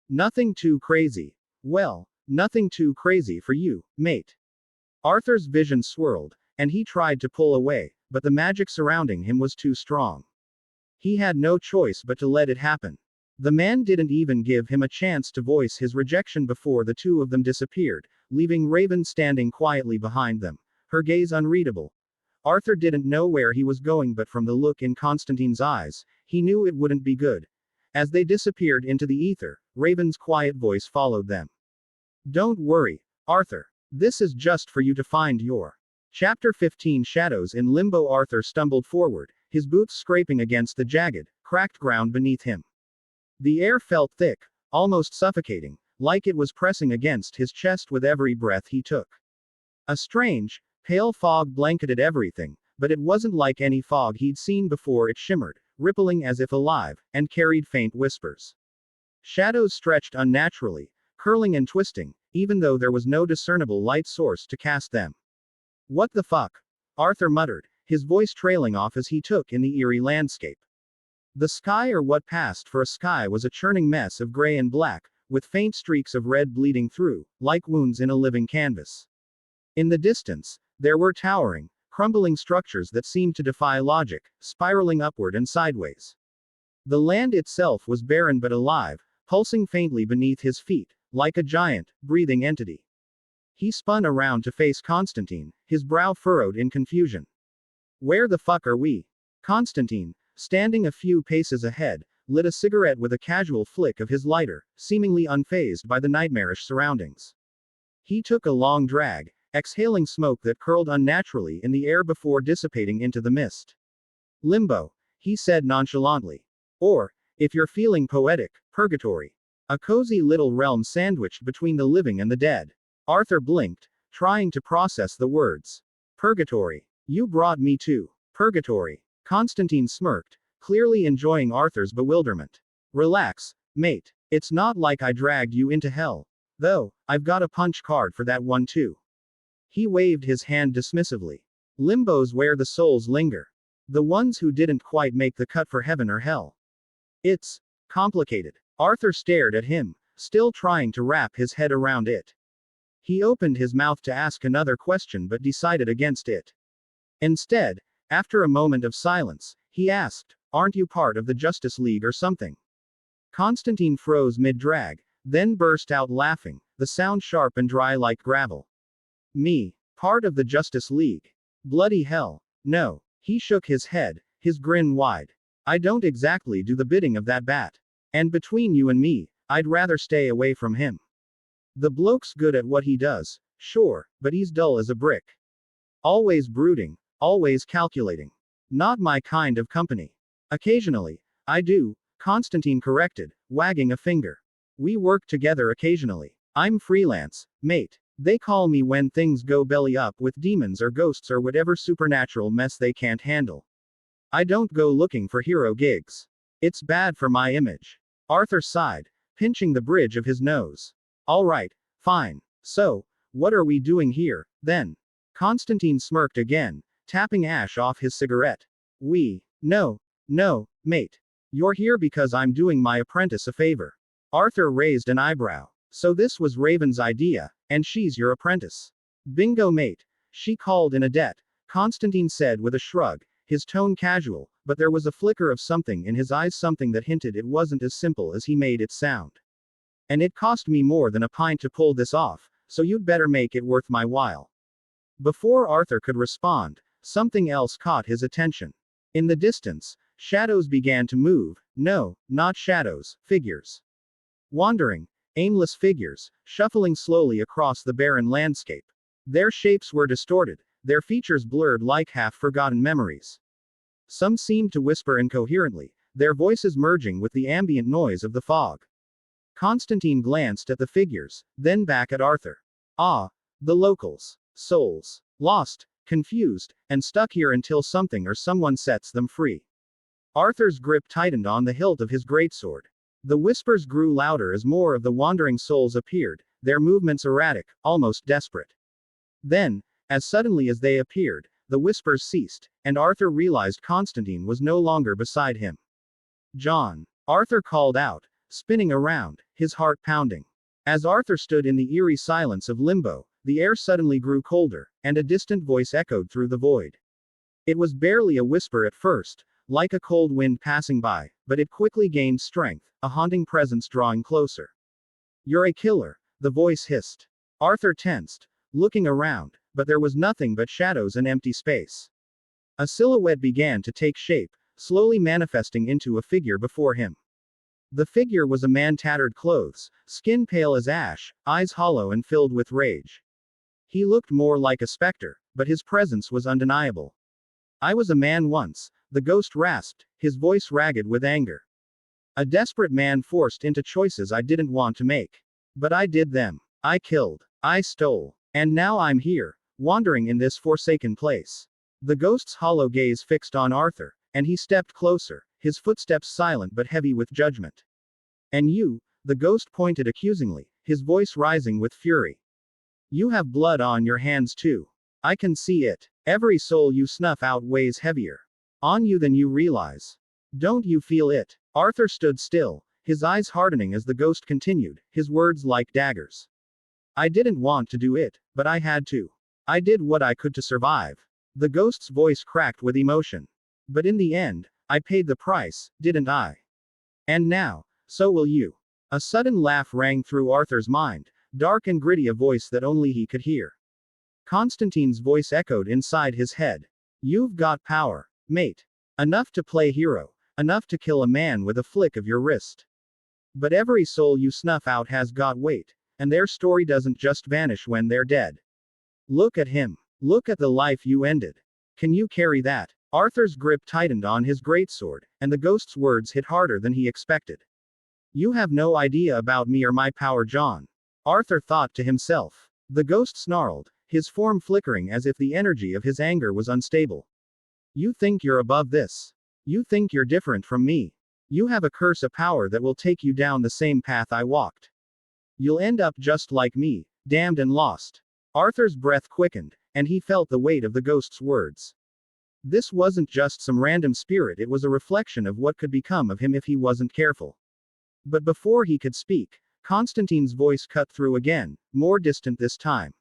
Nothing too crazy. Well, nothing too crazy for you, mate. Arthur's vision swirled, and he tried to pull away, but the magic surrounding him was too strong. He had no choice but to let it happen. The man didn't even give him a chance to voice his rejection before the two of them disappeared, leaving Raven standing quietly behind them, her gaze unreadable. Arthur didn't know where he was going, but from the look in Constantine's eyes, he knew it wouldn't be good. As they disappeared into the ether, Raven's quiet voice followed them. Don't worry, Arthur. This is just for you to find your. Chapter 15 Shadows in Limbo. Arthur stumbled forward, his boots scraping against the jagged, cracked ground beneath him. The air felt thick, almost suffocating, like it was pressing against his chest with every breath he took. A strange, pale fog blanketed everything, but it wasn't like any fog he'd seen before. It shimmered, rippling as if alive, and carried faint whispers. Shadows stretched unnaturally, curling and twisting, even though there was no discernible light source to cast them. What the fuck? Arthur muttered, his voice trailing off as he took in the eerie landscape. The sky, or what passed for a sky, was a churning mess of gray and black, with faint streaks of red bleeding through, like wounds in a living canvas. In the distance, there were towering, crumbling structures that seemed to defy logic, spiraling upward and sideways. The land itself was barren but alive, pulsing faintly beneath his feet, like a giant, breathing entity. He spun around to face Constantine, his brow furrowed in confusion. Where the fuck are we? Constantine, standing a few paces ahead, lit a cigarette with a casual flick of his lighter, seemingly unfazed by the nightmarish surroundings. He took a long drag, exhaling smoke that curled unnaturally in the air before dissipating into the mist. Limbo, he said nonchalantly. Or, if you're feeling poetic, purgatory. A cozy little realm sandwiched between the living and the dead. Arthur blinked, trying to process the words. Purgatory. You brought me to purgatory. Constantine smirked, clearly enjoying Arthur's bewilderment. Relax, mate. It's not like I dragged you into hell. Though, I've got a punch card for that one too. He waved his hand dismissively. Limbo's where the souls linger. The ones who didn't quite make the cut for heaven or hell. It's complicated. Arthur stared at him, still trying to wrap his head around it. He opened his mouth to ask another question but decided against it. Instead, after a moment of silence, he asked, "Aren't you part of the Justice League or something?" Constantine froze mid-drag, then burst out laughing, the sound sharp and dry like gravel. Me? Part of the Justice League? Bloody hell. No. He shook his head, his grin wide. I don't exactly do the bidding of that bat. And between you and me, I'd rather stay away from him. The bloke's good at what he does, sure, but he's dull as a brick. Always brooding, always calculating. Not my kind of company. Occasionally, I do, Constantine corrected, wagging a finger. We work together occasionally. I'm freelance, mate. They call me when things go belly up with demons or ghosts or whatever supernatural mess they can't handle. I don't go looking for hero gigs. It's bad for my image. Arthur sighed, pinching the bridge of his nose. All right, fine. So, what are we doing here, then? Constantine smirked again, tapping ash off his cigarette. No, mate. You're here because I'm doing my apprentice a favor. Arthur raised an eyebrow. So this was Raven's idea, and she's your apprentice. Bingo, mate. She called in a debt, Constantine said with a shrug, his tone casual, but there was a flicker of something in his eyes, something that hinted it wasn't as simple as he made it sound. And it cost me more than a pint to pull this off, so you'd better make it worth my while. Before Arthur could respond, something else caught his attention. In the distance, shadows began to move. No, not shadows, figures. Wandering, aimless figures, shuffling slowly across the barren landscape. Their shapes were distorted, their features blurred like half-forgotten memories. Some seemed to whisper incoherently, their voices merging with the ambient noise of the fog. Constantine glanced at the figures, then back at Arthur. Ah, the locals. Souls. Lost, confused, and stuck here until something or someone sets them free. Arthur's grip tightened on the hilt of his greatsword. The whispers grew louder as more of the wandering souls appeared, their movements erratic, almost desperate. Then, as suddenly as they appeared, the whispers ceased, and Arthur realized Constantine was no longer beside him. John. Arthur called out, spinning around, his heart pounding. As Arthur stood in the eerie silence of limbo, the air suddenly grew colder, and a distant voice echoed through the void. It was barely a whisper at first, like a cold wind passing by, but it quickly gained strength, a haunting presence drawing closer. You're a killer, the voice hissed. Arthur tensed, looking around, but there was nothing but shadows and empty space. A silhouette began to take shape, slowly manifesting into a figure before him. The figure was a man, tattered clothes, skin pale as ash, eyes hollow and filled with rage. He looked more like a specter, but his presence was undeniable. I was a man once, the ghost rasped, his voice ragged with anger. A desperate man forced into choices I didn't want to make. But I did them. I killed. I stole. And now I'm here, wandering in this forsaken place. The ghost's hollow gaze fixed on Arthur, and he stepped closer, his footsteps silent but heavy with judgment. And you, the ghost pointed accusingly, his voice rising with fury. You have blood on your hands too. I can see it. Every soul you snuff out weighs heavier on you than you realize. Don't you feel it? Arthur stood still, his eyes hardening as the ghost continued, his words like daggers. I didn't want to do it, but I had to. I did what I could to survive. The ghost's voice cracked with emotion. But in the end, I paid the price, didn't I? And now, so will you. A sudden laugh rang through Arthur's mind, dark and gritty, a voice that only he could hear. Constantine's voice echoed inside his head. You've got power, mate. Enough to play hero, Enough to kill a man with a flick of your wrist. But every soul you snuff out has got weight, and their story doesn't just vanish when they're dead. Look at him. Look at the life you ended. Can you carry that? Arthur's grip tightened on his greatsword, and the ghost's words hit harder than he expected. You have no idea about me or my power, John. Arthur thought to himself. The ghost snarled, his form flickering as if the energy of his anger was unstable. You think you're above this. You think you're different from me. You have a curse, a power that will take you down the same path I walked. You'll end up just like me, damned and lost. Arthur's breath quickened, and he felt the weight of the ghost's words. This wasn't just some random spirit, it was a reflection of what could become of him if he wasn't careful. But before he could speak, Constantine's voice cut through again, more distant this time.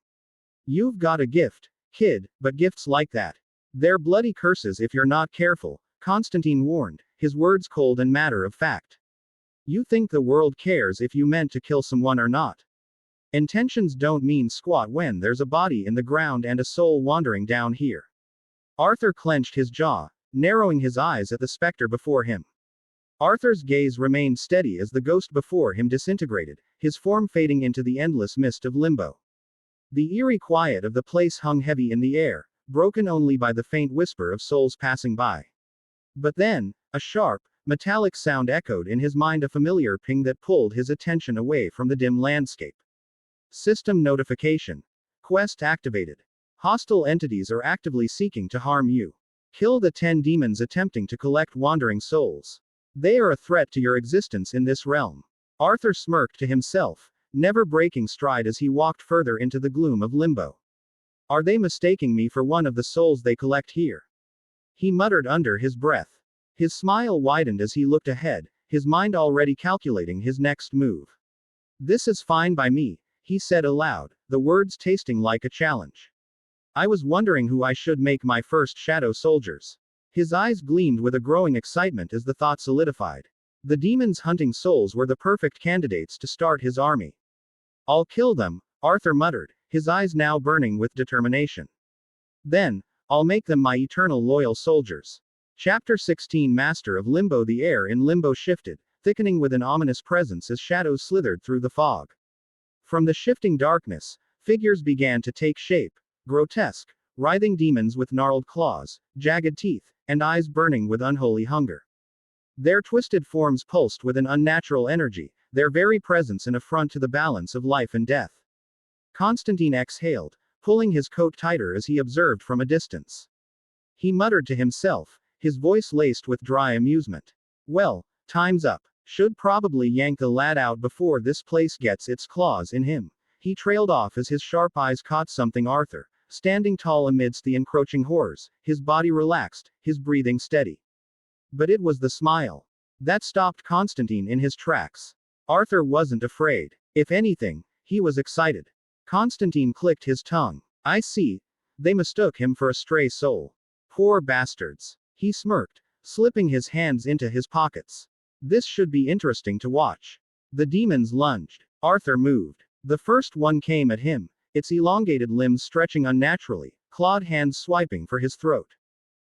You've got a gift, kid, but gifts like that, they're bloody curses if you're not careful, Constantine warned, his words cold and matter of fact. You think the world cares if you meant to kill someone or not? Intentions don't mean squat when there's a body in the ground and a soul wandering down here. Arthur clenched his jaw, narrowing his eyes at the specter before him. Arthur's gaze remained steady as the ghost before him disintegrated, his form fading into the endless mist of limbo. The eerie quiet of the place hung heavy in the air, broken only by the faint whisper of souls passing by. But then, a sharp, metallic sound echoed in his mind, a familiar ping that pulled his attention away from the dim landscape. System notification. Quest activated. Hostile entities are actively seeking to harm you. Kill the 10 demons attempting to collect wandering souls. They are a threat to your existence in this realm. Arthur smirked to himself, never breaking stride as he walked further into the gloom of limbo. Are they mistaking me for one of the souls they collect here? He muttered under his breath. His smile widened as he looked ahead, his mind already calculating his next move. This is fine by me, he said aloud, the words tasting like a challenge. I was wondering who I should make my first shadow soldiers. His eyes gleamed with a growing excitement as the thought solidified. The demons hunting souls were the perfect candidates to start his army. I'll kill them, Arthur muttered, his eyes now burning with determination. Then, I'll make them my eternal loyal soldiers. Chapter 16 Master of Limbo. The air in Limbo shifted, thickening with an ominous presence as shadows slithered through the fog. From the shifting darkness, figures began to take shape, grotesque, writhing demons with gnarled claws, jagged teeth, and eyes burning with unholy hunger. Their twisted forms pulsed with an unnatural energy, their very presence an affront to the balance of life and death. Constantine exhaled, pulling his coat tighter as he observed from a distance. He muttered to himself, his voice laced with dry amusement. Well, time's up. Should probably yank the lad out before this place gets its claws in him. He trailed off as his sharp eyes caught something. Arthur, standing tall amidst the encroaching horrors, his body relaxed, his breathing steady. But it was the smile that stopped Constantine in his tracks. Arthur wasn't afraid. If anything, he was excited. Constantine clicked his tongue. I see. They mistook him for a stray soul. Poor bastards. He smirked, slipping his hands into his pockets. This should be interesting to watch. The demons lunged. Arthur moved. The first one came at him, its elongated limbs stretching unnaturally, clawed hands swiping for his throat.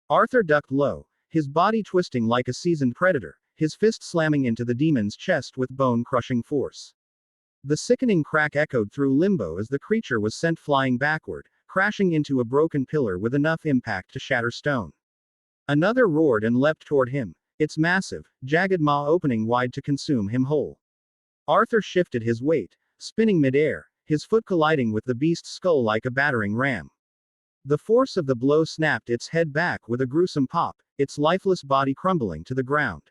Arthur ducked low, his body twisting like a seasoned predator, his fist slamming into the demon's chest with bone-crushing force. The sickening crack echoed through Limbo as the creature was sent flying backward, crashing into a broken pillar with enough impact to shatter stone. Another roared and leapt toward him, its massive, jagged maw opening wide to consume him whole. Arthur shifted his weight, spinning mid-air, his foot colliding with the beast's skull like a battering ram. The force of the blow snapped its head back with a gruesome pop, its lifeless body crumbling to the ground.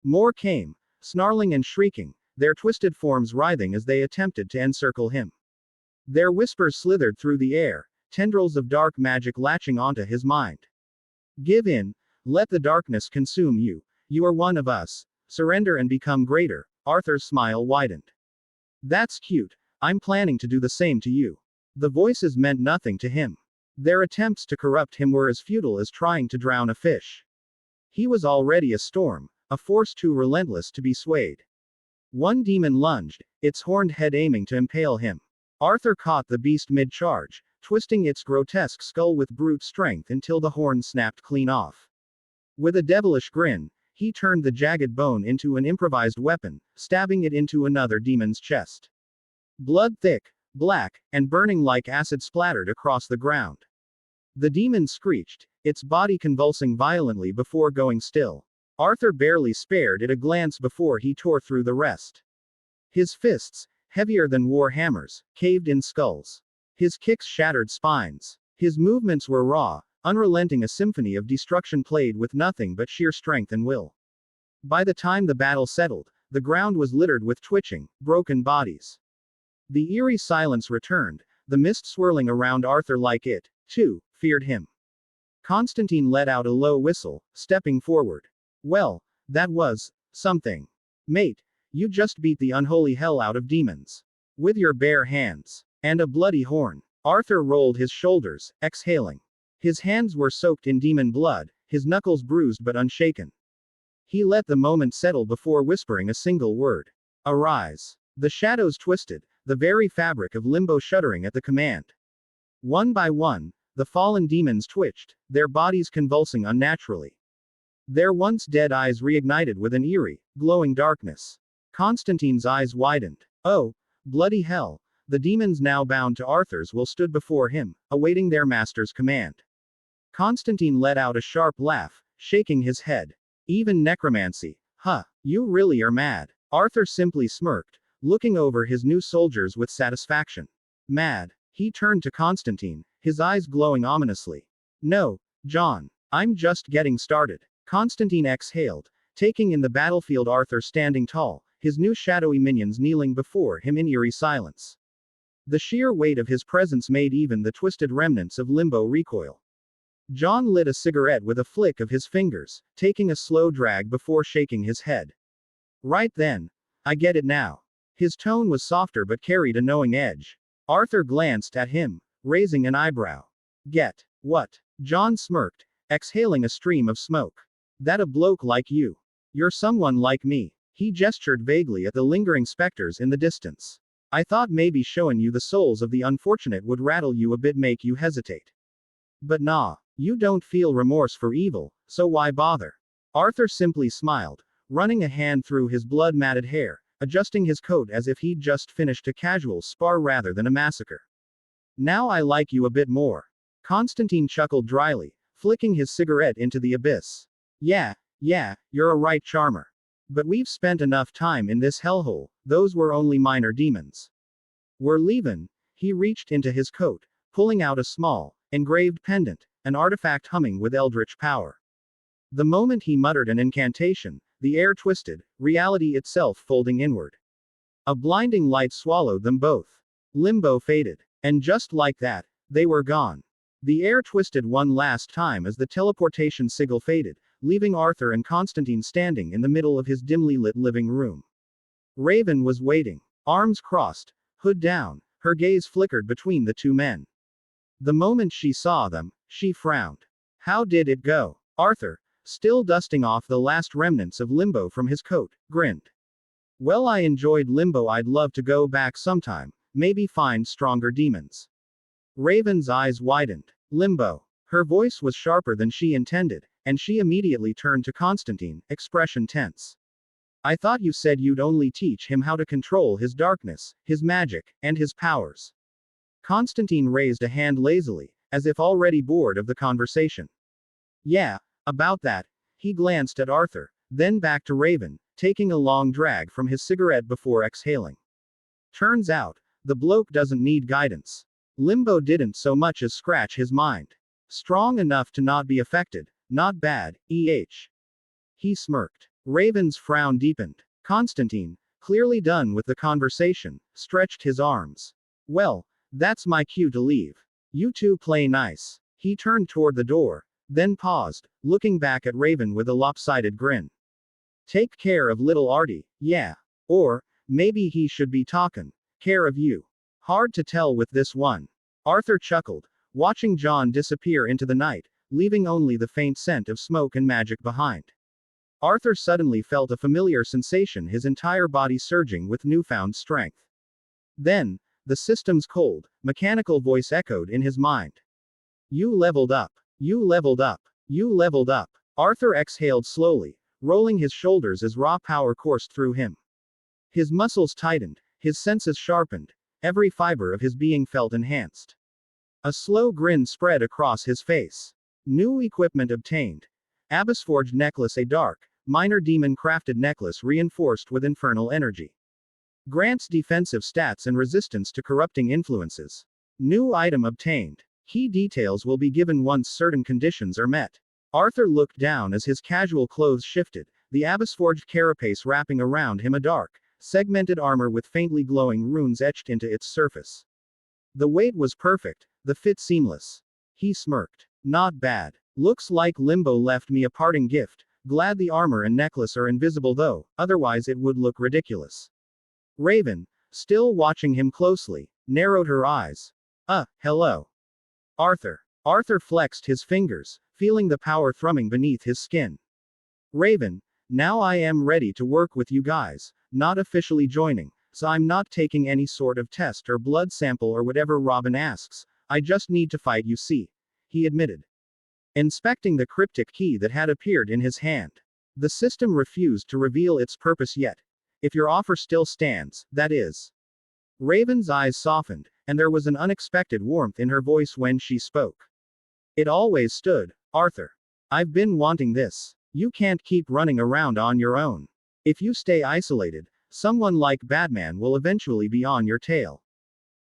More came, snarling and shrieking, their twisted forms writhing as they attempted to encircle him. Their whispers slithered through the air, tendrils of dark magic latching onto his mind. Give in. Let the darkness consume you. You are one of us. Surrender and become greater. Arthur's smile widened. That's cute. I'm planning to do the same to you. The voices meant nothing to him. Their attempts to corrupt him were as futile as trying to drown a fish. He was already a storm, a force too relentless to be swayed. One demon lunged, its horned head aiming to impale him. Arthur caught the beast mid-charge, twisting its grotesque skull with brute strength until the horn snapped clean off. With a devilish grin, he turned the jagged bone into an improvised weapon, stabbing it into another demon's chest. Blood thick, black, and burning like acid splattered across the ground. The demon screeched, its body convulsing violently before going still. Arthur barely spared it a glance before he tore through the rest. His fists, heavier than war hammers, caved in skulls. His kicks shattered spines. His movements were raw, unrelenting, a symphony of destruction played with nothing but sheer strength and will. By the time the battle settled, the ground was littered with twitching, broken bodies. The eerie silence returned, the mist swirling around Arthur like it, too, feared him. Constantine let out a low whistle, stepping forward. Well, that was something. Mate, you just beat the unholy hell out of demons. With your bare hands. And a bloody horn. Arthur rolled his shoulders, exhaling. His hands were soaked in demon blood, his knuckles bruised but unshaken. He let the moment settle before whispering a single word. Arise. The shadows twisted, the very fabric of limbo shuddering at the command. One by one, the fallen demons twitched, their bodies convulsing unnaturally. Their once dead eyes reignited with an eerie, glowing darkness. Constantine's eyes widened. Oh, bloody hell. The demons now bound to Arthur's will stood before him, awaiting their master's command. Constantine let out a sharp laugh, shaking his head. Even necromancy. Huh, you really are mad. Arthur simply smirked, looking over his new soldiers with satisfaction. Mad. He turned to Constantine, his eyes glowing ominously. No, John. I'm just getting started. Constantine exhaled, taking in the battlefield, Arthur standing tall, his new shadowy minions kneeling before him in eerie silence. The sheer weight of his presence made even the twisted remnants of limbo recoil. John lit a cigarette with a flick of his fingers, taking a slow drag before shaking his head. Right then. I get it now. His tone was softer but carried a knowing edge. Arthur glanced at him, raising an eyebrow. Get what? John smirked, exhaling a stream of smoke. That a bloke like you. You're someone like me. He gestured vaguely at the lingering specters in the distance. I thought maybe showing you the souls of the unfortunate would rattle you a bit, make you hesitate. But nah, you don't feel remorse for evil, so why bother? Arthur simply smiled, running a hand through his blood-matted hair, adjusting his coat as if he'd just finished a casual spar rather than a massacre. Now I like you a bit more. Constantine chuckled dryly, flicking his cigarette into the abyss. Yeah, you're a right charmer. But we've spent enough time in this hellhole, those were only minor demons. We're leavin'. He reached into his coat, pulling out a small, engraved pendant, an artifact humming with eldritch power. The moment he muttered an incantation, the air twisted, reality itself folding inward. A blinding light swallowed them both. Limbo faded. And just like that, they were gone. The air twisted one last time as the teleportation sigil faded, leaving Arthur and Constantine standing in the middle of his dimly lit living room. Raven was waiting, arms crossed, hood down, her gaze flickered between the two men. The moment she saw them, she frowned. How did it go? Arthur, still dusting off the last remnants of limbo from his coat, grinned. Well, I enjoyed limbo. I'd love to go back sometime, maybe find stronger demons. Raven's eyes widened. Limbo. Her voice was sharper than she intended, and she immediately turned to Constantine, expression tense. I thought you said you'd only teach him how to control his darkness, his magic, and his powers. Constantine raised a hand lazily, as if already bored of the conversation. Yeah, about that. He glanced at Arthur, then back to Raven, taking a long drag from his cigarette before exhaling. Turns out, the bloke doesn't need guidance. Limbo didn't so much as scratch his mind. Strong enough to not be affected, not bad, He smirked. Raven's frown deepened. Constantine, clearly done with the conversation, stretched his arms. Well, that's my cue to leave. You two play nice. He turned toward the door, then paused, looking back at Raven with a lopsided grin. Take care of little Artie, yeah. Or, maybe he should be talkin' care of you. Hard to tell with this one. Arthur chuckled, watching John disappear into the night, leaving only the faint scent of smoke and magic behind. Arthur suddenly felt a familiar sensation, his entire body surging with newfound strength. Then, the system's cold, mechanical voice echoed in his mind. You leveled up. You leveled up. You leveled up. Arthur exhaled slowly, rolling his shoulders as raw power coursed through him. His muscles tightened, his senses sharpened, every fiber of his being felt enhanced. A slow grin spread across his face. New equipment obtained. Abyss-forged necklace, a dark, minor demon-crafted necklace reinforced with infernal energy. Grants defensive stats and resistance to corrupting influences. New item obtained. Key details will be given once certain conditions are met. Arthur looked down as his casual clothes shifted, the abyss-forged carapace wrapping around him, a dark, segmented armor with faintly glowing runes etched into its surface. The weight was perfect, the fit seamless. He smirked. Not bad. Looks like Limbo left me a parting gift. Glad the armor and necklace are invisible though, otherwise it would look ridiculous. Raven, still watching him closely, narrowed her eyes. Hello. Arthur. Arthur flexed his fingers, feeling the power thrumming beneath his skin. Raven, now I am ready to work with you guys, not officially joining, so I'm not taking any sort of test or blood sample or whatever Robin asks, I just need to fight, you see, he admitted. Inspecting the cryptic key that had appeared in his hand. The system refused to reveal its purpose yet. If your offer still stands, that is. Raven's eyes softened, and there was an unexpected warmth in her voice when she spoke. It always stood, Arthur. I've been wanting this. You can't keep running around on your own. If you stay isolated, someone like Batman will eventually be on your tail.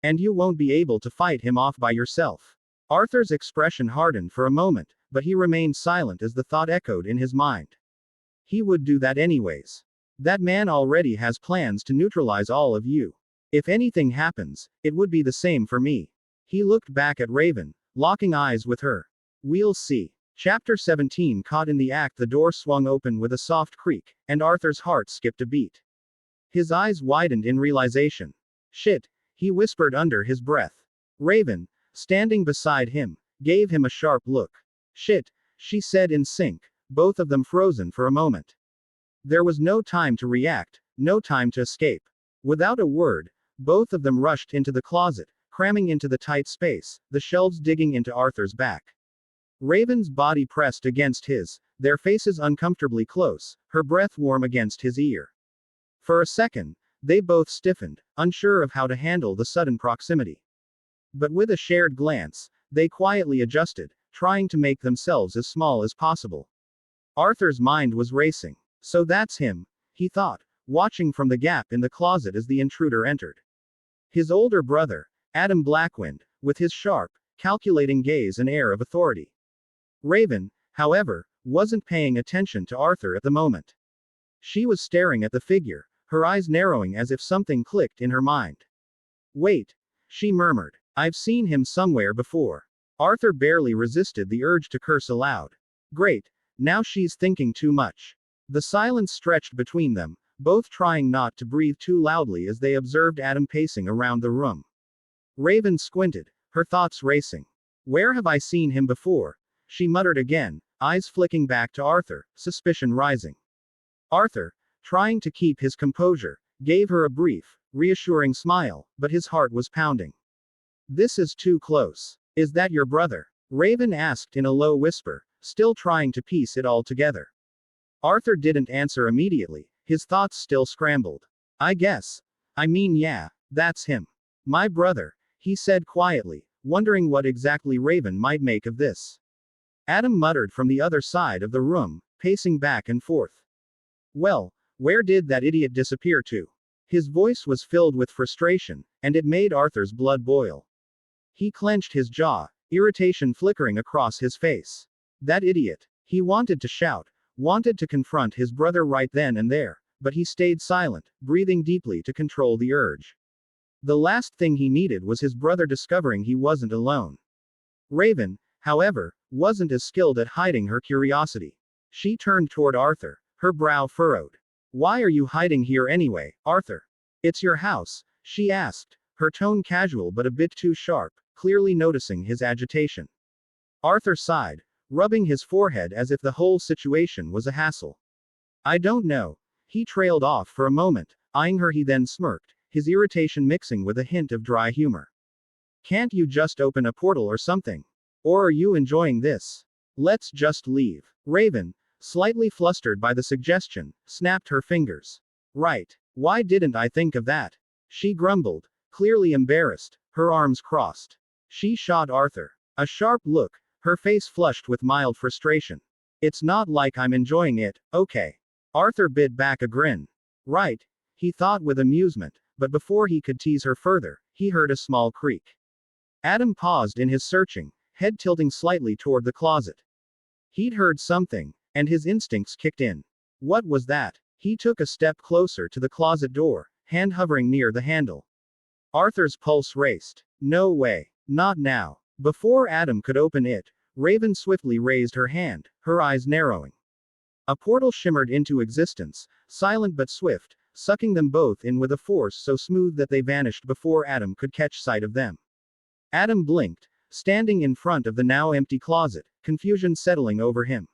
And you won't be able to fight him off by yourself. Arthur's expression hardened for a moment, but he remained silent as the thought echoed in his mind. He would do that anyways. That man already has plans to neutralize all of you. If anything happens, it would be the same for me. He looked back at Raven, locking eyes with her. We'll see. Chapter 17. Caught in the act, the door swung open with a soft creak, and Arthur's heart skipped a beat. His eyes widened in realization. Shit, he whispered under his breath. Raven, standing beside him, gave him a sharp look. Shit, she said in sync, both of them frozen for a moment. There was no time to react, no time to escape. Without a word, both of them rushed into the closet, cramming into the tight space, the shelves digging into Arthur's back. Raven's body pressed against his, their faces uncomfortably close, her breath warm against his ear. For a second, they both stiffened, unsure of how to handle the sudden proximity. But with a shared glance, they quietly adjusted, trying to make themselves as small as possible. Arthur's mind was racing. So that's him, he thought, watching from the gap in the closet as the intruder entered. His older brother, Adam Blackwynd, with his sharp, calculating gaze and air of authority. Raven, however, wasn't paying attention to Arthur at the moment. She was staring at the figure, her eyes narrowing as if something clicked in her mind. Wait, she murmured. I've seen him somewhere before. Arthur barely resisted the urge to curse aloud. Great, now she's thinking too much. The silence stretched between them, both trying not to breathe too loudly as they observed Adam pacing around the room. Raven squinted, her thoughts racing. Where have I seen him before? She muttered again, eyes flicking back to Arthur, suspicion rising. Arthur, trying to keep his composure, gave her a brief, reassuring smile, but his heart was pounding. This is too close. Is that your brother? Raven asked in a low whisper, still trying to piece it all together. Arthur didn't answer immediately, his thoughts still scrambled. I guess. I mean, yeah, that's him. My brother, he said quietly, wondering what exactly Raven might make of this. Adam muttered from the other side of the room, pacing back and forth. Well, where did that idiot disappear to? His voice was filled with frustration, and it made Arthur's blood boil. He clenched his jaw, irritation flickering across his face. That idiot. He wanted to shout, wanted to confront his brother right then and there, but he stayed silent, breathing deeply to control the urge. The last thing he needed was his brother discovering he wasn't alone. Raven, however, wasn't as skilled at hiding her curiosity. She turned toward Arthur, her brow furrowed. Why are you hiding here anyway, Arthur? It's your house, she asked, her tone casual but a bit too sharp, clearly noticing his agitation. Arthur sighed, rubbing his forehead as if the whole situation was a hassle. I don't know. He trailed off for a moment, eyeing her. He then smirked, his irritation mixing with a hint of dry humor. Can't you just open a portal or something? Or are you enjoying this? Let's just leave. Raven, slightly flustered by the suggestion, snapped her fingers. Right. Why didn't I think of that? She grumbled, clearly embarrassed, her arms crossed. She shot Arthur a sharp look, her face flushed with mild frustration. It's not like I'm enjoying it, okay. Arthur bit back a grin. Right, he thought with amusement, but before he could tease her further, he heard a small creak. Adam paused in his searching, head tilting slightly toward the closet. He'd heard something, and his instincts kicked in. What was that? He took a step closer to the closet door, hand hovering near the handle. Arthur's pulse raced. No way. Not now. Before Adam could open it, Raven swiftly raised her hand, her eyes narrowing. A portal shimmered into existence, silent but swift, sucking them both in with a force so smooth that they vanished before Adam could catch sight of them. Adam blinked, standing in front of the now empty closet, confusion settling over him.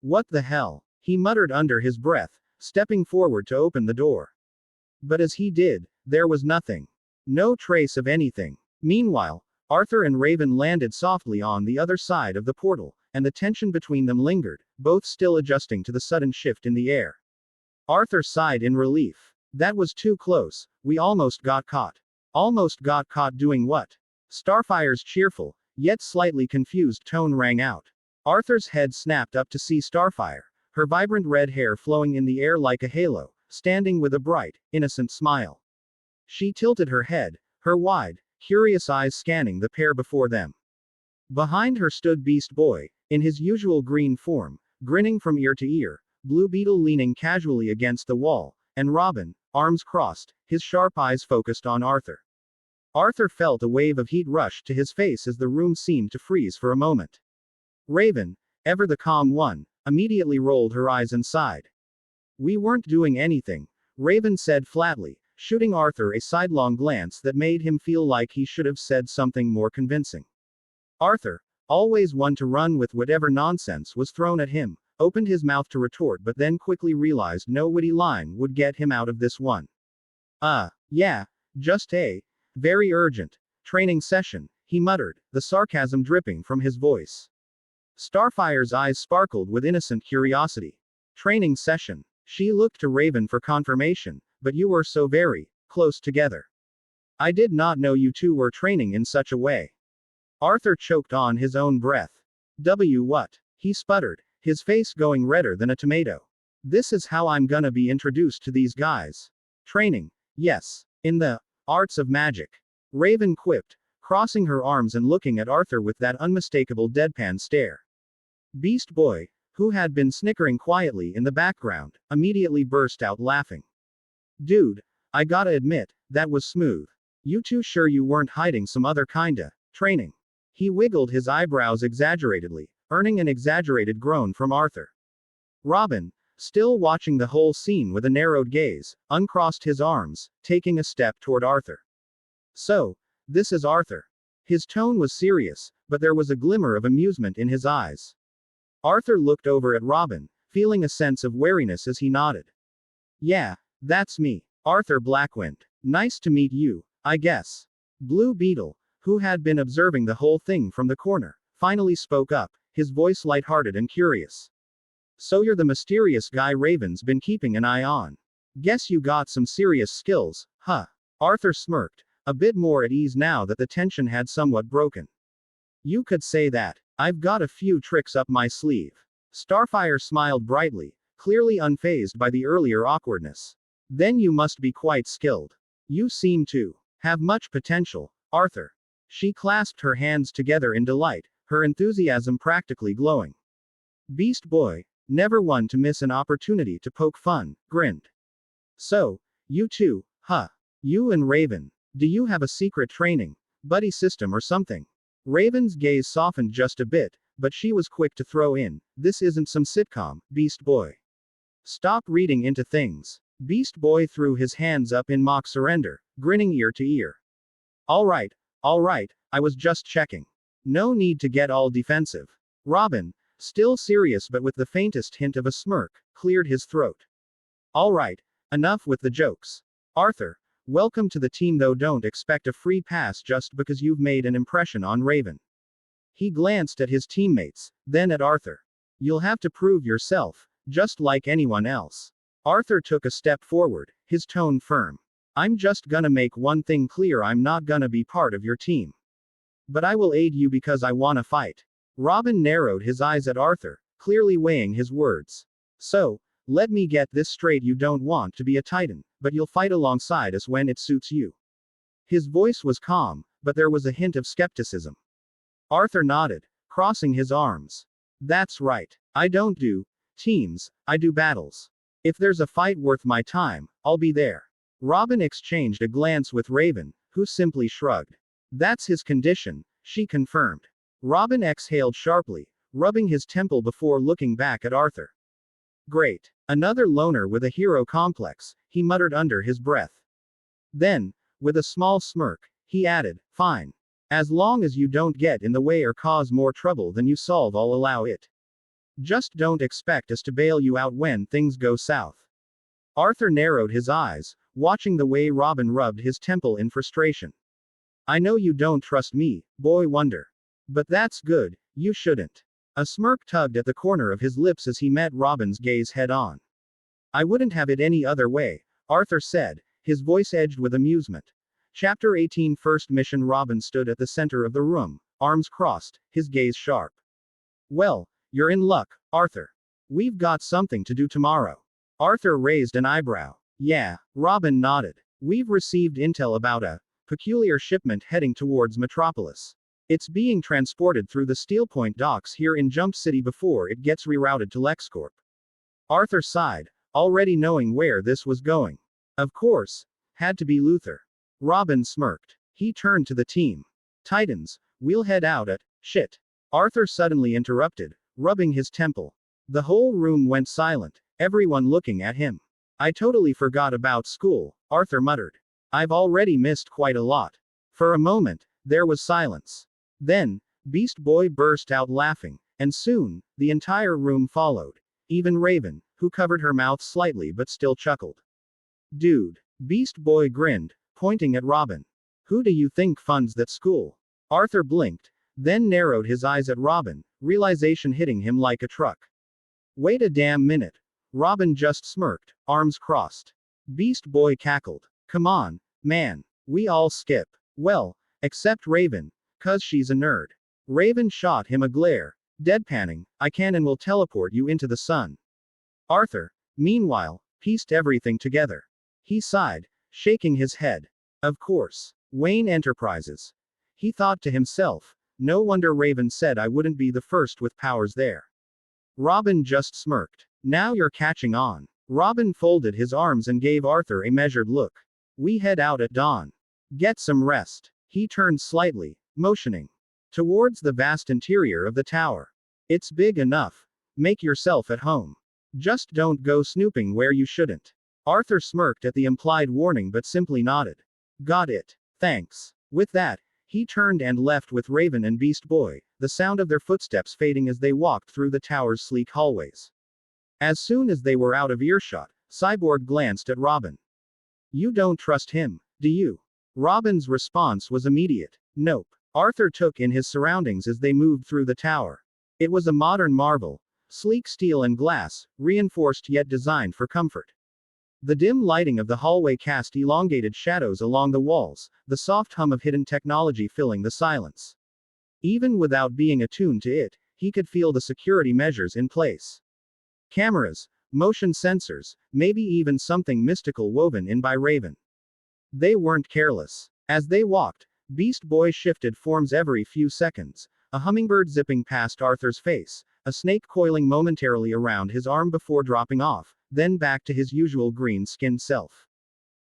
What the hell? He muttered under his breath, stepping forward to open the door. But as he did, there was nothing. No trace of anything. Meanwhile, Arthur and Raven landed softly on the other side of the portal, and the tension between them lingered, both still adjusting to the sudden shift in the air. Arthur sighed in relief. That was too close, we almost got caught. Almost got caught doing what? Starfire's cheerful, yet slightly confused tone rang out. Arthur's head snapped up to see Starfire, her vibrant red hair flowing in the air like a halo, standing with a bright, innocent smile. She tilted her head, her wide, curious eyes scanning the pair before them. Behind her stood Beast Boy, in his usual green form, grinning from ear to ear, Blue Beetle leaning casually against the wall, and Robin, arms crossed, his sharp eyes focused on Arthur. Arthur felt a wave of heat rush to his face as the room seemed to freeze for a moment. Raven, ever the calm one, immediately rolled her eyes and sighed. We weren't doing anything, Raven said flatly, shooting Arthur a sidelong glance that made him feel like he should have said something more convincing. Arthur, always one to run with whatever nonsense was thrown at him, opened his mouth to retort but then quickly realized no witty line would get him out of this one. Yeah, just a very urgent training session, he muttered, the sarcasm dripping from his voice. Starfire's eyes sparkled with innocent curiosity. Training session. She looked to Raven for confirmation, but you were so very close together. I did not know you two were training in such a way. Arthur choked on his own breath. What? He sputtered, his face going redder than a tomato. This is how I'm gonna be introduced to these guys. Training. Yes. In the arts of magic. Raven quipped, crossing her arms and looking at Arthur with that unmistakable deadpan stare. Beast Boy, who had been snickering quietly in the background, immediately burst out laughing. Dude, I gotta admit, that was smooth. You two sure you weren't hiding some other kinda training? He wiggled his eyebrows exaggeratedly, earning an exaggerated groan from Arthur. Robin, still watching the whole scene with a narrowed gaze, uncrossed his arms, taking a step toward Arthur. So, this is Arthur. His tone was serious, but there was a glimmer of amusement in his eyes. Arthur looked over at Robin, feeling a sense of wariness as he nodded. Yeah, that's me, Arthur Blackwynd. Nice to meet you, I guess. Blue Beetle, who had been observing the whole thing from the corner, finally spoke up, his voice lighthearted and curious. So you're the mysterious guy Raven's been keeping an eye on. Guess you got some serious skills, huh? Arthur smirked, a bit more at ease now that the tension had somewhat broken. You could say that. I've got a few tricks up my sleeve. Starfire smiled brightly, clearly unfazed by the earlier awkwardness. Then you must be quite skilled. You seem to have much potential, Arthur. She clasped her hands together in delight, her enthusiasm practically glowing. Beast Boy, never one to miss an opportunity to poke fun, grinned. So, you two, huh? You and Raven, do you have a secret training buddy system or something? Raven's gaze softened just a bit, but she was quick to throw in, this isn't some sitcom, Beast Boy. Stop reading into things. Beast Boy threw his hands up in mock surrender, grinning ear to ear. All right, I was just checking. No need to get all defensive. Robin, still serious but with the faintest hint of a smirk, cleared his throat. All right, enough with the jokes. Arthur, welcome to the team, though don't expect a free pass just because you've made an impression on Raven. He glanced at his teammates, then at Arthur. You'll have to prove yourself, just like anyone else. Arthur took a step forward, his tone firm. I'm just gonna make one thing clear, I'm not gonna be part of your team. But I will aid you because I wanna fight. Robin narrowed his eyes at Arthur, clearly weighing his words. So, let me get this straight, you don't want to be a Titan, but you'll fight alongside us when it suits you. His voice was calm, but there was a hint of skepticism. Arthur nodded, crossing his arms. That's right. I don't do teams, I do battles. If there's a fight worth my time, I'll be there. Robin exchanged a glance with Raven, who simply shrugged. That's his condition, she confirmed. Robin exhaled sharply, rubbing his temple before looking back at Arthur. Great. Another loner with a hero complex, he muttered under his breath. Then, with a small smirk, he added, fine. As long as you don't get in the way or cause more trouble than you solve, I'll allow it. Just don't expect us to bail you out when things go south. Arthur narrowed his eyes, watching the way Robin rubbed his temple in frustration. I know you don't trust me, boy wonder. But that's good, you shouldn't. A smirk tugged at the corner of his lips as he met Robin's gaze head on. I wouldn't have it any other way, Arthur said, his voice edged with amusement. Chapter 18 First Mission. Robin stood at the center of the room, arms crossed, his gaze sharp. Well, you're in luck, Arthur. We've got something to do tomorrow. Arthur raised an eyebrow. Yeah, Robin nodded. We've received intel about a peculiar shipment heading towards Metropolis. It's being transported through the Steel Point docks here in Jump City before it gets rerouted to LexCorp. Arthur sighed, already knowing where this was going. Of course, had to be Luther. Robin smirked. He turned to the team. Titans, we'll head out at shit. Arthur suddenly interrupted, rubbing his temple. The whole room went silent, everyone looking at him. I totally forgot about school, Arthur muttered. I've already missed quite a lot. For a moment, there was silence. Then, Beast Boy burst out laughing, and soon, the entire room followed. Even Raven, who covered her mouth slightly but still chuckled. Dude. Beast Boy grinned, pointing at Robin. Who do you think funds that school? Arthur blinked, then narrowed his eyes at Robin, realization hitting him like a truck. Wait a damn minute. Robin just smirked, arms crossed. Beast Boy cackled. Come on, man. We all skip. Well, except Raven, 'cause she's a nerd. Raven shot him a glare, deadpanning, I can and will teleport you into the sun. Arthur, meanwhile, pieced everything together. He sighed, shaking his head. Of course. Wayne Enterprises. He thought to himself, no wonder Raven said I wouldn't be the first with powers there. Robin just smirked. Now you're catching on. Robin folded his arms and gave Arthur a measured look. We head out at dawn. Get some rest. He turned slightly, motioning towards the vast interior of the tower. It's big enough. Make yourself at home. Just don't go snooping where you shouldn't. Arthur smirked at the implied warning but simply nodded. Got it. Thanks. With that, he turned and left with Raven and Beast Boy, the sound of their footsteps fading as they walked through the tower's sleek hallways. As soon as they were out of earshot, Cyborg glanced at Robin. You don't trust him, do you? Robin's response was immediate. Nope. Arthur took in his surroundings as they moved through the tower. It was a modern marvel, sleek steel and glass, reinforced yet designed for comfort. The dim lighting of the hallway cast elongated shadows along the walls, the soft hum of hidden technology filling the silence. Even without being attuned to it, he could feel the security measures in place. Cameras, motion sensors, maybe even something mystical woven in by Raven. They weren't careless. As they walked, Beast Boy shifted forms every few seconds, a hummingbird zipping past Arthur's face, a snake coiling momentarily around his arm before dropping off, then back to his usual green-skinned self.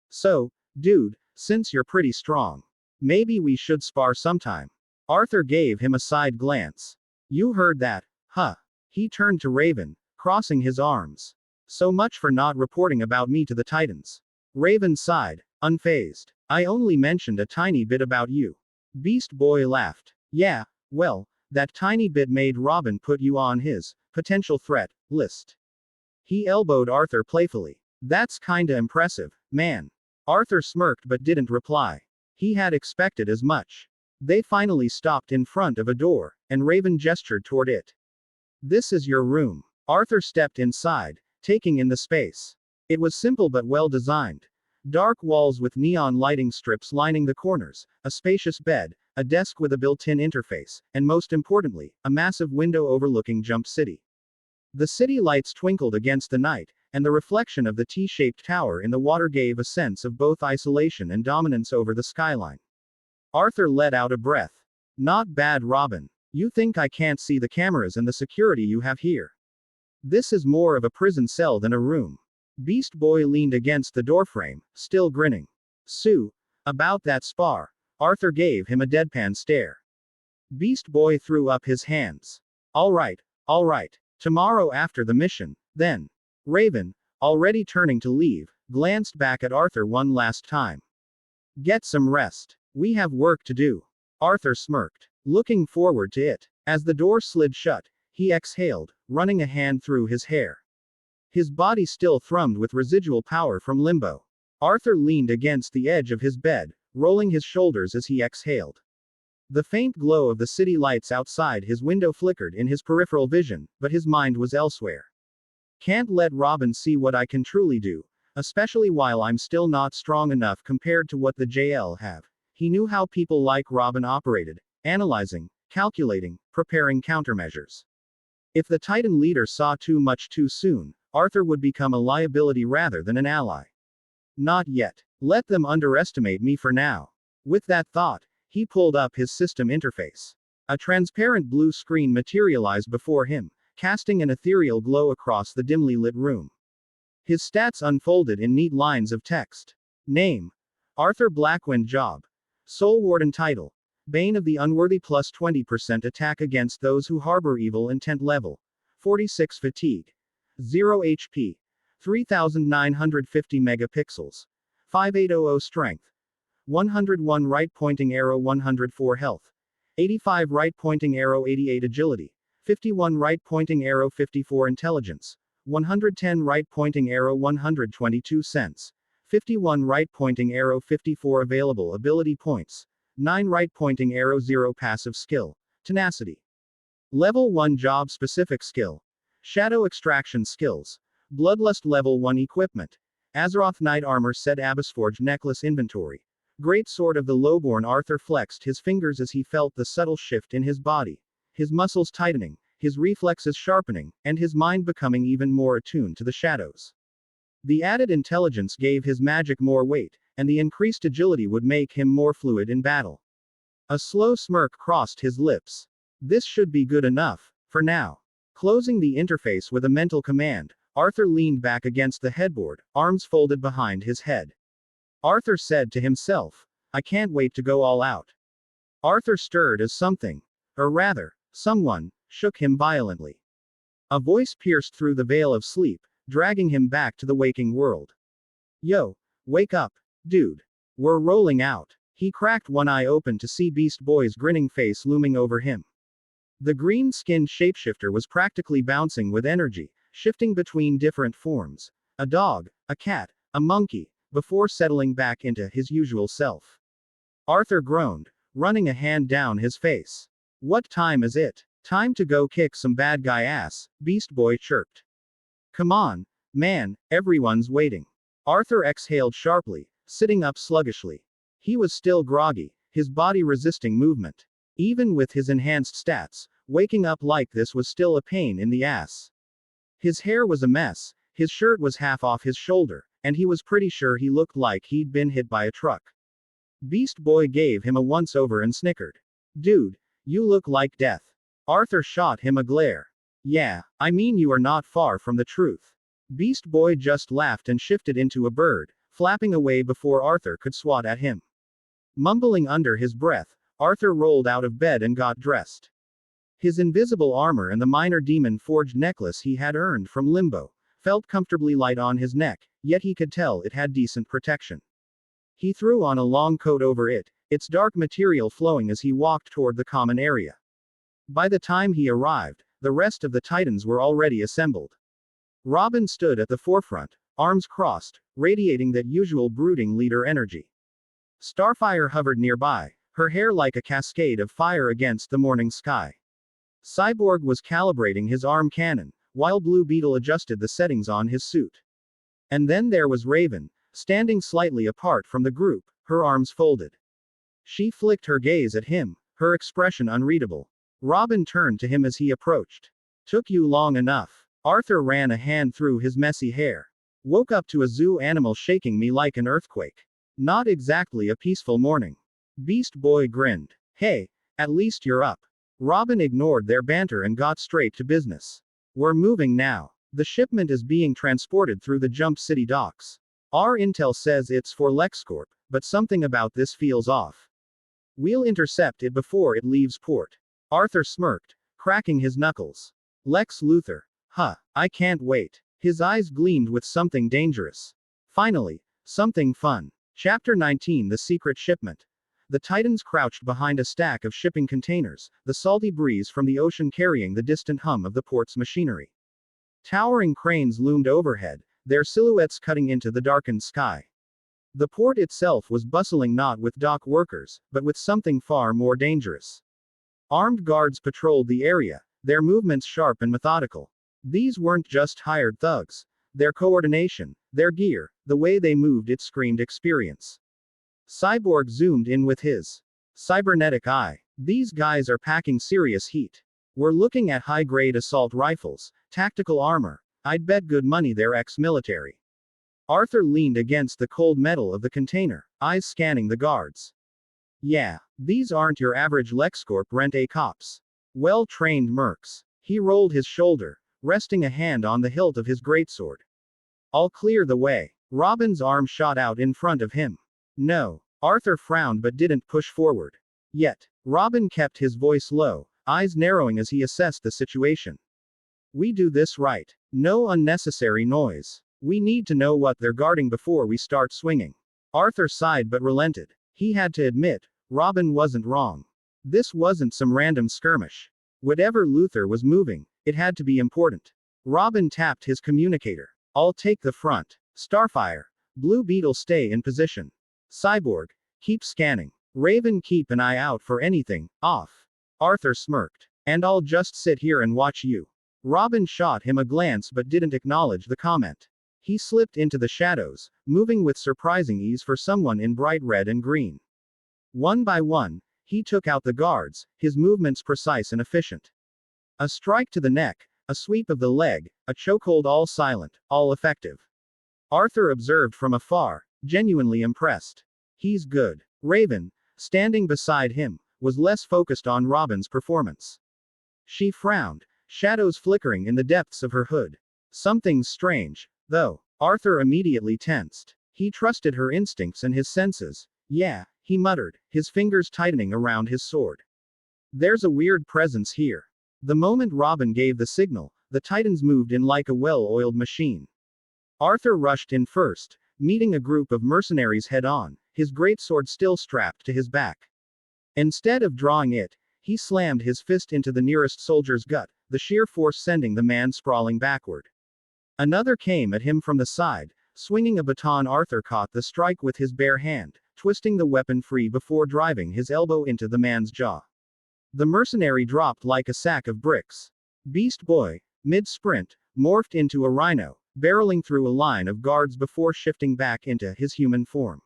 So, dude, since you're pretty strong, maybe we should spar sometime. Arthur gave him a side glance. You heard that, huh? He turned to Raven, crossing his arms. So much for not reporting about me to the Titans. Raven sighed, unfazed. I only mentioned a tiny bit about you. Beast Boy laughed. Yeah, well, that tiny bit made Robin put you on his potential threat list. He elbowed Arthur playfully. That's kinda impressive, man. Arthur smirked but didn't reply. He had expected as much. They finally stopped in front of a door, and Raven gestured toward it. This is your room. Arthur stepped inside, taking in the space. It was simple but well designed. Dark walls with neon lighting strips lining the corners, a spacious bed, a desk with a built-in interface, and most importantly, a massive window overlooking Jump City. The city lights twinkled against the night, and the reflection of the T-shaped tower in the water gave a sense of both isolation and dominance over the skyline. Arthur let out a breath. Not bad, Robin. You think I can't see the cameras and the security you have here? This is more of a prison cell than a room. Beast Boy leaned against the doorframe, still grinning. Sue, about that spar. Arthur gave him a deadpan stare. Beast Boy threw up his hands. All right, all right. Tomorrow after the mission, then. Raven, already turning to leave, glanced back at Arthur one last time. Get some rest. We have work to do. Arthur smirked, looking forward to it. As the door slid shut, he exhaled, running a hand through his hair. His body still thrummed with residual power from limbo. Arthur leaned against the edge of his bed, rolling his shoulders as he exhaled. The faint glow of the city lights outside his window flickered in his peripheral vision, but his mind was elsewhere. Can't let Robin see what I can truly do, especially while I'm still not strong enough compared to what the JL have. He knew how people like Robin operated, analyzing, calculating, preparing countermeasures. If the Titan leader saw too much too soon, Arthur would become a liability rather than an ally. Not yet. Let them underestimate me for now. With that thought, he pulled up his system interface. A transparent blue screen materialized before him, casting an ethereal glow across the dimly lit room. His stats unfolded in neat lines of text. Name: Arthur Blackwynd. Job: Soul Warden. Title: Bane of the Unworthy. Plus 20% attack against those who harbor evil intent. Level: 46. Fatigue: 0 HP. 3950 megapixels. 5800 strength. 101 right pointing arrow. 104 health. 85 right pointing arrow. 88 agility. 51 right pointing arrow. 54 intelligence. 110 right pointing arrow. 122 sense. 51 right pointing arrow. 54 available ability points. 9 right pointing arrow. 0 passive skill. Tenacity. Level 1 job specific skill. Shadow extraction skills. Bloodlust. Level 1 equipment. Azeroth Knight Armor Set. Abyssforge Necklace. Inventory. Great Sword of the Lowborn. Arthur flexed his fingers as he felt the subtle shift in his body. His muscles tightening, his reflexes sharpening, and his mind becoming even more attuned to the shadows. The added intelligence gave his magic more weight, and the increased agility would make him more fluid in battle. A slow smirk crossed his lips. This should be good enough, for now. Closing the interface with a mental command, Arthur leaned back against the headboard, arms folded behind his head. Arthur said to himself, I can't wait to go all out. Arthur stirred as something, or rather, someone, shook him violently. A voice pierced through the veil of sleep, dragging him back to the waking world. Yo, wake up, dude. We're rolling out. He cracked one eye open to see Beast Boy's grinning face looming over him. The green-skinned shapeshifter was practically bouncing with energy, shifting between different forms. A dog, a cat, a monkey, before settling back into his usual self. Arthur groaned, running a hand down his face. What time is it? Time to go kick some bad guy ass, Beast Boy chirped. Come on, man, everyone's waiting. Arthur exhaled sharply, sitting up sluggishly. He was still groggy, his body resisting movement. Even with his enhanced stats, waking up like this was still a pain in the ass. His hair was a mess, his shirt was half off his shoulder, and he was pretty sure he looked like he'd been hit by a truck. Beast Boy gave him a once-over and snickered. Dude, you look like death. Arthur shot him a glare. Yeah, I mean you are not far from the truth. Beast Boy just laughed and shifted into a bird, flapping away before Arthur could swat at him. Mumbling under his breath, Arthur rolled out of bed and got dressed. His invisible armor and the minor demon-forged necklace he had earned from Limbo felt comfortably light on his neck, yet he could tell it had decent protection. He threw on a long coat over it, its dark material flowing as he walked toward the common area. By the time he arrived, the rest of the Titans were already assembled. Robin stood at the forefront, arms crossed, radiating that usual brooding leader energy. Starfire hovered nearby, her hair like a cascade of fire against the morning sky. Cyborg was calibrating his arm cannon, while Blue Beetle adjusted the settings on his suit. And then there was Raven, standing slightly apart from the group, her arms folded. She flicked her gaze at him, her expression unreadable. Robin turned to him as he approached. Took you long enough. Arthur ran a hand through his messy hair. Woke up to a zoo animal shaking me like an earthquake. Not exactly a peaceful morning. Beast Boy grinned. Hey, at least you're up. Robin ignored their banter and got straight to business. We're moving now. The shipment is being transported through the Jump City docks. Our intel says it's for LexCorp, but something about this feels off. We'll intercept it before it leaves port. Arthur smirked, cracking his knuckles. Lex Luthor. Huh, I can't wait. His eyes gleamed with something dangerous. Finally, something fun. Chapter 19 The Secret Shipment. The Titans crouched behind a stack of shipping containers, the salty breeze from the ocean carrying the distant hum of the port's machinery. Towering cranes loomed overhead, their silhouettes cutting into the darkened sky. The port itself was bustling not with dock workers, but with something far more dangerous. Armed guards patrolled the area, their movements sharp and methodical. These weren't just hired thugs. Their coordination, their gear, the way they moved, it screamed experience. Cyborg zoomed in with his cybernetic eye. These guys are packing serious heat. We're looking at high-grade assault rifles, tactical armor. I'd bet good money they're ex-military. Arthur leaned against the cold metal of the container, eyes scanning the guards. Yeah, these aren't your average LexCorp Rent-A cops. Well-trained mercs. He rolled his shoulder, resting a hand on the hilt of his greatsword. I'll clear the way. Robin's arm shot out in front of him. No. Arthur frowned but didn't push forward. Yet. Robin kept his voice low, eyes narrowing as he assessed the situation. We do this right. No unnecessary noise. We need to know what they're guarding before we start swinging. Arthur sighed but relented. He had to admit, Robin wasn't wrong. This wasn't some random skirmish. Whatever Luthor was moving, it had to be important. Robin tapped his communicator. I'll take the front. Starfire. Blue Beetle, stay in position. Cyborg. Keep scanning. Raven, keep an eye out for anything off. Arthur smirked. And I'll just sit here and watch you. Robin shot him a glance but didn't acknowledge the comment. He slipped into the shadows, moving with surprising ease for someone in bright red and green. One by one, he took out the guards, his movements precise and efficient. A strike to the neck, a sweep of the leg, a chokehold, all silent, all effective. Arthur observed from afar, genuinely impressed. He's good. Raven, standing beside him, was less focused on Robin's performance. She frowned, shadows flickering in the depths of her hood. Something's strange, though. Arthur immediately tensed. He trusted her instincts and his senses. Yeah, he muttered, his fingers tightening around his sword. There's a weird presence here. The moment Robin gave the signal, the Titans moved in like a well-oiled machine. Arthur rushed in first, meeting a group of mercenaries head-on, his greatsword still strapped to his back. Instead of drawing it, he slammed his fist into the nearest soldier's gut, the sheer force sending the man sprawling backward. Another came at him from the side, swinging a baton. Arthur caught the strike with his bare hand, twisting the weapon free before driving his elbow into the man's jaw. The mercenary dropped like a sack of bricks. Beast Boy, mid-sprint, morphed into a rhino, barreling through a line of guards before shifting back into his human form.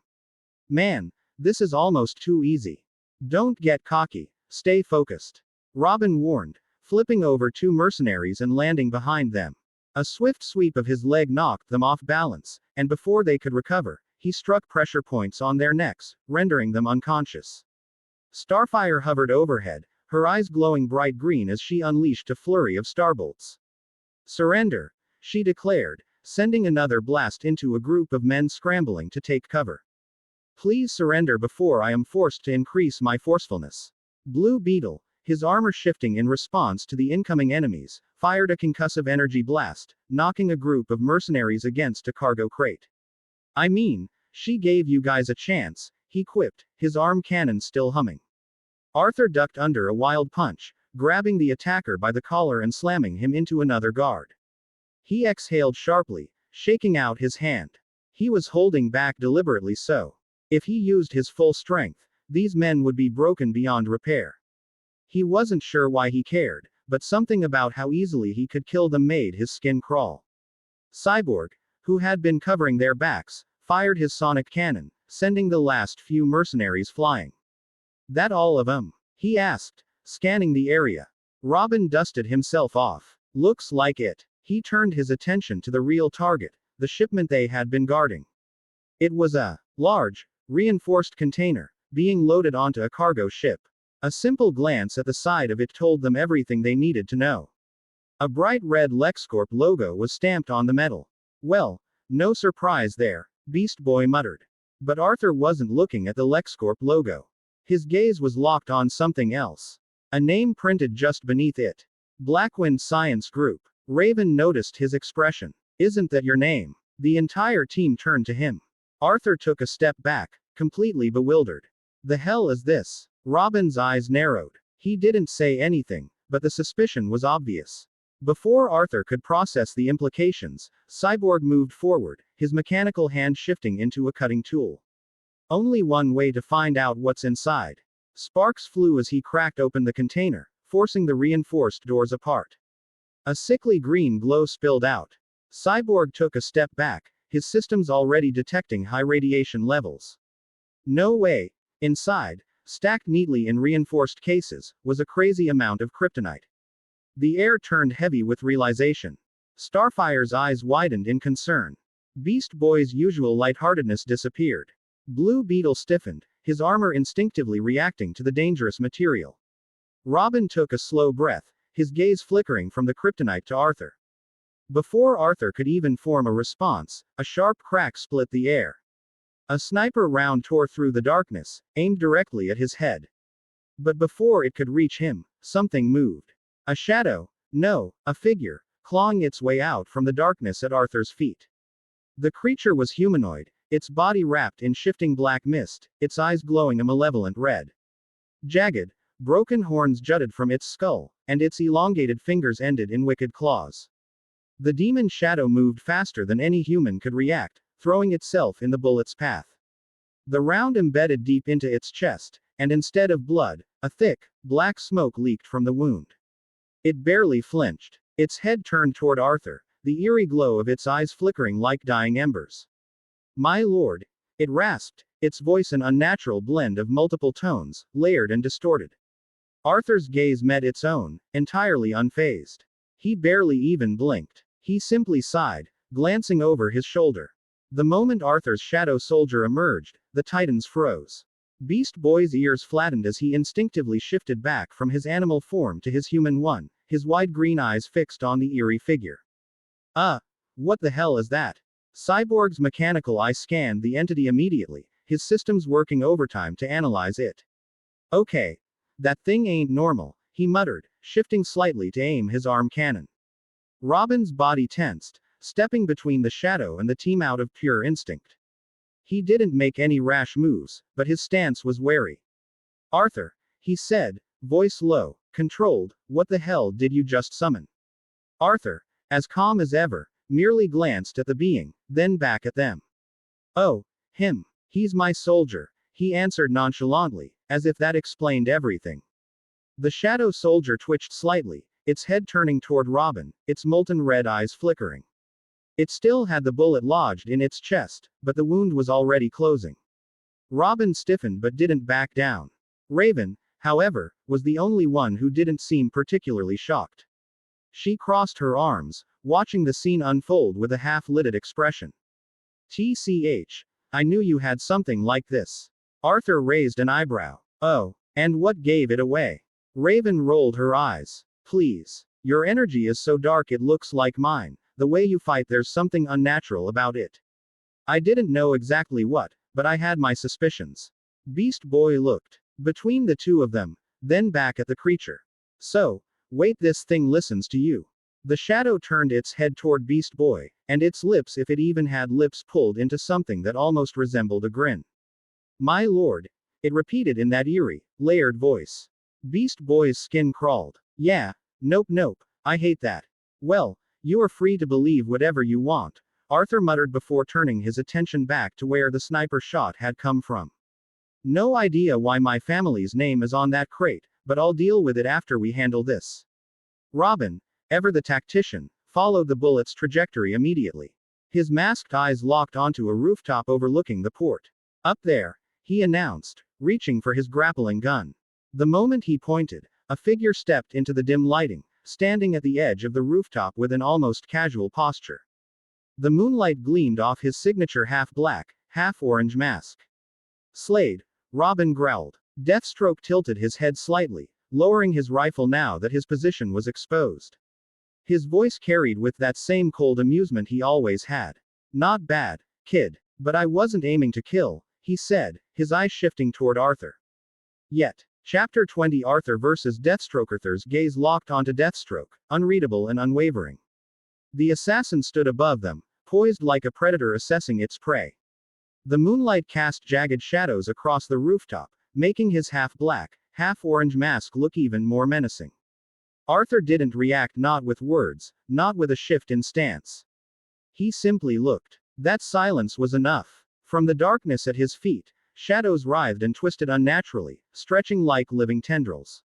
Man, this is almost too easy. Don't get cocky, stay focused. Robin warned, flipping over two mercenaries and landing behind them. A swift sweep of his leg knocked them off balance, and before they could recover, he struck pressure points on their necks, rendering them unconscious. Starfire hovered overhead, her eyes glowing bright green as she unleashed a flurry of starbolts. Surrender, she declared, sending another blast into a group of men scrambling to take cover. Please surrender before I am forced to increase my forcefulness. Blue Beetle, his armor shifting in response to the incoming enemies, fired a concussive energy blast, knocking a group of mercenaries against a cargo crate. I mean, she gave you guys a chance, he quipped, his arm cannon still humming. Arthur ducked under a wild punch, grabbing the attacker by the collar and slamming him into another guard. He exhaled sharply, shaking out his hand. He was holding back deliberately so. If he used his full strength, these men would be broken beyond repair. He wasn't sure why he cared, but something about how easily he could kill them made his skin crawl. Cyborg, who had been covering their backs, fired his sonic cannon, sending the last few mercenaries flying. That all of 'em? He asked, scanning the area. Robin dusted himself off. Looks like it. He turned his attention to the real target, the shipment they had been guarding. It was a large, reinforced container, being loaded onto a cargo ship. A simple glance at the side of it told them everything they needed to know. A bright red LexCorp logo was stamped on the metal. Well, no surprise there, Beast Boy muttered. But Arthur wasn't looking at the LexCorp logo. His gaze was locked on something else. A name printed just beneath it. Blackwynd Science Group. Raven noticed his expression. Isn't that your name? The entire team turned to him. Arthur took a step back, completely bewildered. The hell is this? Robin's eyes narrowed. He didn't say anything, but the suspicion was obvious. Before Arthur could process the implications, Cyborg moved forward, his mechanical hand shifting into a cutting tool. Only one way to find out what's inside. Sparks flew as he cracked open the container, forcing the reinforced doors apart. A sickly green glow spilled out. Cyborg took a step back, his systems already detecting high radiation levels. No way. Inside, stacked neatly in reinforced cases, was a crazy amount of kryptonite. The air turned heavy with realization. Starfire's eyes widened in concern. Beast Boy's usual lightheartedness disappeared. Blue Beetle stiffened, his armor instinctively reacting to the dangerous material. Robin took a slow breath, his gaze flickering from the kryptonite to Arthur. Before Arthur could even form a response, a sharp crack split the air. A sniper round tore through the darkness, aimed directly at his head. But before it could reach him, something moved. A shadow, no, a figure, clawing its way out from the darkness at Arthur's feet. The creature was humanoid, its body wrapped in shifting black mist, its eyes glowing a malevolent red. Jagged, broken horns jutted from its skull, and its elongated fingers ended in wicked claws. The demon shadow moved faster than any human could react, throwing itself in the bullet's path. The round embedded deep into its chest, and instead of blood, a thick, black smoke leaked from the wound. It barely flinched. Its head turned toward Arthur, the eerie glow of its eyes flickering like dying embers. My lord, it rasped, its voice an unnatural blend of multiple tones, layered and distorted. Arthur's gaze met its own, entirely unfazed. He barely even blinked. He simply sighed, glancing over his shoulder. The moment Arthur's shadow soldier emerged, the Titans froze. Beast Boy's ears flattened as he instinctively shifted back from his animal form to his human one, his wide green eyes fixed on the eerie figure. What the hell is that? Cyborg's mechanical eye scanned the entity immediately, his systems working overtime to analyze it. Okay. That thing ain't normal, he muttered, shifting slightly to aim his arm cannon. Robin's body tensed, stepping between the shadow and the team out of pure instinct. He didn't make any rash moves, but his stance was wary. Arthur, he said, voice low, controlled, what the hell did you just summon? Arthur, as calm as ever, merely glanced at the being, then back at them. Oh, him. He's my soldier, he answered nonchalantly, as if that explained everything. The shadow soldier twitched slightly, its head turning toward Robin, its molten red eyes flickering. It still had the bullet lodged in its chest, but the wound was already closing. Robin stiffened but didn't back down. Raven, however, was the only one who didn't seem particularly shocked. She crossed her arms, watching the scene unfold with a half-lidded expression. TCH. I knew you had something like this. Arthur raised an eyebrow. Oh, and what gave it away? Raven rolled her eyes. Please. Your energy is so dark it looks like mine. The way you fight, there's something unnatural about it. I didn't know exactly what, but I had my suspicions. Beast Boy looked between the two of them, then back at the creature. So, wait, this thing listens to you. The shadow turned its head toward Beast Boy, and its lips, if it even had lips, pulled into something that almost resembled a grin. My lord, it repeated in that eerie, layered voice. Beast Boy's skin crawled. Yeah, nope, I hate that. Well, you are free to believe whatever you want, Arthur muttered before turning his attention back to where the sniper shot had come from. No idea why my family's name is on that crate, but I'll deal with it after we handle this. Robin, ever the tactician, followed the bullet's trajectory immediately. His masked eyes locked onto a rooftop overlooking the port. Up there, he announced, reaching for his grappling gun. The moment he pointed, a figure stepped into the dim lighting, standing at the edge of the rooftop with an almost casual posture. The moonlight gleamed off his signature half-black, half-orange mask. Slade, Robin growled. Deathstroke tilted his head slightly, lowering his rifle now that his position was exposed. His voice carried with that same cold amusement he always had. Not bad, kid. But I wasn't aiming to kill, he said, his eyes shifting toward Arthur. Yet. Chapter 20 Arthur vs. Deathstroke. Arthur's gaze locked onto Deathstroke, unreadable and unwavering. The assassin stood above them, poised like a predator assessing its prey. The moonlight cast jagged shadows across the rooftop, making his half-black, half-orange mask look even more menacing. Arthur didn't react, not with words, not with a shift in stance. He simply looked. That silence was enough. From the darkness at his feet, shadows writhed and twisted unnaturally, stretching like living tendrils.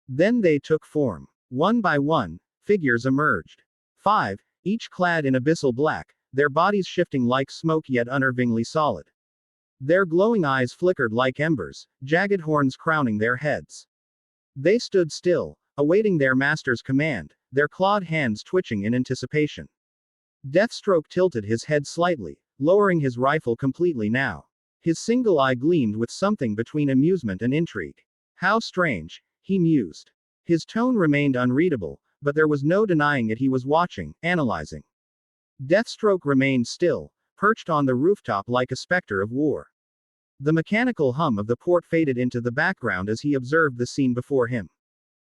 Then they took form. One by one, figures emerged. 5, each clad in abyssal black, their bodies shifting like smoke yet unnervingly solid. Their glowing eyes flickered like embers, jagged horns crowning their heads. They stood still, awaiting their master's command, their clawed hands twitching in anticipation. Deathstroke tilted his head slightly, lowering his rifle completely now. His single eye gleamed with something between amusement and intrigue. How strange, he mused. His tone remained unreadable, but there was no denying it. He was watching, analyzing. Deathstroke remained still, perched on the rooftop like a specter of war. The mechanical hum of the port faded into the background as he observed the scene before him.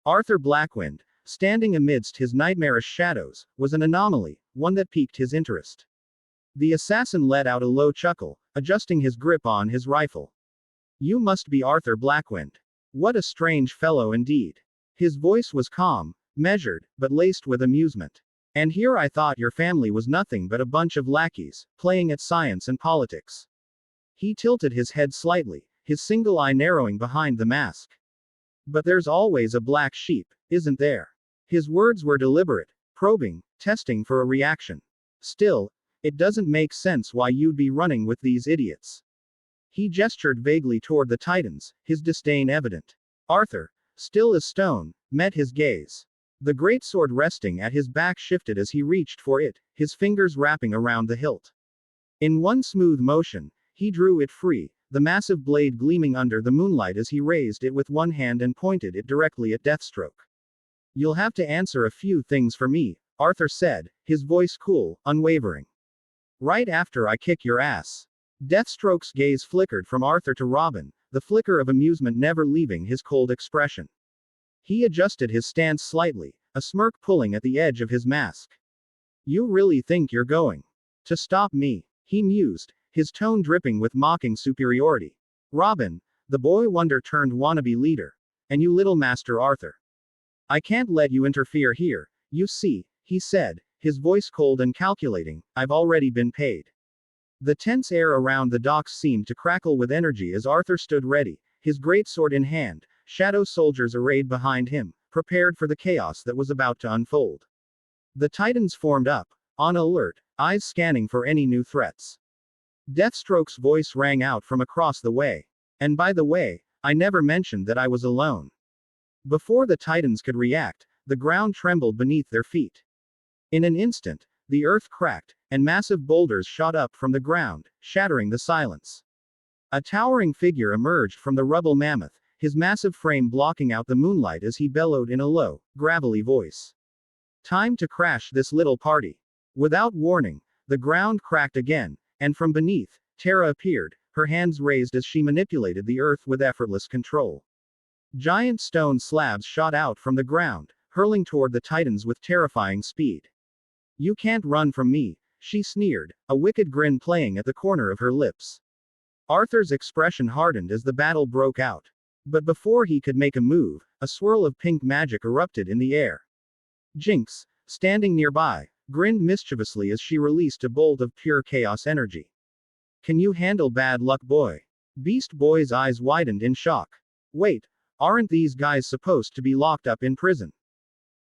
Arthur Blackwynd, standing amidst his nightmarish shadows, was an anomaly, one that piqued his interest. The assassin let out a low chuckle, adjusting his grip on his rifle. You must be Arthur Blackwynd. What a strange fellow indeed. His voice was calm, measured, but laced with amusement. And here I thought your family was nothing but a bunch of lackeys, playing at science and politics. He tilted his head slightly, his single eye narrowing behind the mask. But there's always a black sheep, isn't there? His words were deliberate, probing, testing for a reaction. Still, it doesn't make sense why you'd be running with these idiots. He gestured vaguely toward the Titans, his disdain evident. Arthur, still as stone, met his gaze. The greatsword resting at his back shifted as he reached for it, his fingers wrapping around the hilt. In one smooth motion, he drew it free, the massive blade gleaming under the moonlight as he raised it with one hand and pointed it directly at Deathstroke. You'll have to answer a few things for me, Arthur said, his voice cool, unwavering. Right after I kick your ass. Deathstroke's gaze flickered from Arthur to Robin, the flicker of amusement never leaving his cold expression. He adjusted his stance slightly, a smirk pulling at the edge of his mask. You really think you're going to stop me? He mused, his tone dripping with mocking superiority. Robin, the boy wonder turned wannabe leader. And you little Master Arthur. I can't let you interfere here, you see, he said, his voice cold and calculating, I've already been paid. The tense air around the docks seemed to crackle with energy as Arthur stood ready, his greatsword in hand, shadow soldiers arrayed behind him, prepared for the chaos that was about to unfold. The Titans formed up, on alert, eyes scanning for any new threats. Deathstroke's voice rang out from across the way. And by the way, I never mentioned that I was alone. Before the Titans could react, the ground trembled beneath their feet. In an instant, the earth cracked, and massive boulders shot up from the ground, shattering the silence. A towering figure emerged from the rubble mammoth, his massive frame blocking out the moonlight as he bellowed in a low, gravelly voice. Time to crash this little party. Without warning, the ground cracked again, and from beneath, Terra appeared, her hands raised as she manipulated the earth with effortless control. Giant stone slabs shot out from the ground, hurling toward the Titans with terrifying speed. You can't run from me, she sneered, a wicked grin playing at the corner of her lips. Arthur's expression hardened as the battle broke out. But before he could make a move, a swirl of pink magic erupted in the air. Jinx, standing nearby, grinned mischievously as she released a bolt of pure chaos energy. Can you handle bad luck, boy? Beast Boy's eyes widened in shock. Wait, aren't these guys supposed to be locked up in prison?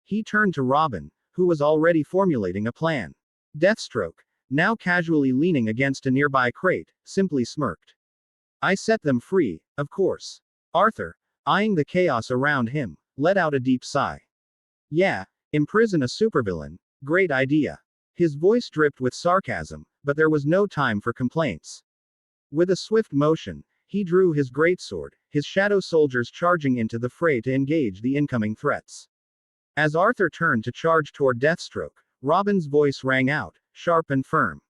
He turned to Robin, who was already formulating a plan. Deathstroke, now casually leaning against a nearby crate, simply smirked. I set them free, of course. Arthur, eyeing the chaos around him, let out a deep sigh. Yeah, imprison a supervillain, great idea. His voice dripped with sarcasm, but there was no time for complaints. With a swift motion, he drew his greatsword, his shadow soldiers charging into the fray to engage the incoming threats. As Arthur turned to charge toward Deathstroke, Robin's voice rang out, sharp and firm.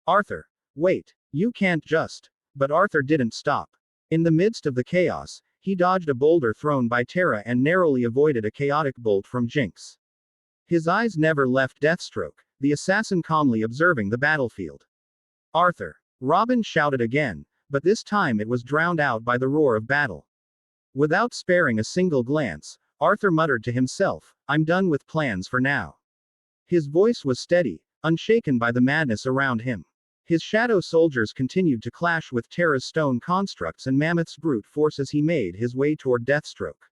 Arthur, wait, you can't just. But Arthur didn't stop. In the midst of the chaos, he dodged a boulder thrown by Terra and narrowly avoided a chaotic bolt from Jinx. His eyes never left Deathstroke, the assassin calmly observing the battlefield. Arthur! Robin shouted again, but this time it was drowned out by the roar of battle. Without sparing a single glance, Arthur muttered to himself, I'm done with plans for now. His voice was steady, unshaken by the madness around him. His shadow soldiers continued to clash with Terra's stone constructs and Mammoth's brute force as he made his way toward Deathstroke.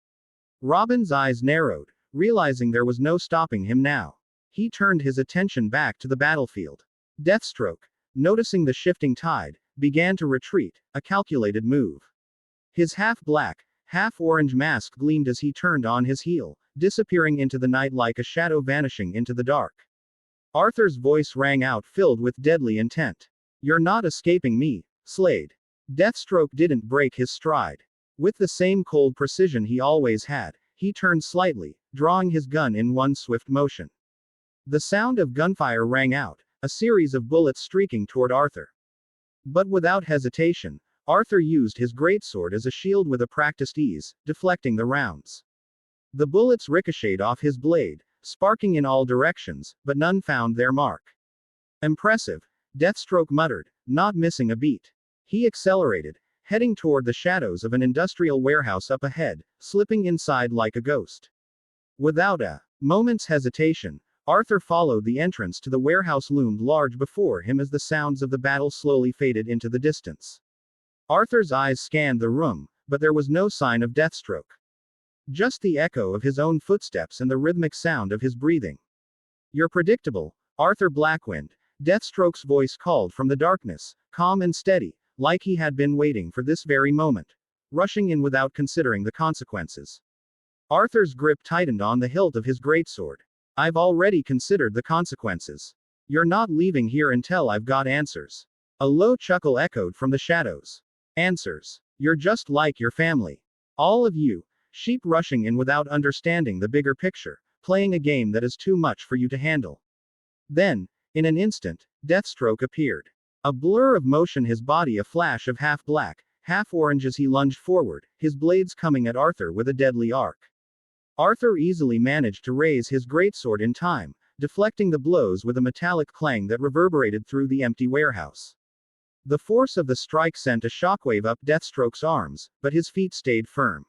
Robin's eyes narrowed, realizing there was no stopping him now. He turned his attention back to the battlefield. Deathstroke, noticing the shifting tide, began to retreat, a calculated move. His half-black, half-orange mask gleamed as he turned on his heel, disappearing into the night like a shadow vanishing into the dark. Arthur's voice rang out filled with deadly intent. You're not escaping me, Slade. Deathstroke didn't break his stride. With the same cold precision he always had, he turned slightly, drawing his gun in one swift motion. The sound of gunfire rang out, a series of bullets streaking toward Arthur. But without hesitation, Arthur used his greatsword as a shield with a practiced ease, deflecting the rounds. The bullets ricocheted off his blade, sparking in all directions, but none found their mark. Impressive, Deathstroke muttered, not missing a beat. He accelerated, heading toward the shadows of an industrial warehouse up ahead, slipping inside like a ghost. Without a moment's hesitation, Arthur followed the entrance to the warehouse loomed large before him as the sounds of the battle slowly faded into the distance. Arthur's eyes scanned the room, but there was no sign of Deathstroke. Just the echo of his own footsteps and the rhythmic sound of his breathing. You're predictable, Arthur Blackwynd, Deathstroke's voice called from the darkness, calm and steady, like he had been waiting for this very moment, rushing in without considering the consequences. Arthur's grip tightened on the hilt of his greatsword. I've already considered the consequences. You're not leaving here until I've got answers. A low chuckle echoed from the shadows. Answers. You're just like your family. All of you. Sheep rushing in without understanding the bigger picture, playing a game that is too much for you to handle. Then, in an instant, Deathstroke appeared. A blur of motion, his body a flash of half-black, half-orange as he lunged forward, his blades coming at Arthur with a deadly arc. Arthur easily managed to raise his greatsword in time, deflecting the blows with a metallic clang that reverberated through the empty warehouse. The force of the strike sent a shockwave up Deathstroke's arms, but his feet stayed firm.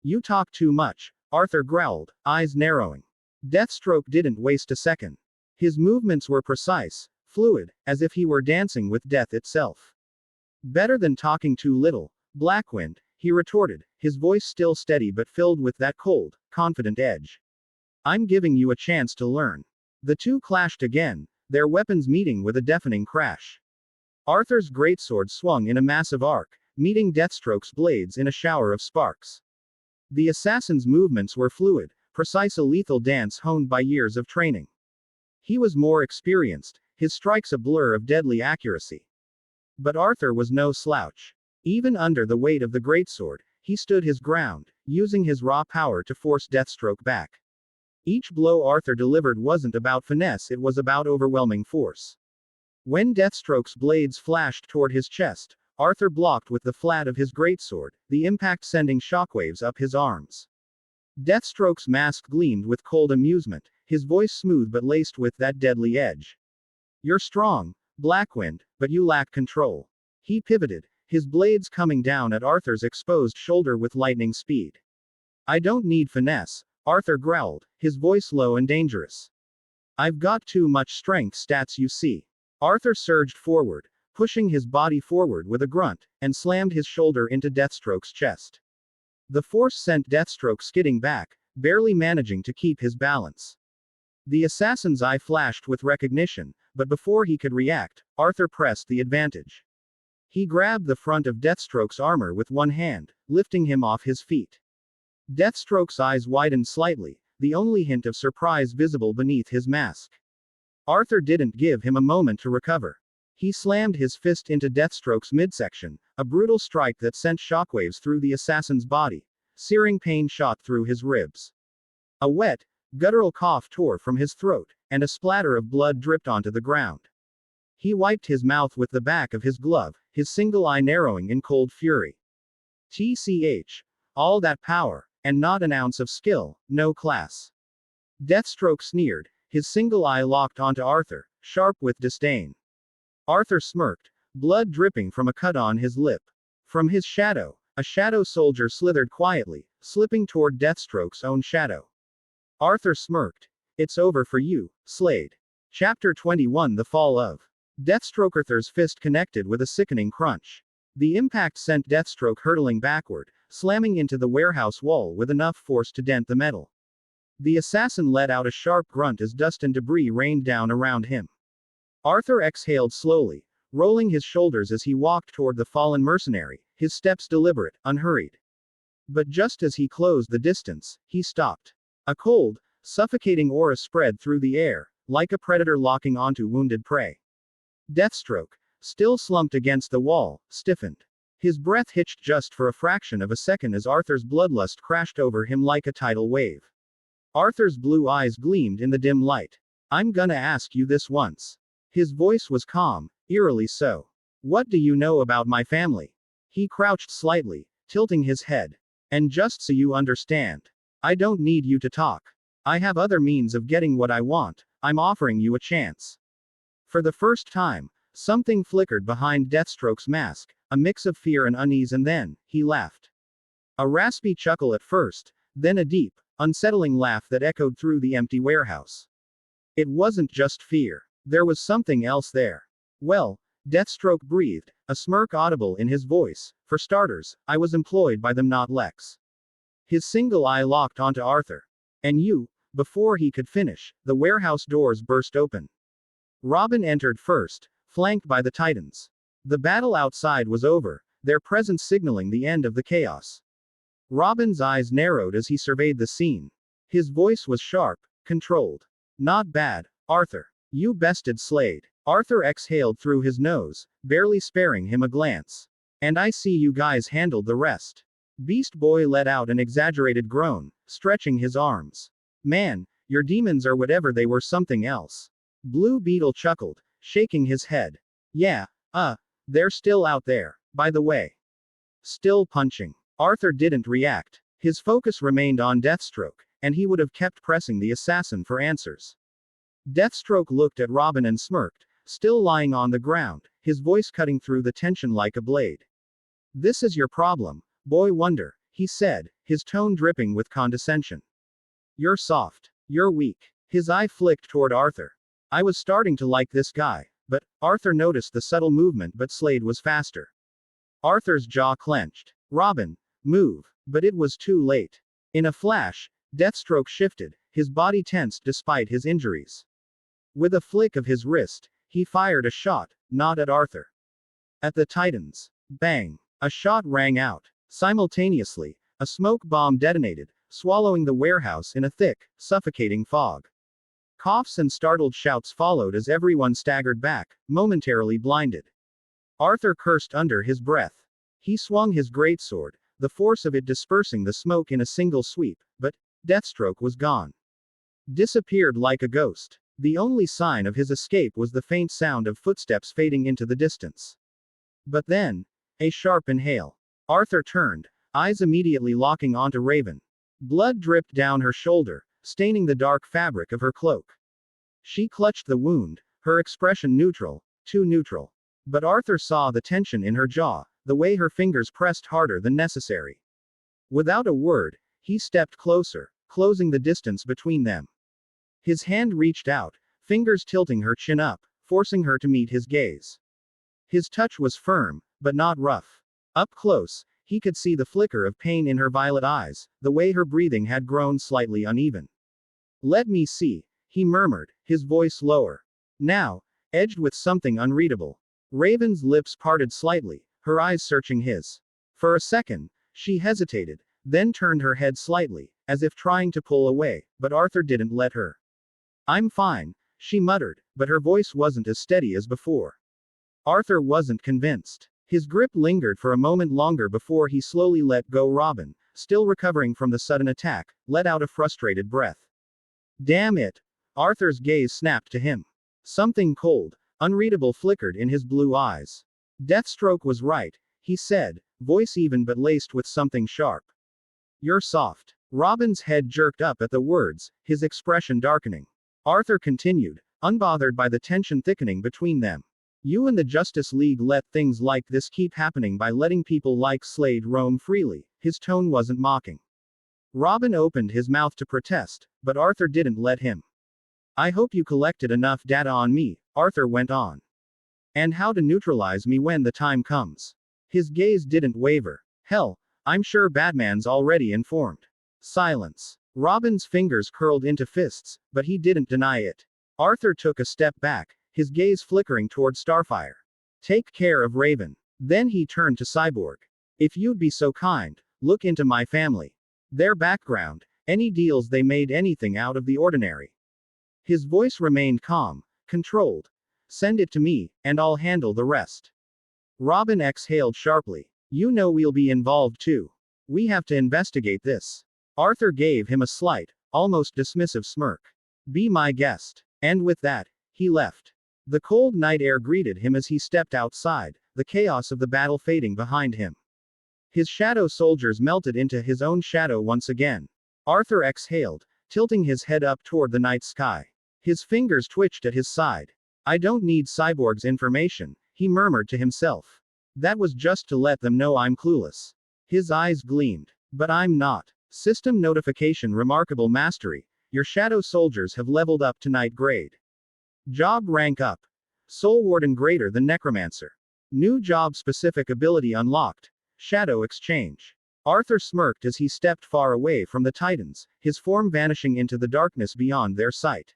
You talk too much, Arthur growled, eyes narrowing. Deathstroke didn't waste a second. His movements were precise, fluid, as if he were dancing with death itself. Better than talking too little, Blackwynd, he retorted, his voice still steady but filled with that cold, confident edge. I'm giving you a chance to learn. The two clashed again, their weapons meeting with a deafening crash. Arthur's greatsword swung in a massive arc, meeting Deathstroke's blades in a shower of sparks. The assassin's movements were fluid, precise, a lethal dance honed by years of training. He was more experienced, his strikes a blur of deadly accuracy. But Arthur was no slouch. Even under the weight of the greatsword, he stood his ground, using his raw power to force Deathstroke back. Each blow Arthur delivered wasn't about finesse, it was about overwhelming force. When Deathstroke's blades flashed toward his chest, Arthur blocked with the flat of his greatsword, the impact sending shockwaves up his arms. Deathstroke's mask gleamed with cold amusement, his voice smooth but laced with that deadly edge. You're strong, Blackwynd, but you lack control. He pivoted, his blades coming down at Arthur's exposed shoulder with lightning speed. I don't need finesse, Arthur growled, his voice low and dangerous. I've got too much strength, stats, you see. Arthur surged forward, pushing his body forward with a grunt, and slammed his shoulder into Deathstroke's chest. The force sent Deathstroke skidding back, barely managing to keep his balance. The assassin's eye flashed with recognition, but before he could react, Arthur pressed the advantage. He grabbed the front of Deathstroke's armor with one hand, lifting him off his feet. Deathstroke's eyes widened slightly, the only hint of surprise visible beneath his mask. Arthur didn't give him a moment to recover. He slammed his fist into Deathstroke's midsection, a brutal strike that sent shockwaves through the assassin's body. Searing pain shot through his ribs. A wet, guttural cough tore from his throat, and a splatter of blood dripped onto the ground. He wiped his mouth with the back of his glove, his single eye narrowing in cold fury. TCH. All that power, and not an ounce of skill, no class. Deathstroke sneered, his single eye locked onto Arthur, sharp with disdain. Arthur smirked, blood dripping from a cut on his lip. From his shadow, a shadow soldier slithered quietly, slipping toward Deathstroke's own shadow. Arthur smirked. It's over for you, Slade. Chapter 21 The Fall of Deathstroke. Arthur's fist connected with a sickening crunch. The impact sent Deathstroke hurtling backward, slamming into the warehouse wall with enough force to dent the metal. The assassin let out a sharp grunt as dust and debris rained down around him. Arthur exhaled slowly, rolling his shoulders as he walked toward the fallen mercenary, his steps deliberate, unhurried. But just as he closed the distance, he stopped. A cold, suffocating aura spread through the air, like a predator locking onto wounded prey. Deathstroke, still slumped against the wall, stiffened. His breath hitched just for a fraction of a second as Arthur's bloodlust crashed over him like a tidal wave. Arthur's blue eyes gleamed in the dim light. I'm gonna ask you this once. His voice was calm, eerily so. What do you know about my family? He crouched slightly, tilting his head. And just so you understand, I don't need you to talk. I have other means of getting what I want. I'm offering you a chance. For the first time, something flickered behind Deathstroke's mask, a mix of fear and unease, and then, he laughed. A raspy chuckle at first, then a deep, unsettling laugh that echoed through the empty warehouse. It wasn't just fear. There was something else there. Well, Deathstroke breathed, a smirk audible in his voice. For starters, I was employed by them, not Lex. His single eye locked onto Arthur. And you. Before he could finish, the warehouse doors burst open. Robin entered first, flanked by the Titans. The battle outside was over, their presence signaling the end of the chaos. Robin's eyes narrowed as he surveyed the scene. His voice was sharp, controlled. Not bad, Arthur. You bested Slade. Arthur exhaled through his nose, barely sparing him a glance. And I see you guys handled the rest. Beast Boy let out an exaggerated groan, stretching his arms. Man, your demons are whatever they were, something else. Blue Beetle chuckled, shaking his head. Yeah, they're still out there, by the way. Still punching. Arthur didn't react. His focus remained on Deathstroke, and he would have kept pressing the assassin for answers. Deathstroke looked at Robin and smirked, still lying on the ground, his voice cutting through the tension like a blade. This is your problem, Boy Wonder, he said, his tone dripping with condescension. You're soft. You're weak. His eye flicked toward Arthur. I was starting to like this guy, but Arthur noticed the subtle movement, but Slade was faster. Arthur's jaw clenched. Robin, move. But it was too late. In a flash, Deathstroke shifted, his body tensed despite his injuries. With a flick of his wrist, he fired a shot, not at Arthur. At the Titans. Bang! A shot rang out. Simultaneously, a smoke bomb detonated, swallowing the warehouse in a thick, suffocating fog. Coughs and startled shouts followed as everyone staggered back, momentarily blinded. Arthur cursed under his breath. He swung his greatsword, the force of it dispersing the smoke in a single sweep, but Deathstroke was gone. Disappeared like a ghost. The only sign of his escape was the faint sound of footsteps fading into the distance. But then, a sharp inhale. Arthur turned, eyes immediately locking onto Raven. Blood dripped down her shoulder, staining the dark fabric of her cloak. She clutched the wound, her expression neutral, too neutral. But Arthur saw the tension in her jaw, the way her fingers pressed harder than necessary. Without a word, he stepped closer, closing the distance between them. His hand reached out, fingers tilting her chin up, forcing her to meet his gaze. His touch was firm, but not rough. Up close, He could see the flicker of pain in her violet eyes, the way her breathing had grown slightly uneven. Let me see, he murmured, his voice lower. Now, edged with something unreadable. Raven's lips parted slightly, her eyes searching his. For a second, she hesitated, then turned her head slightly, as if trying to pull away, but Arthur didn't let her. I'm fine, she muttered, but her voice wasn't as steady as before. Arthur wasn't convinced. His grip lingered for a moment longer before he slowly let go. Robin, still recovering from the sudden attack, let out a frustrated breath. Damn it! Arthur's gaze snapped to him. Something cold, unreadable flickered in his blue eyes. Deathstroke was right, he said, voice even but laced with something sharp. You're soft. Robin's head jerked up at the words, his expression darkening. Arthur continued, unbothered by the tension thickening between them. You and the Justice League let things like this keep happening by letting people like Slade roam freely. His tone wasn't mocking. Robin opened his mouth to protest, but Arthur didn't let him. I hope you collected enough data on me, Arthur went on. And how to neutralize me when the time comes. His gaze didn't waver. Hell, I'm sure Batman's already informed. Silence. Robin's fingers curled into fists, but he didn't deny it. Arthur took a step back, his gaze flickering toward Starfire. Take care of Raven. Then he turned to Cyborg. If you'd be so kind, look into my family. Their background, any deals they made, anything out of the ordinary. His voice remained calm, controlled. Send it to me, and I'll handle the rest. Robin exhaled sharply. You know we'll be involved too. We have to investigate this. Arthur gave him a slight, almost dismissive smirk. Be my guest. And with that, he left. The cold night air greeted him as he stepped outside, the chaos of the battle fading behind him. His shadow soldiers melted into his own shadow once again. Arthur exhaled, tilting his head up toward the night sky. His fingers twitched at his side. I don't need Cyborg's information, he murmured to himself. That was just to let them know I'm clueless. His eyes gleamed. But I'm not. System notification. Remarkable mastery. Your shadow soldiers have leveled up to night grade. Job rank up. Soul Warden greater than Necromancer. New job specific ability unlocked. Shadow exchange. Arthur smirked as he stepped far away from the Titans, his form vanishing into the darkness beyond their sight.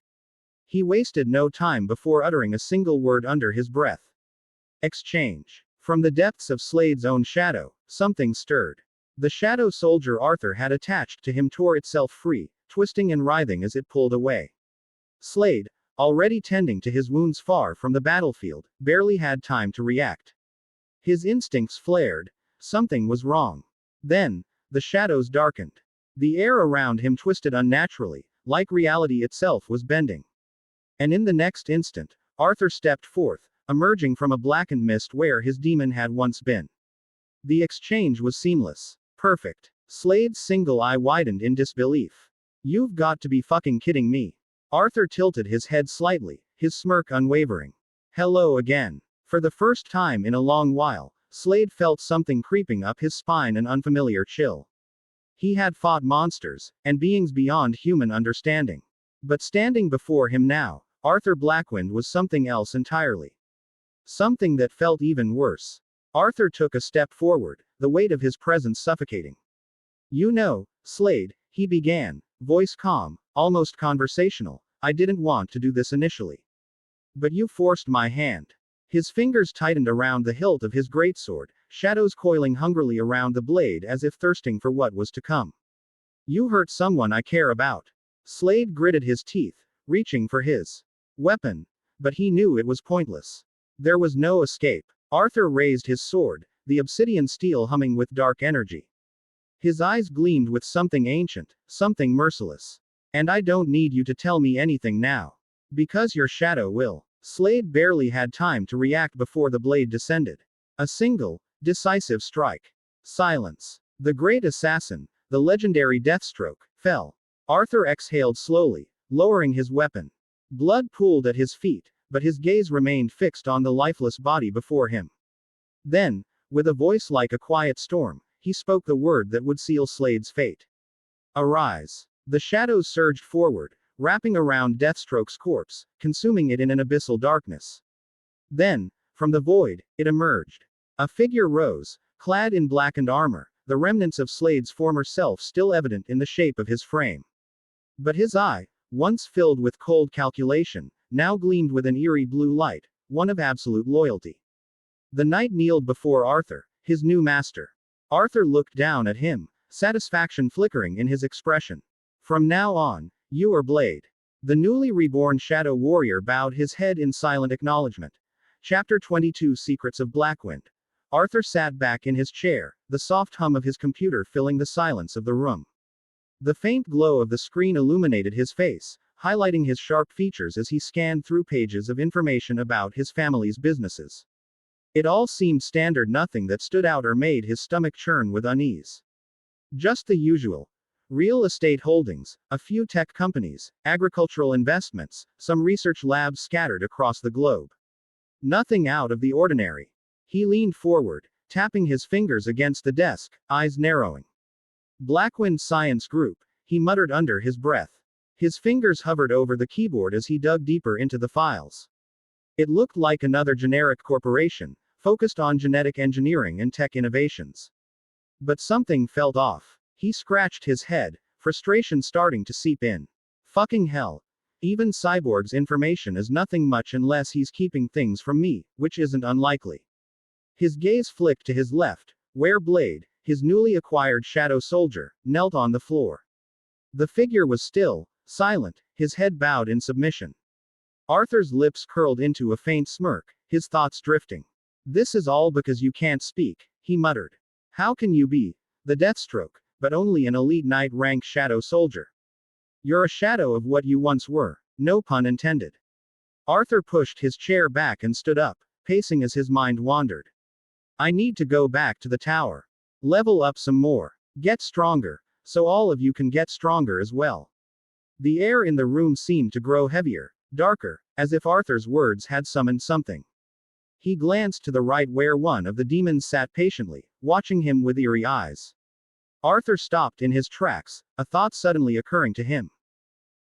He wasted no time before uttering a single word under his breath. Exchange. From the depths of Slade's own shadow, something stirred. The shadow soldier Arthur had attached to him tore itself free, twisting and writhing as it pulled away. Slade, already tending to his wounds far from the battlefield, barely had time to react. His instincts flared. Something was wrong. Then, the shadows darkened. The air around him twisted unnaturally, like reality itself was bending. And in the next instant, Arthur stepped forth, emerging from a blackened mist where his demon had once been. The exchange was seamless. Perfect. Slade's single eye widened in disbelief. You've got to be fucking kidding me. Arthur tilted his head slightly, his smirk unwavering. Hello again. For the first time in a long while, Slade felt something creeping up his spine, an unfamiliar chill. He had fought monsters, and beings beyond human understanding. But standing before him now, Arthur Blackwynd was something else entirely. Something that felt even worse. Arthur took a step forward, the weight of his presence suffocating. You know, Slade, he began, voice calm, almost conversational, I didn't want to do this initially. But you forced my hand. His fingers tightened around the hilt of his greatsword, shadows coiling hungrily around the blade as if thirsting for what was to come. You hurt someone I care about. Slade gritted his teeth, reaching for his weapon. But he knew it was pointless. There was no escape. Arthur raised his sword, the obsidian steel humming with dark energy. His eyes gleamed with something ancient, something merciless. And I don't need you to tell me anything now. Because your shadow will. Slade barely had time to react before the blade descended. A single, decisive strike. Silence. The great assassin, the legendary Deathstroke, fell. Arthur exhaled slowly, lowering his weapon. Blood pooled at his feet, but his gaze remained fixed on the lifeless body before him. Then, with a voice like a quiet storm, he spoke the word that would seal Slade's fate. Arise. The shadows surged forward, wrapping around Deathstroke's corpse, consuming it in an abyssal darkness. Then, from the void, it emerged. A figure rose, clad in blackened armor, the remnants of Slade's former self still evident in the shape of his frame. But his eye, once filled with cold calculation, now gleamed with an eerie blue light, one of absolute loyalty. The knight kneeled before Arthur, his new master. Arthur looked down at him, satisfaction flickering in his expression. From now on, you are Blade. The newly reborn Shadow Warrior bowed his head in silent acknowledgement. Chapter 22 Secrets of Blackwynd. Arthur sat back in his chair, the soft hum of his computer filling the silence of the room. The faint glow of the screen illuminated his face, highlighting his sharp features as he scanned through pages of information about his family's businesses. It all seemed standard, nothing that stood out or made his stomach churn with unease. Just the usual. Real estate holdings, a few tech companies, agricultural investments, some research labs scattered across the globe. Nothing out of the ordinary. He leaned forward, tapping his fingers against the desk, eyes narrowing. Blackwynd Science Group, he muttered under his breath. His fingers hovered over the keyboard as he dug deeper into the files. It looked like another generic corporation, focused on genetic engineering and tech innovations. But something felt off. He scratched his head, frustration starting to seep in. Fucking hell. Even Cyborg's information is nothing much unless he's keeping things from me, which isn't unlikely. His gaze flicked to his left, where Blade, his newly acquired shadow soldier, knelt on the floor. The figure was still, silent, his head bowed in submission. Arthur's lips curled into a faint smirk, his thoughts drifting. This is all because you can't speak, he muttered. How can you be the Deathstroke, but only an elite knight rank shadow soldier? You're a shadow of what you once were, no pun intended. Arthur pushed his chair back and stood up, pacing as his mind wandered. I need to go back to the tower. Level up some more. Get stronger, so all of you can get stronger as well. The air in the room seemed to grow heavier, darker, as if Arthur's words had summoned something. He glanced to the right where one of the demons sat patiently, watching him with eerie eyes. Arthur stopped in his tracks, a thought suddenly occurring to him.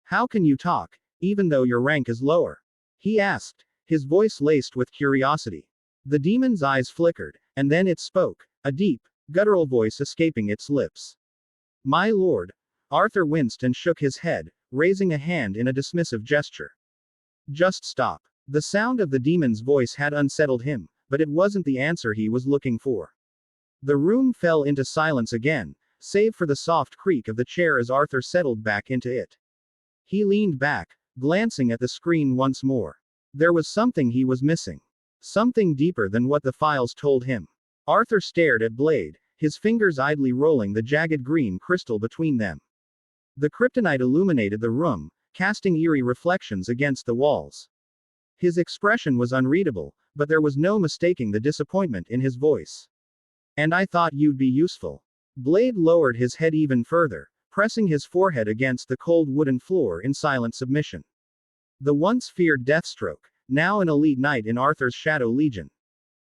How can you talk, even though your rank is lower? He asked, his voice laced with curiosity. The demon's eyes flickered, and then it spoke, a deep, guttural voice escaping its lips. My lord. Arthur winced and shook his head, raising a hand in a dismissive gesture. Just stop. The sound of the demon's voice had unsettled him, but it wasn't the answer he was looking for. The room fell into silence again, save for the soft creak of the chair as Arthur settled back into it. He leaned back, glancing at the screen once more. There was something he was missing. Something deeper than what the files told him. Arthur stared at Blade, his fingers idly rolling the jagged green crystal between them. The kryptonite illuminated the room, casting eerie reflections against the walls. His expression was unreadable, but there was no mistaking the disappointment in his voice. And I thought you'd be useful. Blade lowered his head even further, pressing his forehead against the cold wooden floor in silent submission. The once feared Deathstroke, now an elite knight in Arthur's Shadow Legion.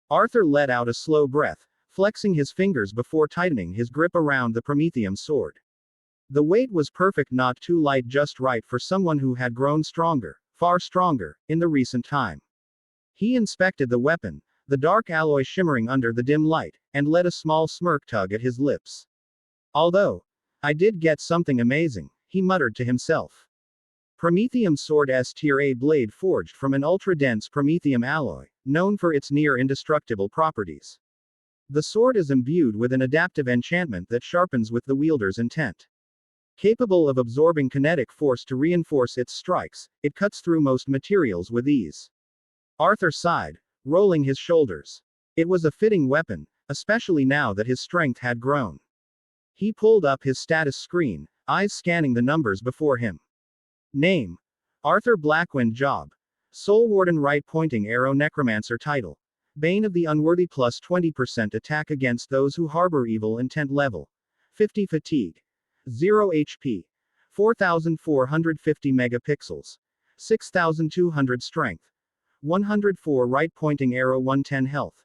Arthur let out a slow breath, flexing his fingers before tightening his grip around the Prometheum sword. The weight was perfect, not too light, just right for someone who had grown stronger, far stronger, in the recent time. He inspected the weapon, the dark alloy shimmering under the dim light, and let a small smirk tug at his lips. Although, I did get something amazing, he muttered to himself. Prometheum sword S-tier A blade forged from an ultra-dense promethium alloy, known for its near-indestructible properties. The sword is imbued with an adaptive enchantment that sharpens with the wielder's intent. Capable of absorbing kinetic force to reinforce its strikes, it cuts through most materials with ease. Arthur sighed, rolling his shoulders. It was a fitting weapon, especially now that his strength had grown. He pulled up his status screen, eyes scanning the numbers before him. Name: Arthur Blackwynd. Job: Soul Warden. Right pointing arrow necromancer. Title: Bane of the Unworthy. Plus 20% attack against those who harbor evil intent. Level: 50. Fatigue: 0 HP. 4450 megapixels. 6200 strength. 104 right pointing arrow. 110 health.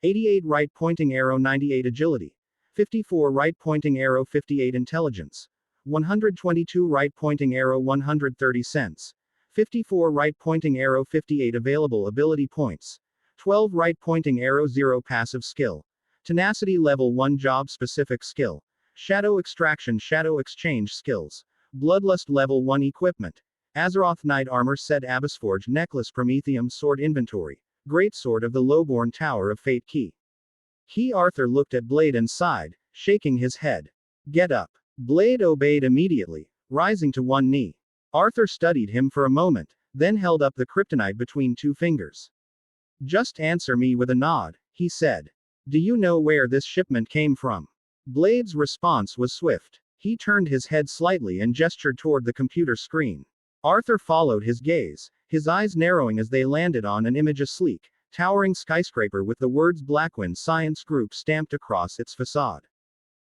88 right pointing arrow. 98 agility. 54 right pointing arrow. 58 intelligence. 122 right pointing arrow. 130 sense. 54 right pointing arrow. 58 available ability points. 12 right pointing arrow. 0 passive skill. Tenacity level 1 job specific skill. Shadow extraction shadow exchange skills. Bloodlust level 1 equipment. Azeroth Knight Armor Set Abyssforge Necklace Prometheum Sword Inventory. Greatsword of the Lowborn Tower of Fate Key. Arthur looked at Blade and sighed, shaking his head. Get up. Blade obeyed immediately, rising to one knee. Arthur studied him for a moment, then held up the kryptonite between two fingers. Just answer me with a nod, he said. Do you know where this shipment came from? Blade's response was swift. He turned his head slightly and gestured toward the computer screen. Arthur followed his gaze, his eyes narrowing as they landed on an image of sleek, towering skyscraper with the words Blackwynd Science Group stamped across its facade.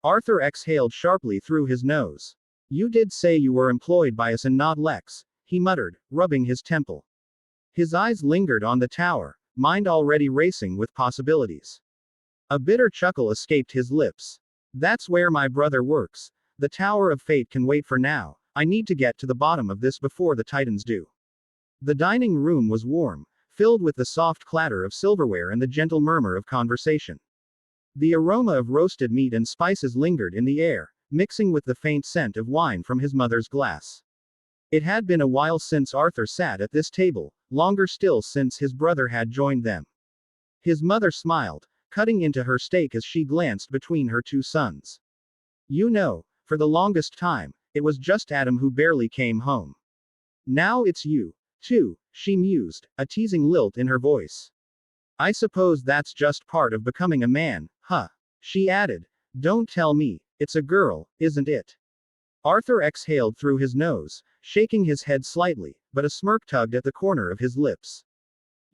Arthur exhaled sharply through his nose. You did say you were employed by us and not Lex, he muttered, rubbing his temple. His eyes lingered on the tower, mind already racing with possibilities. A bitter chuckle escaped his lips. That's where my brother works. The Tower of Fate can wait for now. I need to get to the bottom of this before the Titans do. The dining room was warm, filled with the soft clatter of silverware and the gentle murmur of conversation. The aroma of roasted meat and spices lingered in the air, mixing with the faint scent of wine from his mother's glass. It had been a while since Arthur sat at this table, longer still since his brother had joined them. His mother smiled, cutting into her steak as she glanced between her two sons. You know, for the longest time, it was just Adam who barely came home. Now it's you, too, she mused, a teasing lilt in her voice. I suppose that's just part of becoming a man, huh? She added. Don't tell me, it's a girl, isn't it? Arthur exhaled through his nose, shaking his head slightly, but a smirk tugged at the corner of his lips.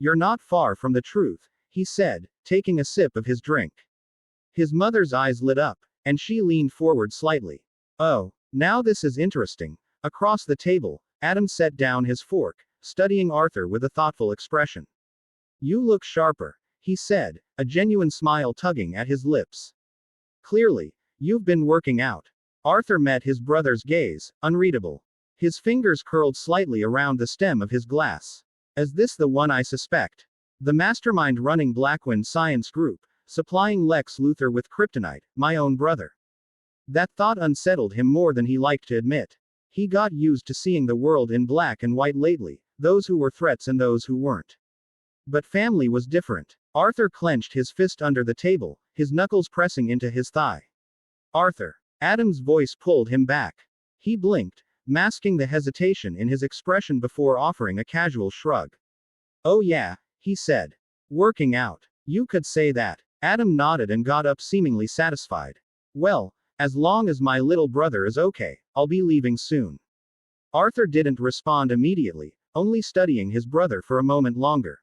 You're not far from the truth, he said, taking a sip of his drink. His mother's eyes lit up, and she leaned forward slightly. Oh, now this is interesting. Across the table, Adam set down his fork, studying Arthur with a thoughtful expression. You look sharper, he said, a genuine smile tugging at his lips. Clearly, you've been working out. Arthur met his brother's gaze, unreadable. His fingers curled slightly around the stem of his glass. Is this the one I suspect? The mastermind running Blackwynd Science Group, supplying Lex Luthor with kryptonite, my own brother. That thought unsettled him more than he liked to admit. He got used to seeing the world in black and white lately, those who were threats and those who weren't. But family was different. Arthur clenched his fist under the table, his knuckles pressing into his thigh. Arthur. Adam's voice pulled him back. He blinked, masking the hesitation in his expression before offering a casual shrug. Oh yeah, he said. Working out. You could say that. Adam nodded and got up seemingly satisfied. Well, as long as my little brother is okay, I'll be leaving soon. Arthur didn't respond immediately, only studying his brother for a moment longer.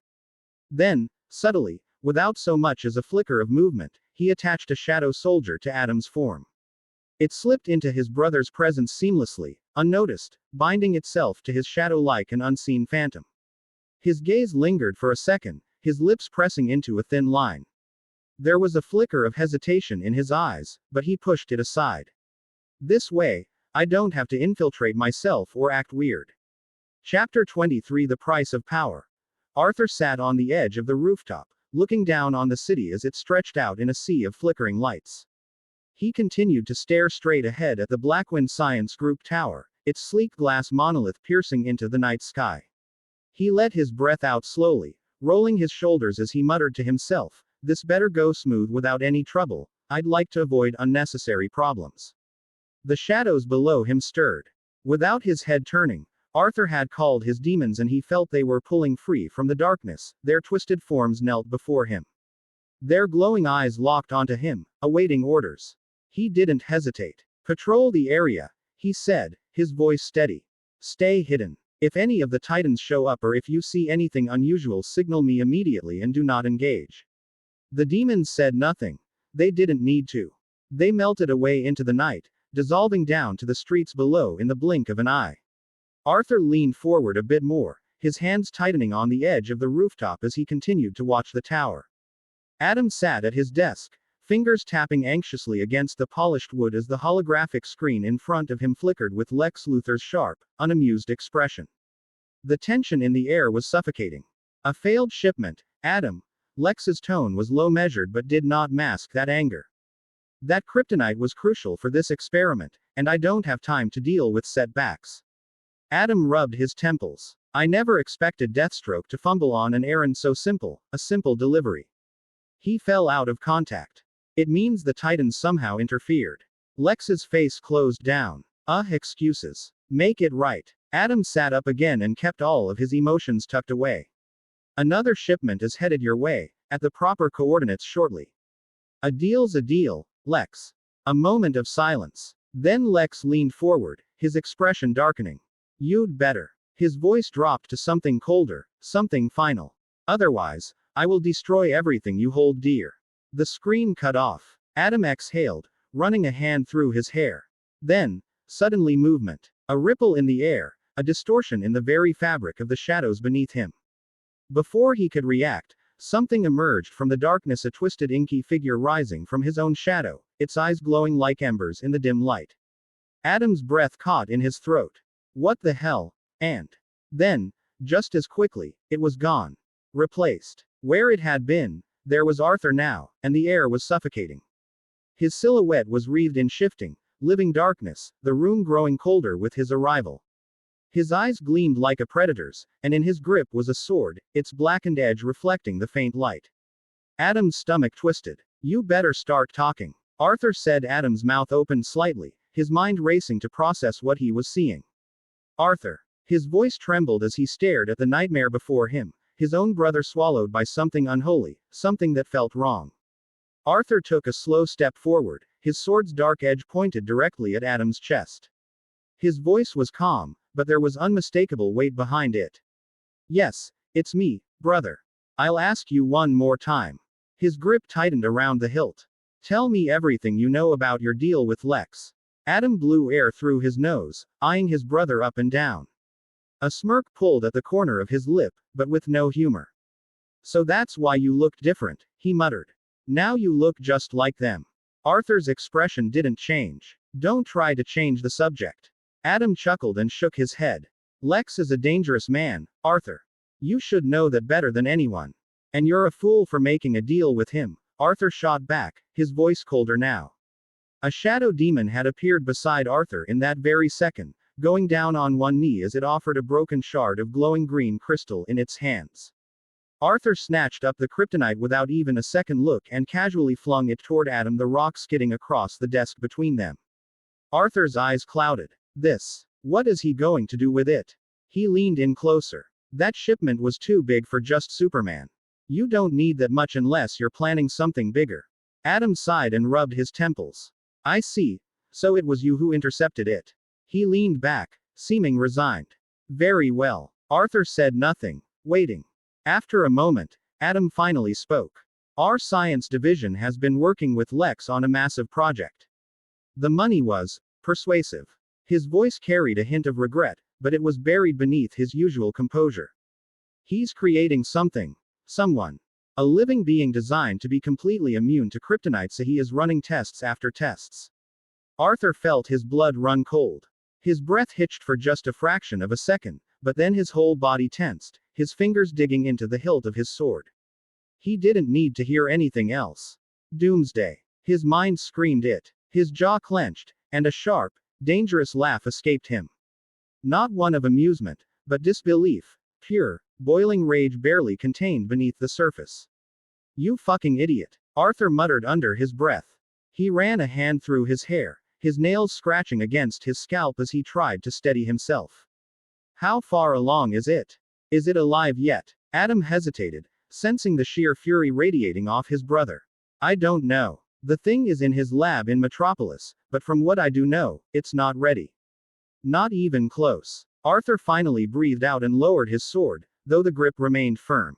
Then, subtly, without so much as a flicker of movement, he attached a shadow soldier to Adam's form. It slipped into his brother's presence seamlessly, unnoticed, binding itself to his shadow like an unseen phantom. His gaze lingered for a second, his lips pressing into a thin line. There was a flicker of hesitation in his eyes, but he pushed it aside. This way, I don't have to infiltrate myself or act weird. Chapter 23 The Price of Power. Arthur sat on the edge of the rooftop, looking down on the city as it stretched out in a sea of flickering lights. He continued to stare straight ahead at the Blackwynd Science Group tower, its sleek glass monolith piercing into the night sky. He let his breath out slowly, rolling his shoulders as he muttered to himself, this better go smooth without any trouble, I'd like to avoid unnecessary problems. The shadows below him stirred. Without his head turning, Arthur had called his demons and he felt they were pulling free from the darkness, their twisted forms knelt before him. Their glowing eyes locked onto him, awaiting orders. He didn't hesitate. Patrol the area, he said, his voice steady. Stay hidden. If any of the Titans show up or if you see anything unusual, signal me immediately and do not engage. The demons said nothing. They didn't need to. They melted away into the night, dissolving down to the streets below in the blink of an eye. Arthur leaned forward a bit more, his hands tightening on the edge of the rooftop as he continued to watch the tower. Adam sat at his desk, fingers tapping anxiously against the polished wood as the holographic screen in front of him flickered with Lex Luthor's sharp, unamused expression. The tension in the air was suffocating. A failed shipment, Adam. Lex's tone was low measured but did not mask that anger. That kryptonite was crucial for this experiment, and I don't have time to deal with setbacks. Adam rubbed his temples. I never expected Deathstroke to fumble on an errand so simple, a simple delivery. He fell out of contact. It means the Titans somehow interfered. Lex's face closed down. Excuses. Make it right. Adam sat up again and kept all of his emotions tucked away. Another shipment is headed your way, at the proper coordinates shortly. A deal's a deal, Lex. A moment of silence. Then Lex leaned forward, his expression darkening. You'd better. His voice dropped to something colder, something final. Otherwise, I will destroy everything you hold dear. The screen cut off. Adam exhaled, running a hand through his hair. Then, suddenly movement. A ripple in the air, a distortion in the very fabric of the shadows beneath him. Before he could react, something emerged from the darkness, a twisted inky figure rising from his own shadow, its eyes glowing like embers in the dim light. Adam's breath caught in his throat. What the hell? And then, just as quickly, it was gone. Replaced. Where it had been, there was Arthur now, and the air was suffocating. His silhouette was wreathed in shifting, living darkness, the room growing colder with his arrival. His eyes gleamed like a predator's, and in his grip was a sword, its blackened edge reflecting the faint light. Adam's stomach twisted. You better start talking. Arthur said. Adam's mouth opened slightly, his mind racing to process what he was seeing. Arthur. His voice trembled as he stared at the nightmare before him, his own brother swallowed by something unholy, something that felt wrong. Arthur took a slow step forward, his sword's dark edge pointed directly at Adam's chest. His voice was calm, but there was unmistakable weight behind it. Yes, it's me, brother. I'll ask you one more time. His grip tightened around the hilt. Tell me everything you know about your deal with Lex. Adam blew air through his nose, eyeing his brother up and down. A smirk pulled at the corner of his lip, but with no humor. So that's why you looked different, he muttered. Now you look just like them. Arthur's expression didn't change. Don't try to change the subject. Adam chuckled and shook his head. Lex is a dangerous man, Arthur. You should know that better than anyone. And you're a fool for making a deal with him, Arthur shot back, his voice colder now. A shadow demon had appeared beside Arthur in that very second, going down on one knee as it offered a broken shard of glowing green crystal in its hands. Arthur snatched up the kryptonite without even a second look and casually flung it toward Adam, the rock skidding across the desk between them. Arthur's eyes clouded. This. What is he going to do with it? He leaned in closer. That shipment was too big for just Superman. You don't need that much unless you're planning something bigger. Adam sighed and rubbed his temples. I see. So it was you who intercepted it. He leaned back, seeming resigned. Very well. Arthur said nothing, waiting. After a moment, Adam finally spoke. Our science division has been working with Lex on a massive project. The money was persuasive. His voice carried a hint of regret, but it was buried beneath his usual composure. He's creating something. Someone. A living being designed to be completely immune to kryptonite, so he is running tests after tests. Arthur felt his blood run cold. His breath hitched for just a fraction of a second, but then his whole body tensed, his fingers digging into the hilt of his sword. He didn't need to hear anything else. Doomsday. His mind screamed it. His jaw clenched, and a sharp, dangerous laugh escaped him. Not one of amusement, but disbelief. Pure, boiling rage barely contained beneath the surface. You fucking idiot, Arthur muttered under his breath. He ran a hand through his hair, his nails scratching against his scalp as he tried to steady himself. How far along is it? Is it alive yet? Adam hesitated, sensing the sheer fury radiating off his brother. I don't know. The thing is in his lab in Metropolis, but from what I do know, it's not ready. Not even close. Arthur finally breathed out and lowered his sword, though the grip remained firm.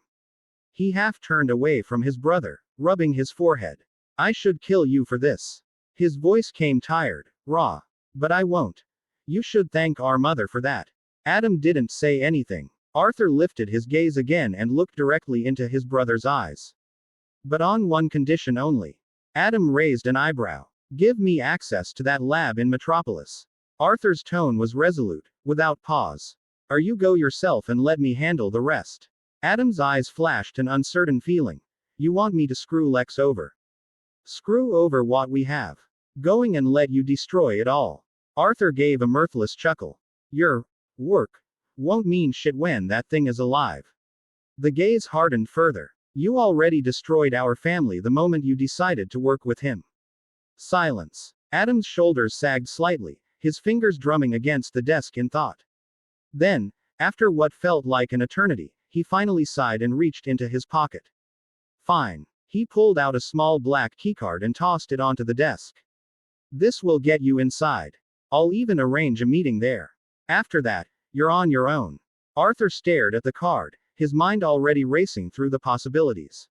He half turned away from his brother, rubbing his forehead. I should kill you for this. His voice came tired, raw. But I won't. You should thank our mother for that. Adam didn't say anything. Arthur lifted his gaze again and looked directly into his brother's eyes. But on one condition only. Adam raised an eyebrow. Give me access to that lab in Metropolis. Arthur's tone was resolute, without pause. Or you go yourself and let me handle the rest. Adam's eyes flashed an uncertain feeling. You want me to screw Lex over? Screw over what we have. Going and let you destroy it all. Arthur gave a mirthless chuckle. Your work won't mean shit when that thing is alive. The gaze hardened further. You already destroyed our family the moment you decided to work with him. Silence. Adam's shoulders sagged slightly, his fingers drumming against the desk in thought. Then, after what felt like an eternity, he finally sighed and reached into his pocket. Fine. He pulled out a small black keycard and tossed it onto the desk. This will get you inside. I'll even arrange a meeting there. After that, you're on your own. Arthur stared at the card, his mind already racing through the possibilities.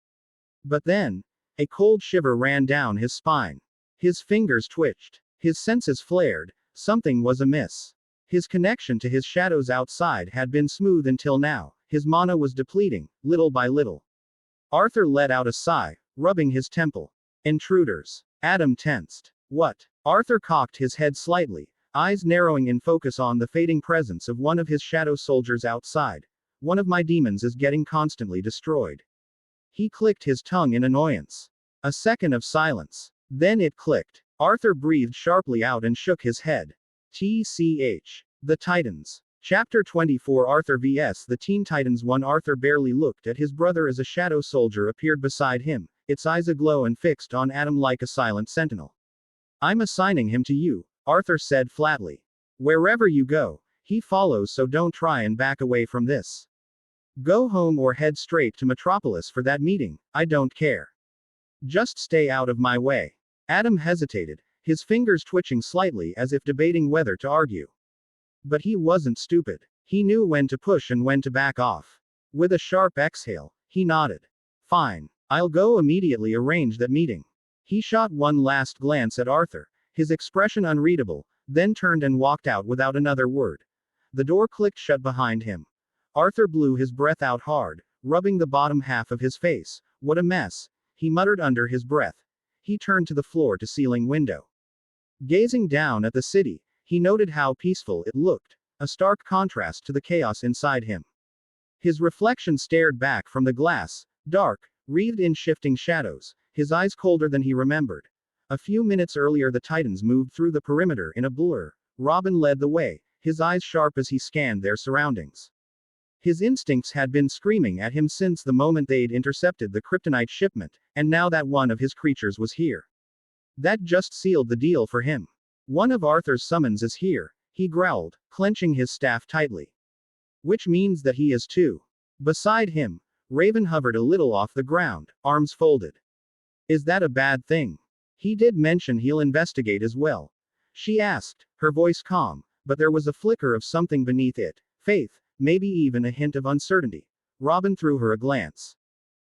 But then, a cold shiver ran down his spine. His fingers twitched. His senses flared. Something was amiss. His connection to his shadows outside had been smooth until now. His mana was depleting, little by little. Arthur let out a sigh, rubbing his temple. Intruders. Adam tensed. What? Arthur cocked his head slightly, eyes narrowing in focus on the fading presence of one of his shadow soldiers outside. One of my demons is getting constantly destroyed. He clicked his tongue in annoyance. A second of silence. Then it clicked. Arthur breathed sharply out and shook his head. TCH. The Titans. Chapter 24 Arthur vs. the Teen Titans 1. Arthur barely looked at his brother as a shadow soldier appeared beside him, its eyes aglow and fixed on Adam like a silent sentinel. I'm assigning him to you, Arthur said flatly. Wherever you go, he follows, so don't try and back away from this. Go home or head straight to Metropolis for that meeting, I don't care. Just stay out of my way. Adam hesitated, his fingers twitching slightly as if debating whether to argue. But he wasn't stupid. He knew when to push and when to back off. With a sharp exhale, he nodded. Fine. I'll go immediately arrange that meeting. He shot one last glance at Arthur, his expression unreadable, then turned and walked out without another word. The door clicked shut behind him. Arthur blew his breath out hard, rubbing the bottom half of his face. What a mess, he muttered under his breath. He turned to the floor-to-ceiling window. Gazing down at the city, he noted how peaceful it looked, a stark contrast to the chaos inside him. His reflection stared back from the glass, dark, wreathed in shifting shadows, his eyes colder than he remembered. A few minutes earlier the Titans moved through the perimeter in a blur. Robin led the way, his eyes sharp as he scanned their surroundings. His instincts had been screaming at him since the moment they'd intercepted the kryptonite shipment, and now that one of his creatures was here. That just sealed the deal for him. One of Arthur's summons is here, he growled, clenching his staff tightly. Which means that he is too. Beside him, Raven hovered a little off the ground, arms folded. Is that a bad thing? He did mention he'll investigate as well. She asked, her voice calm, but there was a flicker of something beneath it. Faith, maybe even a hint of uncertainty. Robin threw her a glance.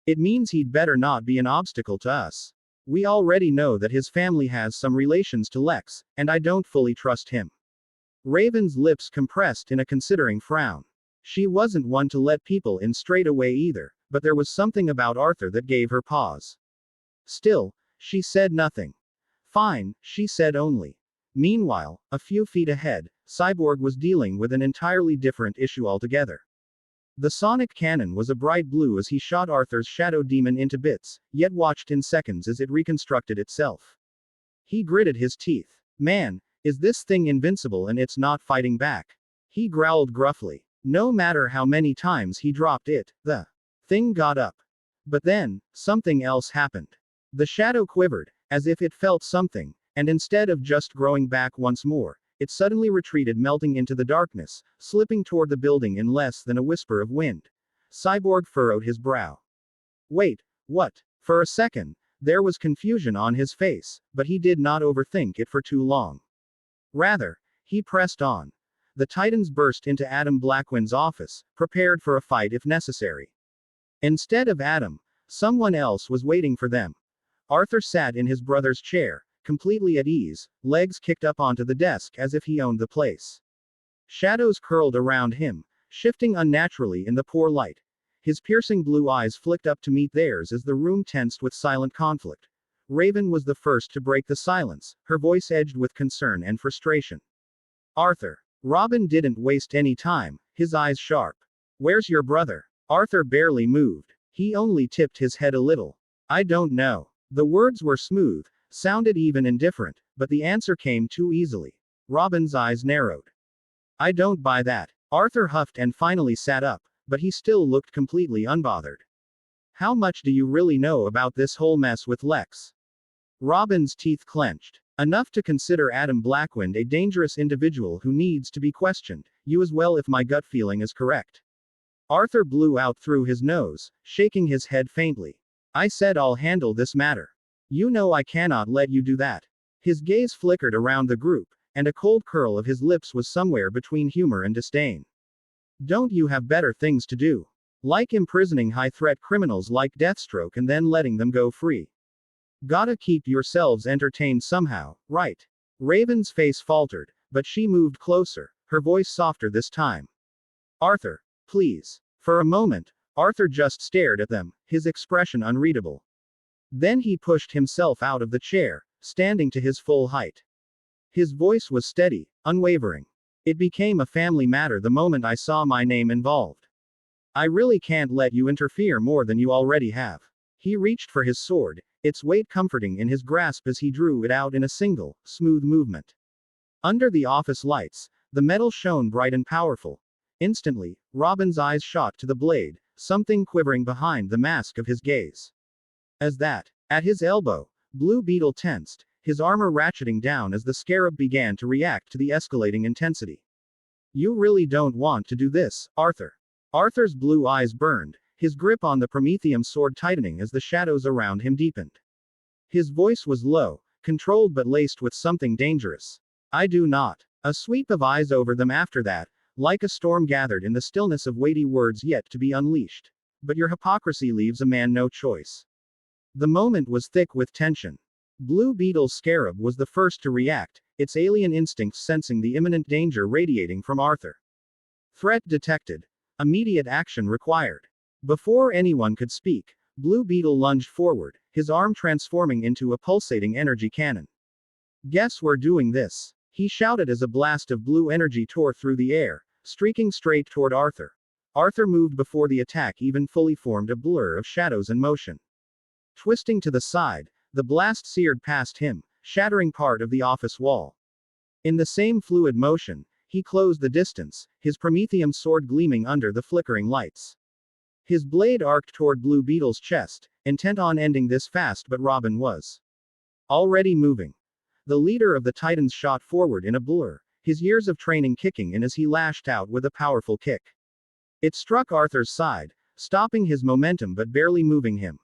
It means he'd better not be an obstacle to us. We already know that his family has some relations to Lex, and I don't fully trust him. Raven's lips compressed in a considering frown. She wasn't one to let people in straight away either, but there was something about Arthur that gave her pause. Still, she said nothing. Fine, she said only. Meanwhile, a few feet ahead, Cyborg was dealing with an entirely different issue altogether. The sonic cannon was a bright blue as he shot Arthur's shadow demon into bits, yet watched in seconds as it reconstructed itself. He gritted his teeth. Man, is this thing invincible and it's not fighting back? He growled gruffly. No matter how many times he dropped it, the thing got up. But then, something else happened. The shadow quivered, as if it felt something, and instead of just growing back once more, it suddenly retreated, melting into the darkness, slipping toward the building in less than a whisper of wind. Cyborg furrowed his brow. Wait, what? For a second, there was confusion on his face, but he did not overthink it for too long. Rather, he pressed on. The Titans burst into Adam Blackwind's office, prepared for a fight if necessary. Instead of Adam, someone else was waiting for them. Arthur sat in his brother's chair, completely at ease, legs kicked up onto the desk as if he owned the place. Shadows curled around him, shifting unnaturally in the poor light. His piercing blue eyes flicked up to meet theirs as the room tensed with silent conflict. Raven was the first to break the silence, her voice edged with concern and frustration. Arthur. Robin didn't waste any time, his eyes sharp. Where's your brother? Arthur barely moved. He only tipped his head a little. I don't know. The words were smooth, sounded even indifferent, but the answer came too easily. Robin's eyes narrowed. I don't buy that. Arthur huffed and finally sat up, but he still looked completely unbothered. How much do you really know about this whole mess with Lex? Robin's teeth clenched. Enough to consider Adam Blackwynd a dangerous individual who needs to be questioned, you as well if my gut feeling is correct. Arthur blew out through his nose, shaking his head faintly. I said I'll handle this matter. You know I cannot let you do that. His gaze flickered around the group, and a cold curl of his lips was somewhere between humor and disdain. Don't you have better things to do? Like imprisoning high-threat criminals like Deathstroke and then letting them go free. Gotta keep yourselves entertained somehow, right? Raven's face faltered, but she moved closer, her voice softer this time. Arthur, please. For a moment, Arthur just stared at them, his expression unreadable. Then he pushed himself out of the chair, standing to his full height. His voice was steady, unwavering. It became a family matter the moment I saw my name involved. I really can't let you interfere more than you already have. He reached for his sword, its weight comforting in his grasp as he drew it out in a single, smooth movement. Under the office lights, the metal shone bright and powerful. Instantly, Robin's eyes shot to the blade, something quivering behind the mask of his gaze. At his elbow, Blue Beetle tensed, his armor ratcheting down as the scarab began to react to the escalating intensity. You really don't want to do this, Arthur. Arthur's blue eyes burned, his grip on the Prometheum sword tightening as the shadows around him deepened. His voice was low, controlled but laced with something dangerous. I do not. A sweep of eyes over them after that, like a storm gathered in the stillness of weighty words yet to be unleashed. But your hypocrisy leaves a man no choice. The moment was thick with tension. Blue Beetle's scarab was the first to react, its alien instincts sensing the imminent danger radiating from Arthur. Threat detected. Immediate action required. Before anyone could speak, Blue Beetle lunged forward, his arm transforming into a pulsating energy cannon. Guess we're doing this, he shouted as a blast of blue energy tore through the air, streaking straight toward Arthur. Arthur moved before the attack even fully formed a blur of shadows and motion. Twisting to the side, the blast seared past him, shattering part of the office wall. In the same fluid motion, he closed the distance, his Prometheum sword gleaming under the flickering lights. His blade arced toward Blue Beetle's chest, intent on ending this fast, but Robin was already moving. The leader of the Titans shot forward in a blur, his years of training kicking in as he lashed out with a powerful kick. It struck Arthur's side, stopping his momentum but barely moving him.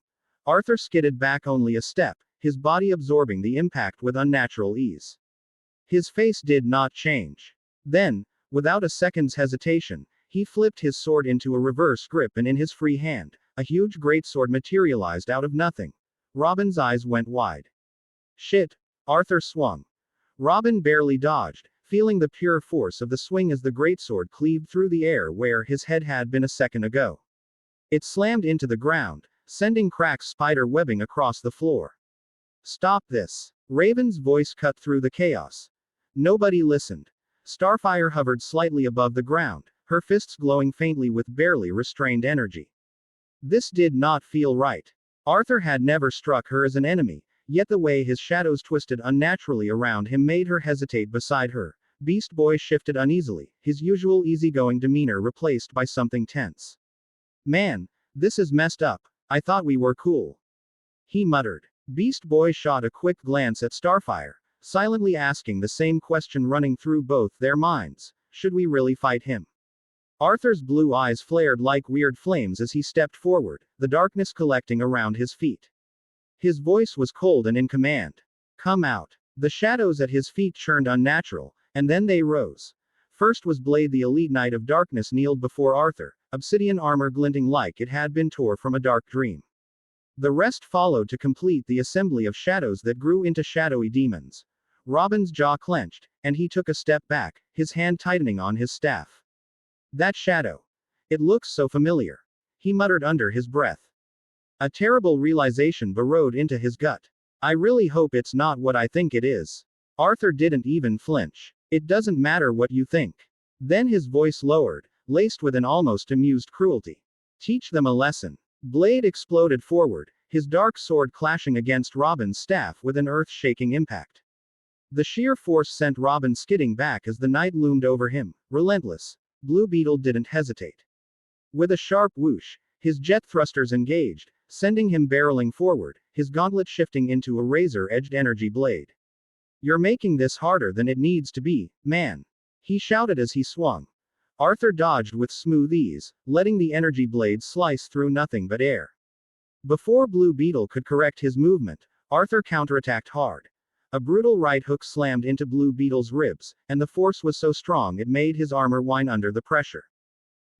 Arthur skidded back only a step, his body absorbing the impact with unnatural ease. His face did not change. Then, without a second's hesitation, he flipped his sword into a reverse grip and in his free hand, a huge greatsword materialized out of nothing. Robin's eyes went wide. Shit! Arthur swung. Robin barely dodged, feeling the pure force of the swing as the greatsword cleaved through the air where his head had been a second ago. It slammed into the ground, sending cracks spider webbing across the floor. Stop this. Raven's voice cut through the chaos. Nobody listened. Starfire hovered slightly above the ground, her fists glowing faintly with barely restrained energy. This did not feel right. Arthur had never struck her as an enemy, yet the way his shadows twisted unnaturally around him made her hesitate beside her. Beast Boy shifted uneasily, his usual easygoing demeanor replaced by something tense. Man, this is messed up. I thought we were cool. He muttered. Beast Boy shot a quick glance at Starfire, silently asking the same question running through both their minds. Should we really fight him? Arthur's blue eyes flared like weird flames as he stepped forward, the darkness collecting around his feet. His voice was cold and in command. Come out. The shadows at his feet churned unnatural, and then they rose. First was Blade, the elite knight of darkness, kneeled before Arthur, obsidian armor glinting like it had been tore from a dark dream. The rest followed to complete the assembly of shadows that grew into shadowy demons. Robin's jaw clenched, and he took a step back, his hand tightening on his staff. That shadow. It looks so familiar. He muttered under his breath. A terrible realization burrowed into his gut. I really hope it's not what I think it is. Arthur didn't even flinch. It doesn't matter what you think. Then his voice lowered, laced with an almost amused cruelty. Teach them a lesson. Blade exploded forward, his dark sword clashing against Robin's staff with an earth-shaking impact. The sheer force sent Robin skidding back as the knight loomed over him, relentless. Blue Beetle didn't hesitate. With a sharp whoosh, his jet thrusters engaged, sending him barreling forward, his gauntlet shifting into a razor-edged energy blade. "You're making this harder than it needs to be, man," he shouted as he swung. Arthur dodged with smooth ease, letting the energy blade slice through nothing but air. Before Blue Beetle could correct his movement, Arthur counterattacked hard. A brutal right hook slammed into Blue Beetle's ribs, and the force was so strong it made his armor whine under the pressure.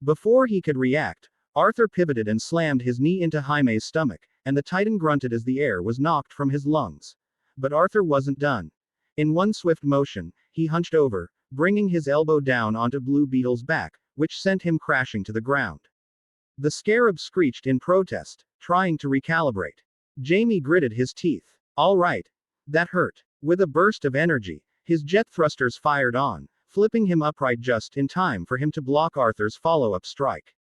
Before he could react, Arthur pivoted and slammed his knee into Jaime's stomach, and the Titan grunted as the air was knocked from his lungs. But Arthur wasn't done. In one swift motion, he hunched over, bringing his elbow down onto Blue Beetle's back, which sent him crashing to the ground. The scarab screeched in protest, trying to recalibrate. Jaime gritted his teeth. "All right. That hurt." With a burst of energy, his jet thrusters fired on, flipping him upright just in time for him to block Arthur's follow-up strike.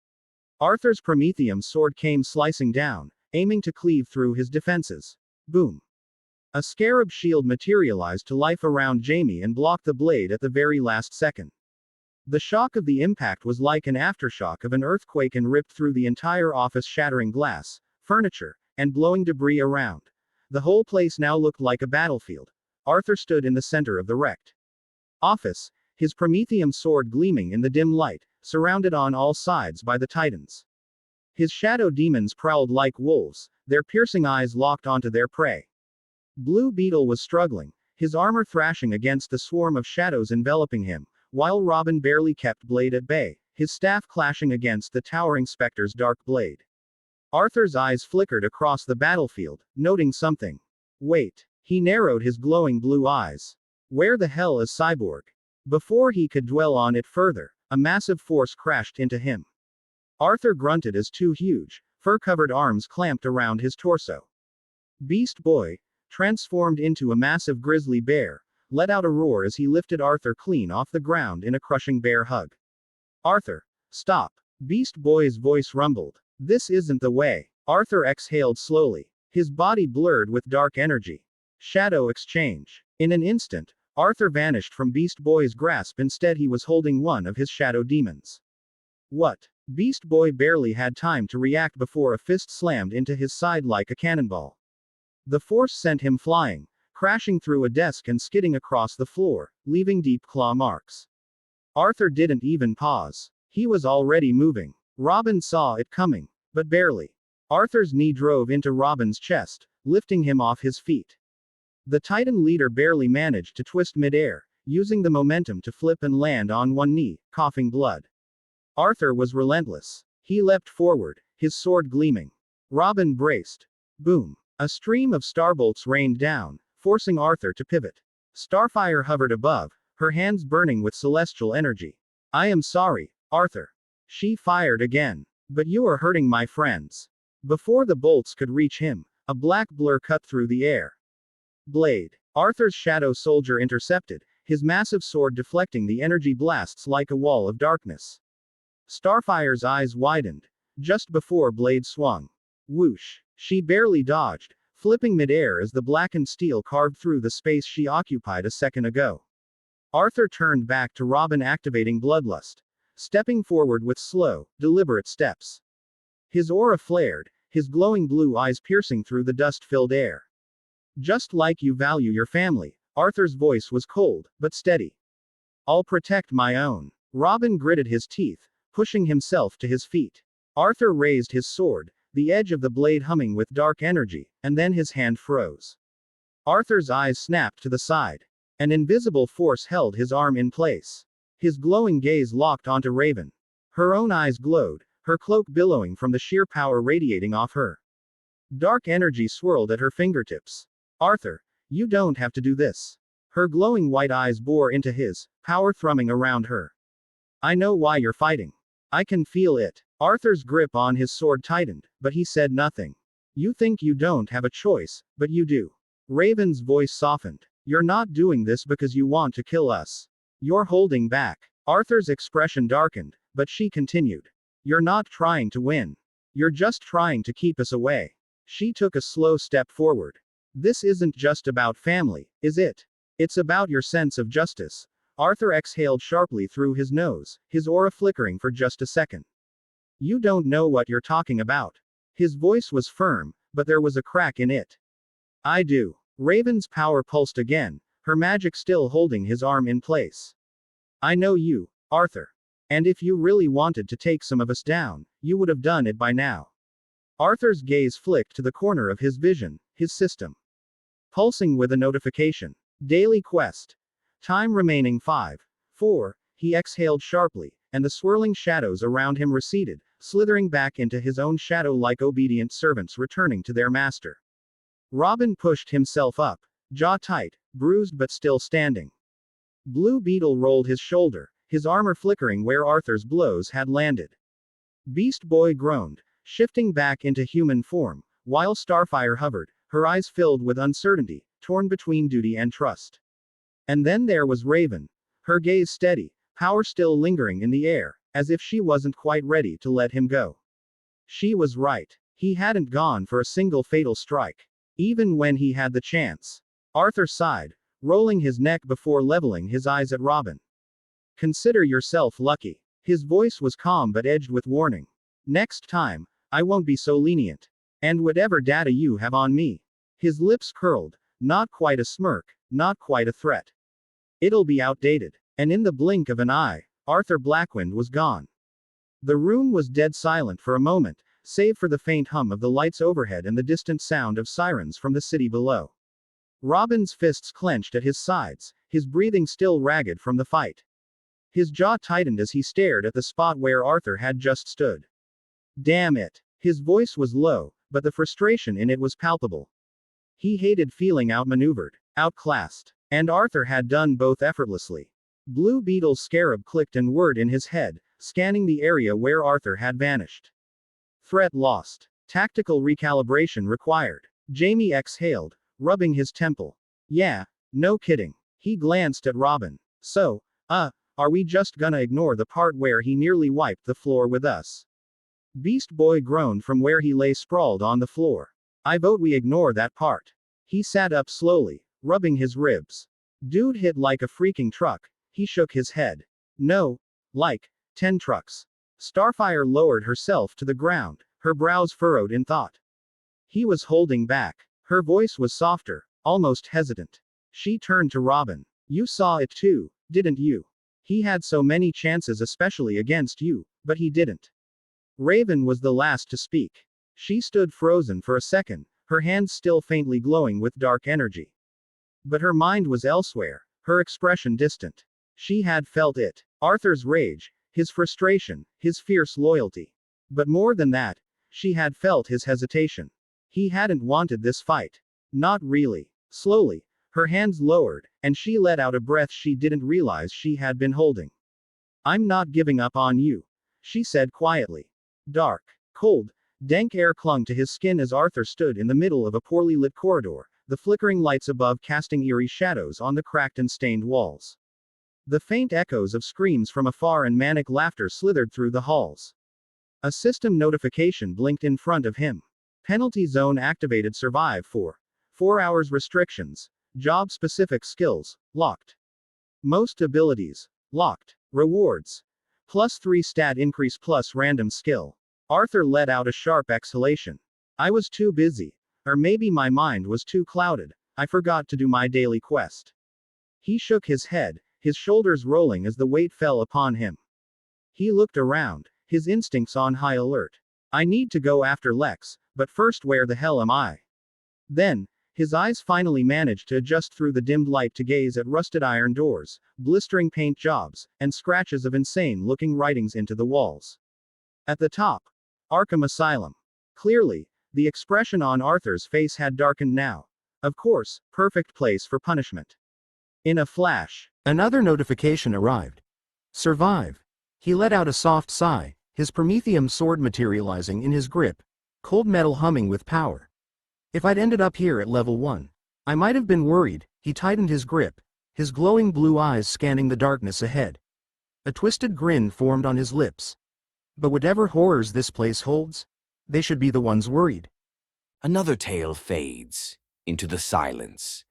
Arthur's Prometheum sword came slicing down, aiming to cleave through his defenses. Boom. A scarab shield materialized to life around Jaime and blocked the blade at the very last second. The shock of the impact was like an aftershock of an earthquake and ripped through the entire office, shattering glass, furniture, and blowing debris around. The whole place now looked like a battlefield. Arthur stood in the center of the wrecked office, his Prometheum sword gleaming in the dim light, surrounded on all sides by the Titans. His shadow demons prowled like wolves, their piercing eyes locked onto their prey. Blue Beetle was struggling, his armor thrashing against the swarm of shadows enveloping him, while Robin barely kept Blade at bay, his staff clashing against the towering specter's dark blade. Arthur's eyes flickered across the battlefield, noting something. "Wait." He narrowed his glowing blue eyes. "Where the hell is Cyborg?" Before he could dwell on it further, a massive force crashed into him. Arthur grunted as two huge, fur-covered arms clamped around his torso. Beast Boy, transformed into a massive grizzly bear, let out a roar as he lifted Arthur clean off the ground in a crushing bear hug. "Arthur, stop." Beast Boy's voice rumbled. "This isn't the way." Arthur exhaled slowly, his body blurred with dark energy. Shadow exchange. In an instant, Arthur vanished from Beast Boy's grasp. Instead, he was holding one of his shadow demons. "What?" Beast Boy barely had time to react before a fist slammed into his side like a cannonball. The force sent him flying, crashing through a desk and skidding across the floor, leaving deep claw marks. Arthur didn't even pause. He was already moving. Robin saw it coming, but barely. Arthur's knee drove into Robin's chest, lifting him off his feet. The Titan leader barely managed to twist midair, using the momentum to flip and land on one knee, coughing blood. Arthur was relentless. He leapt forward, his sword gleaming. Robin braced. Boom. A stream of starbolts rained down, forcing Arthur to pivot. Starfire hovered above, her hands burning with celestial energy. "I am sorry, Arthur." She fired again. "But you are hurting my friends." Before the bolts could reach him, a black blur cut through the air. Blade. Arthur's shadow soldier intercepted, his massive sword deflecting the energy blasts like a wall of darkness. Starfire's eyes widened, just before Blade swung. Whoosh. She barely dodged, flipping midair as the blackened steel carved through the space she occupied a second ago. Arthur turned back to Robin, activating Bloodlust, stepping forward with slow, deliberate steps. His aura flared, his glowing blue eyes piercing through the dust-filled air. "Just like you value your family." Arthur's voice was cold, but steady. "I'll protect my own." Robin gritted his teeth, pushing himself to his feet. Arthur raised his sword, the edge of the blade humming with dark energy, and then his hand froze. Arthur's eyes snapped to the side. An invisible force held his arm in place. His glowing gaze locked onto Raven. Her own eyes glowed, her cloak billowing from the sheer power radiating off her. Dark energy swirled at her fingertips. "Arthur, you don't have to do this." Her glowing white eyes bore into his, power thrumming around her. "I know why you're fighting. I can feel it." Arthur's grip on his sword tightened, but he said nothing. "You think you don't have a choice, but you do." Raven's voice softened. "You're not doing this because you want to kill us. You're holding back." Arthur's expression darkened, but she continued. "You're not trying to win. You're just trying to keep us away." She took a slow step forward. This isn't just about family, is it? It's about your sense of justice. Arthur exhaled sharply through his nose, his aura flickering for just a second. You don't know what you're talking about. His voice was firm, but there was a crack in it. I do. Raven's power pulsed again, her magic still holding his arm in place. I know you, Arthur. And if you really wanted to take some of us down, you would have done it by now. Arthur's gaze flicked to the corner of his vision, his system. Pulsing with a notification. Daily quest. Time remaining 5. 4. He exhaled sharply, and the swirling shadows around him receded, slithering back into his own shadow-like obedient servants returning to their master. Robin pushed himself up, jaw tight, bruised but still standing. Blue Beetle rolled his shoulder, his armor flickering where Arthur's blows had landed. Beast Boy groaned, shifting back into human form, while Starfire hovered, her eyes filled with uncertainty, torn between duty and trust. And then there was Raven, her gaze steady, power still lingering in the air, as if she wasn't quite ready to let him go. She was right. He hadn't gone for a single fatal strike. Even when he had the chance. Arthur sighed, rolling his neck before leveling his eyes at Robin. Consider yourself lucky. His voice was calm but edged with warning. Next time, I won't be so lenient. And whatever data you have on me. His lips curled, not quite a smirk, not quite a threat. It'll be outdated. And in the blink of an eye, Arthur Blackwynd was gone. The room was dead silent for a moment, save for the faint hum of the lights overhead and the distant sound of sirens from the city below. Robin's fists clenched at his sides, his breathing still ragged from the fight. His jaw tightened as he stared at the spot where Arthur had just stood. Damn it! His voice was low, but the frustration in it was palpable. He hated feeling outmaneuvered, outclassed. And Arthur had done both effortlessly. Blue Beetle's scarab clicked and whirred in his head, scanning the area where Arthur had vanished. Threat lost. Tactical recalibration required. Jamie exhaled, rubbing his temple. Yeah, no kidding. He glanced at Robin. So, are we just gonna ignore the part where he nearly wiped the floor with us? Beast Boy groaned from where he lay sprawled on the floor. I vote we ignore that part. He sat up slowly, rubbing his ribs. Dude hit like a freaking truck. He shook his head. No, like 10 trucks. Starfire lowered herself to the ground, her brows furrowed in thought. He was holding back. Her voice was softer, almost hesitant. She turned to Robin. You saw it too, didn't you? He had so many chances, especially against you, but he didn't. Raven was the last to speak. She stood frozen for a second, her hands still faintly glowing with dark energy. But her mind was elsewhere, her expression distant. She had felt it. Arthur's rage, his frustration, his fierce loyalty. But more than that, she had felt his hesitation. He hadn't wanted this fight. Not really. Slowly, her hands lowered, and she let out a breath she didn't realize she had been holding. I'm not giving up on you, she said quietly. Dark, cold, dank air clung to his skin as Arthur stood in the middle of a poorly lit corridor, the flickering lights above casting eerie shadows on the cracked and stained walls. The faint echoes of screams from afar and manic laughter slithered through the halls. A system notification blinked in front of him. Penalty zone activated. Survive for 4 hours. Restrictions. Job-specific skills, locked. Most abilities, locked. Rewards. +3 stat increase plus random skill. Arthur let out a sharp exhalation. I was too busy. Or maybe my mind was too clouded. I forgot to do my daily quest. He shook his head, his shoulders rolling as the weight fell upon him. He looked around, his instincts on high alert. I need to go after Lex, but first, where the hell am I? Then, his eyes finally managed to adjust through the dimmed light to gaze at rusted iron doors, blistering paint jobs, and scratches of insane-looking writings into the walls. At the top, Arkham Asylum. Clearly, the expression on Arthur's face had darkened now. Of course, perfect place for punishment. In a flash, another notification arrived. Survive. He let out a soft sigh, his Prometheum sword materializing in his grip, cold metal humming with power. If I'd ended up here at level 1, I might have been worried. He tightened his grip, his glowing blue eyes scanning the darkness ahead. A twisted grin formed on his lips. But whatever horrors this place holds, they should be the ones worried. Another tale fades into the silence.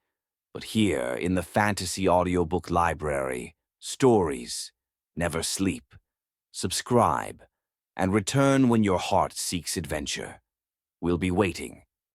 But here, in the fantasy audiobook library, stories never sleep. Subscribe and return when your heart seeks adventure. We'll be waiting.